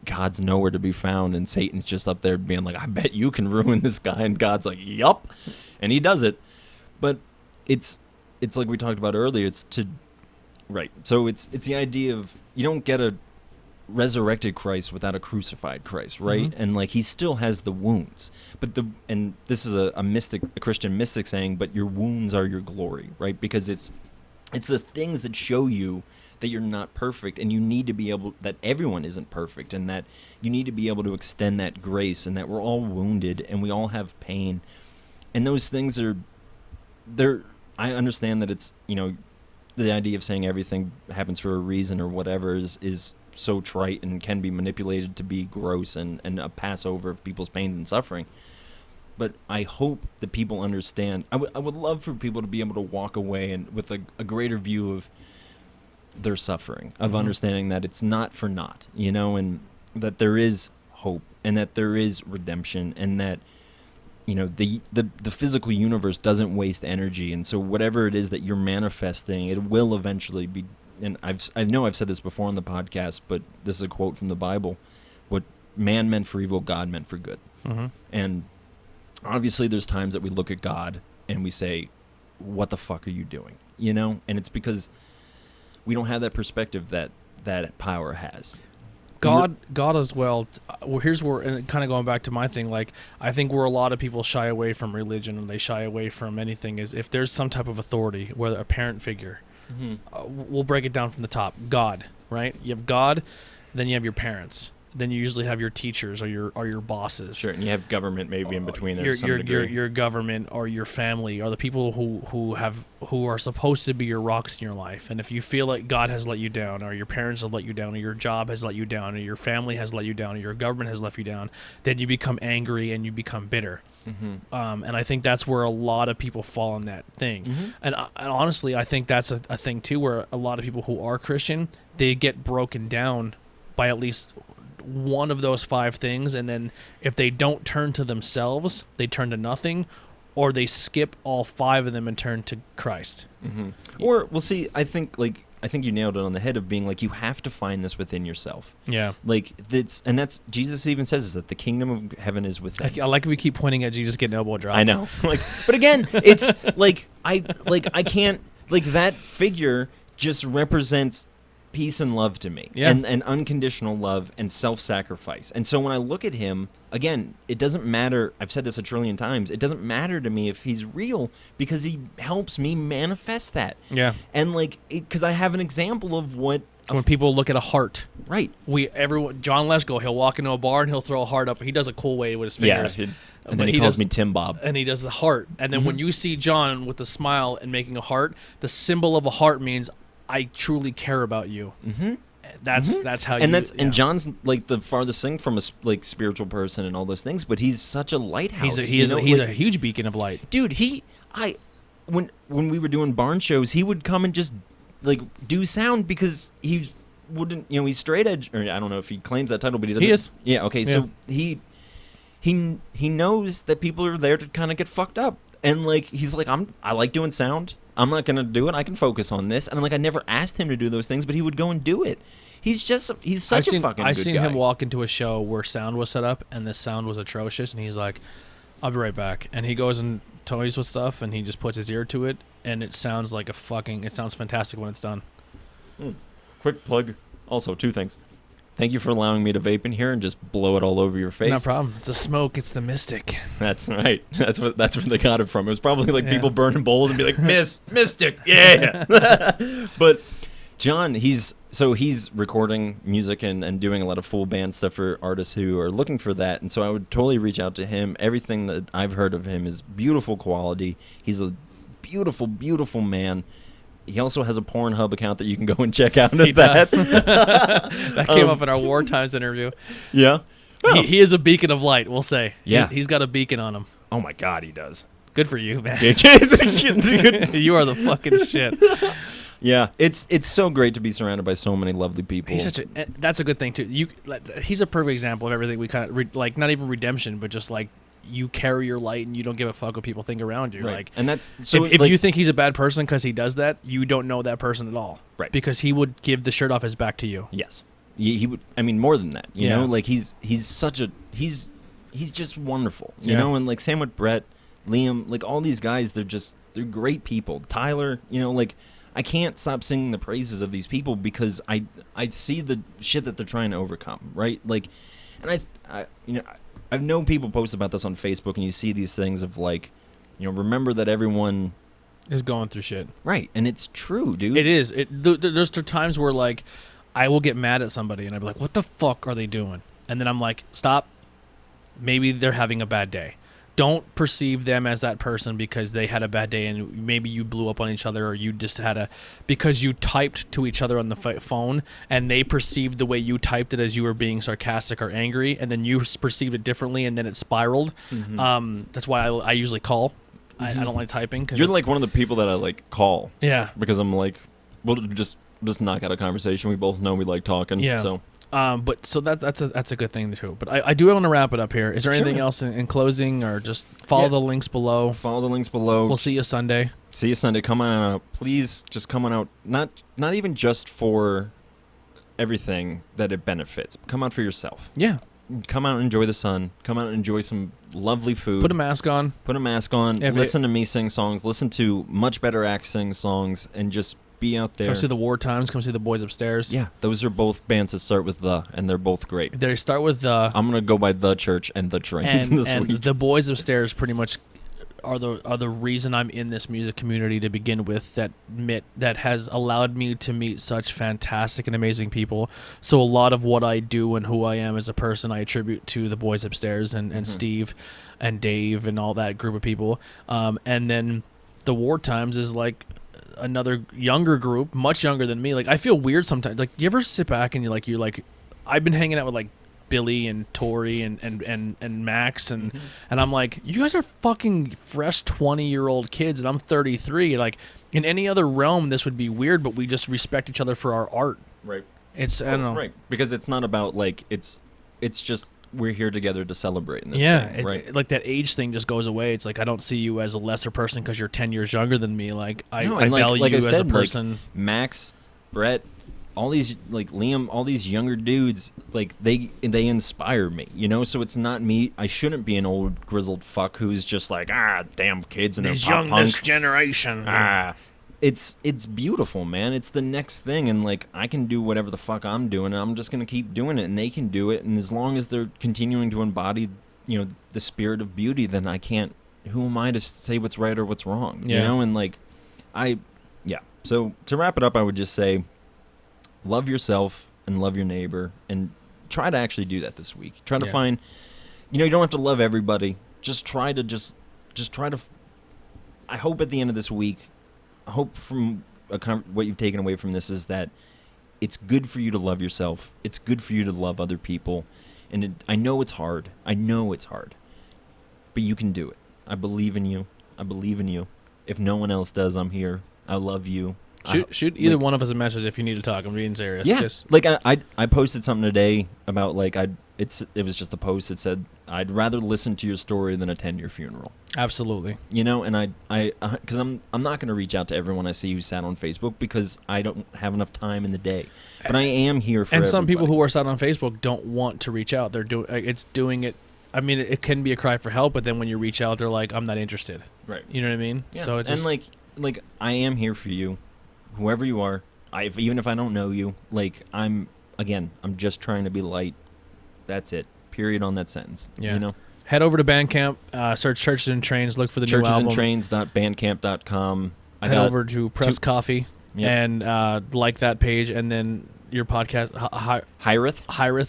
God's nowhere to be found, and Satan's just up there being like, I bet you can ruin this guy, and God's like, yup, and he does it. But it's like we talked about earlier, so it's the idea of you don't get a resurrected Christ without a crucified Christ, right? Mm-hmm. And like he still has the wounds, and this is a Christian mystic saying, but your wounds are your glory, right? Because it's the things that show you that you're not perfect, and you need to be able, that everyone isn't perfect, and that you need to be able to extend that grace, and that we're all wounded and we all have pain, and those things I understand that it's, the idea of saying everything happens for a reason or whatever is so trite and can be manipulated to be gross and a passover of people's pain and suffering. But I hope that people understand. I would love for people to be able to walk away and with a greater view of their suffering, of understanding that it's not for naught, and that there is hope, and that there is redemption, and that the physical universe doesn't waste energy, and so whatever it is that you're manifesting, it will eventually be. And I know I've said this before on the podcast, but this is a quote from the Bible: "What man meant for evil, God meant for good." Mm-hmm. And obviously, there's times that we look at God and we say, "What the fuck are you doing?" And it's because we don't have that perspective that power has. God as well. Here's where, and kind of going back to my thing, like I think where a lot of people shy away from religion, and they shy away from anything, is if there's some type of authority, whether a parent figure. Mm-hmm. We'll break it down from the top. God, right? You have God, then you have your parents, then you usually have your teachers or your bosses. Sure, and you have government maybe in between there. Your government or your family or the people who are supposed to be your rocks in your life. And if you feel like God has let you down, or your parents have let you down, or your job has let you down, or your family has let you down, or your government has left you down, then you become angry and you become bitter. Mm-hmm. And I think that's where a lot of people fall in that thing. Mm-hmm. And honestly, I think that's a thing too, where a lot of people who are Christian, they get broken down by at least one of those 5 things, and then if they don't turn to themselves, they turn to nothing, or they skip all 5 of them and turn to Christ. Mm-hmm. Or, well, see, I think you nailed it on the head of being like, you have to find this within yourself. Yeah. Like, that's Jesus even says is that the kingdom of heaven is within. I like if we keep pointing at Jesus getting elbow dropped. I know. Like, but again, it's like, I can't, like, that figure just represents peace and love to me. Yeah. And unconditional love and self-sacrifice. And so when I look at him, again, it doesn't matter. I've said this a trillion times. It doesn't matter to me if he's real because he helps me manifest that. Yeah. And like, because I have an example of what. When people look at a heart. Right. John Lesko, he'll walk into a bar and he'll throw a heart up. He does a cool way with his fingers. Yeah. And then he calls me Tim Bob. And he does the heart. And then when you see John with the smile and making a heart, the symbol of a heart means I truly care about you. Mm-hmm. That's how. And John's like the farthest thing from a like spiritual person and all those things, but he's such a lighthouse. He's a huge beacon of light, dude. When we were doing barn shows, he would come and just like do sound because he wouldn't. He's straight edge. Or I don't know if he claims that title, but he doesn't. He is. Yeah. Okay. Yeah. So he knows that people are there to kind of get fucked up, and like he's like I like doing sound. I'm not going to do it. I can focus on this. And like, I never asked him to do those things, but he would go and do it. He's such a fucking good guy. I've seen him walk into a show where sound was set up and the sound was atrocious. And he's like, I'll be right back. And he goes and toys with stuff and he just puts his ear to it. And it sounds like it sounds fantastic when it's done. Quick plug. Also, 2 things. Thank you for allowing me to vape in here and just blow it all over your face. No problem. It's a smoke. It's the mystic. That's right. That's where they got it from. It was probably like people burning bowls and be like, mystic, yeah. But John, he's recording music and doing a lot of full band stuff for artists who are looking for that. And so I would totally reach out to him. Everything that I've heard of him is beautiful quality. He's a beautiful, beautiful man. He also has a Pornhub account that you can go and check out. That came up in our War Times interview. Yeah. Well, he is a beacon of light, we'll say. Yeah. He's got a beacon on him. Oh, my God, he does. Good for you, man. You are the fucking shit. Yeah, it's so great to be surrounded by so many lovely people. That's a good thing, too. He's a perfect example of everything we kind of, like, not even redemption, but just, like, you carry your light and you don't give a fuck what people think around you. Right. Like, and that's so if you think he's a bad person because he does that, you don't know that person at all. Right. Because he would give the shirt off his back to you. Yes. He would. I mean, more than that. You know, like he's just wonderful. You know, and like same with Brett, Liam, like all these guys, they're great people. Tyler, like I can't stop singing the praises of these people because I see the shit that they're trying to overcome. Right. Like, and I've known people post about this on Facebook, and you see these things of like, remember that everyone is going through shit. Right, and it's true, dude. It is. There's times where like I will get mad at somebody, and I'd be like, "What the fuck are they doing?" And then I'm like, "Stop. Maybe they're having a bad day. Don't perceive them as that person because they had a bad day and maybe you blew up on each other or you just because you typed to each other on the phone and they perceived the way you typed it as you were being sarcastic or angry and then you perceived it differently and then it spiraled. Mm-hmm. That's why I usually call. Mm-hmm. I don't like typing. You're like one of the people that I like call. Yeah. Because I'm like, we'll just knock out a conversation. We both know we like talking. Yeah. So. But so that's a good thing too. But I do want to wrap it up here. Is there anything else in closing, or just follow the links below? Follow the links below. We'll see you Sunday. See you Sunday. Come on out. Please, just come on out. Not even just for everything that it benefits. Come out for yourself. Yeah. Come out and enjoy the sun. Come out and enjoy some lovely food. Put a mask on. Listen to me sing songs. Listen to Much Better Acts sing songs, and just be out there. Come see the War Times. Come see the Boys Upstairs. Yeah, those are both bands that start with the, and they're both great. They start with the. I'm gonna go by the Church and the Trains this and week. The Boys Upstairs pretty much are the reason I'm in this music community to begin with. That has allowed me to meet such fantastic and amazing people. So a lot of what I do and who I am as a person, I attribute to the Boys Upstairs and Steve and Dave and all that group of people. And then the War Times is like another younger group, much younger than me. Like I feel weird sometimes. Like you ever sit back and you're like I've been hanging out with like Billy and Tori and Max and I'm like, you guys are fucking fresh 20-year-old kids and I'm 33. Like in any other realm this would be weird, but we just respect each other for our art. Right. It's I don't know. Right. Because it's not about like it's it's just we're here together to celebrate in this Yeah, thing, right? like that age thing just goes away. It's like I don't see you as a lesser person because you're 10 years younger than me. Like I value you as a person. Like Max, Brett, all these like Liam, all these younger dudes, like they inspire me, you know. So it's not me. I shouldn't be an old grizzled fuck who's just like damn kids and their pop punk generation. It's beautiful, man. It's the next thing, and like I can do whatever the fuck I'm doing, and I'm just gonna keep doing it, and they can do it, and as long as they're continuing to embody, the spirit of beauty, then I can't. Who am I to say what's right or what's wrong? Yeah. You know, and like, So to wrap it up, I would just say, love yourself and love your neighbor, and try to actually do that this week. Try to find, you don't have to love everybody. Just try to I hope at the end of this week. I hope from what you've taken away from this is that it's good for you to love yourself. It's good for you to love other people. And I know it's hard. But you can do it. I believe in you. If no one else does, I'm here. I love you. Shoot either one of us a message if you need to talk. I'm being serious. Yeah. Like I posted something today about like it was just a post that said I'd rather listen to your story than attend your funeral. Absolutely. And I because I'm not going to reach out to everyone I see who sat on Facebook because I don't have enough time in the day. But I am here for and some everybody. people who are sat on Facebook don't want to reach out. They're doing it. I mean, it can be a cry for help, but then when you reach out, they're like, "I'm not interested." Right. You know what I mean? Yeah. So it's and just, like I am here for you, whoever you are. Even if I don't know you, like I'm just trying to be light. That's it. Period on that sentence. Yeah. Head over to Bandcamp, search Churches and Trains, look for the new album. churchesandtrains.bandcamp.com. Head over to Press Coffee and like that page, and then your podcast, Hyrith,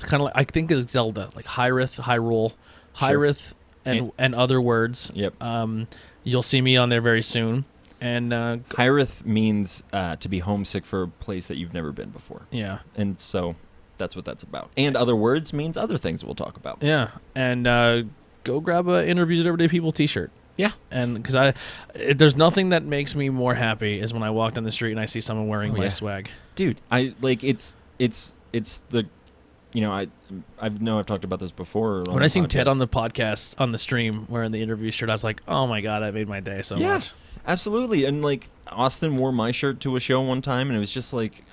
kind of like, I think it's Zelda, like Hyrule, Hyrith, and other words. Yep. You'll see me on there very soon. And Hyrith means to be homesick for a place that you've never been before. Yeah. And so that's what that's about. And other words means other things we'll talk about. Yeah. And go grab a Interviews with Everyday People t-shirt. Yeah. And because there's nothing that makes me more happy is when I walk down the street and I see someone wearing my swag. Dude, I like it's the I've talked about this before. When I seen Ted on the podcast on the stream wearing the interview shirt, I was like, oh my god, that made my day so much. Absolutely. And like Austin wore my shirt to a show one time, and it was just like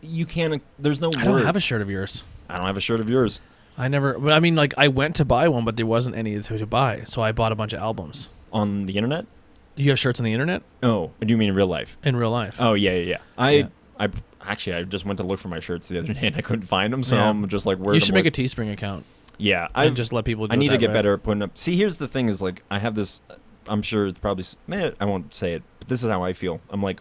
there's no words. I don't have a shirt of yours. I don't have a shirt of yours. I never. I mean, like I went to buy one, but there wasn't any to buy, so I bought a bunch of albums on the internet. You have shirts on the internet? Oh, do you mean in real life? In real life. Oh yeah. I just went to look for my shirts the other day and I couldn't find them, so I'm just like, where? You should make a Teespring account. Yeah, I just let people. I need to get better at putting up. See, here's the thing: is like I have this. I'm sure it's probably. I won't say it, but this is how I feel. I'm like,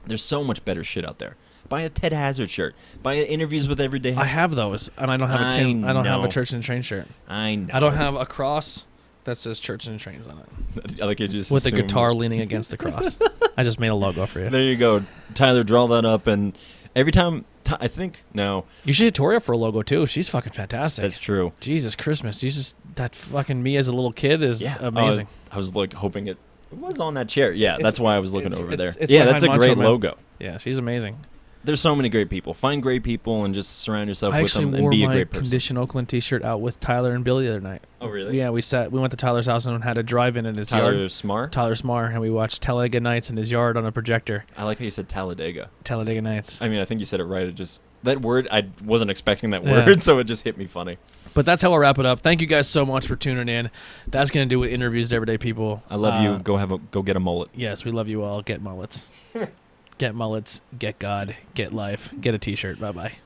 there's so much better shit out there. Buy a Ted Hazard shirt. Buy Interviews with Everyday. I have those, and I don't have I don't have a Church and Train shirt. I know. I don't have a cross that says Church and Trains on it. Like it just with a guitar leaning against the cross. I just made a logo for you. There you go, Tyler. Draw that up, and every time I think no. You should hit Toria for a logo too. She's fucking fantastic. That's true. Jesus Christmas. That fucking me as a little kid is amazing. I was like hoping it was on that chair. Yeah, that's why I was looking over there. It's that's a great logo. Yeah, she's amazing. There's so many great people. Find great people and just surround yourself with them and be a great person. I actually wore my Condition Oakland t-shirt out with Tyler and Billy the other night. Oh, really? Yeah, we went to Tyler's house and had a drive-in in his yard. Tyler Smar, and we watched Talladega Nights in his yard on a projector. I like how you said Talladega. Talladega Nights. I mean, I think you said it right. That word, I wasn't expecting that word, so it just hit me funny. But that's how we'll wrap it up. Thank you guys so much for tuning in. That's going to do with Interviews with Everyday People. I love you. Go get a mullet. Yes, we love you all. Get mullets. Get mullets. Get God. Get life. Get a t-shirt. Bye-bye.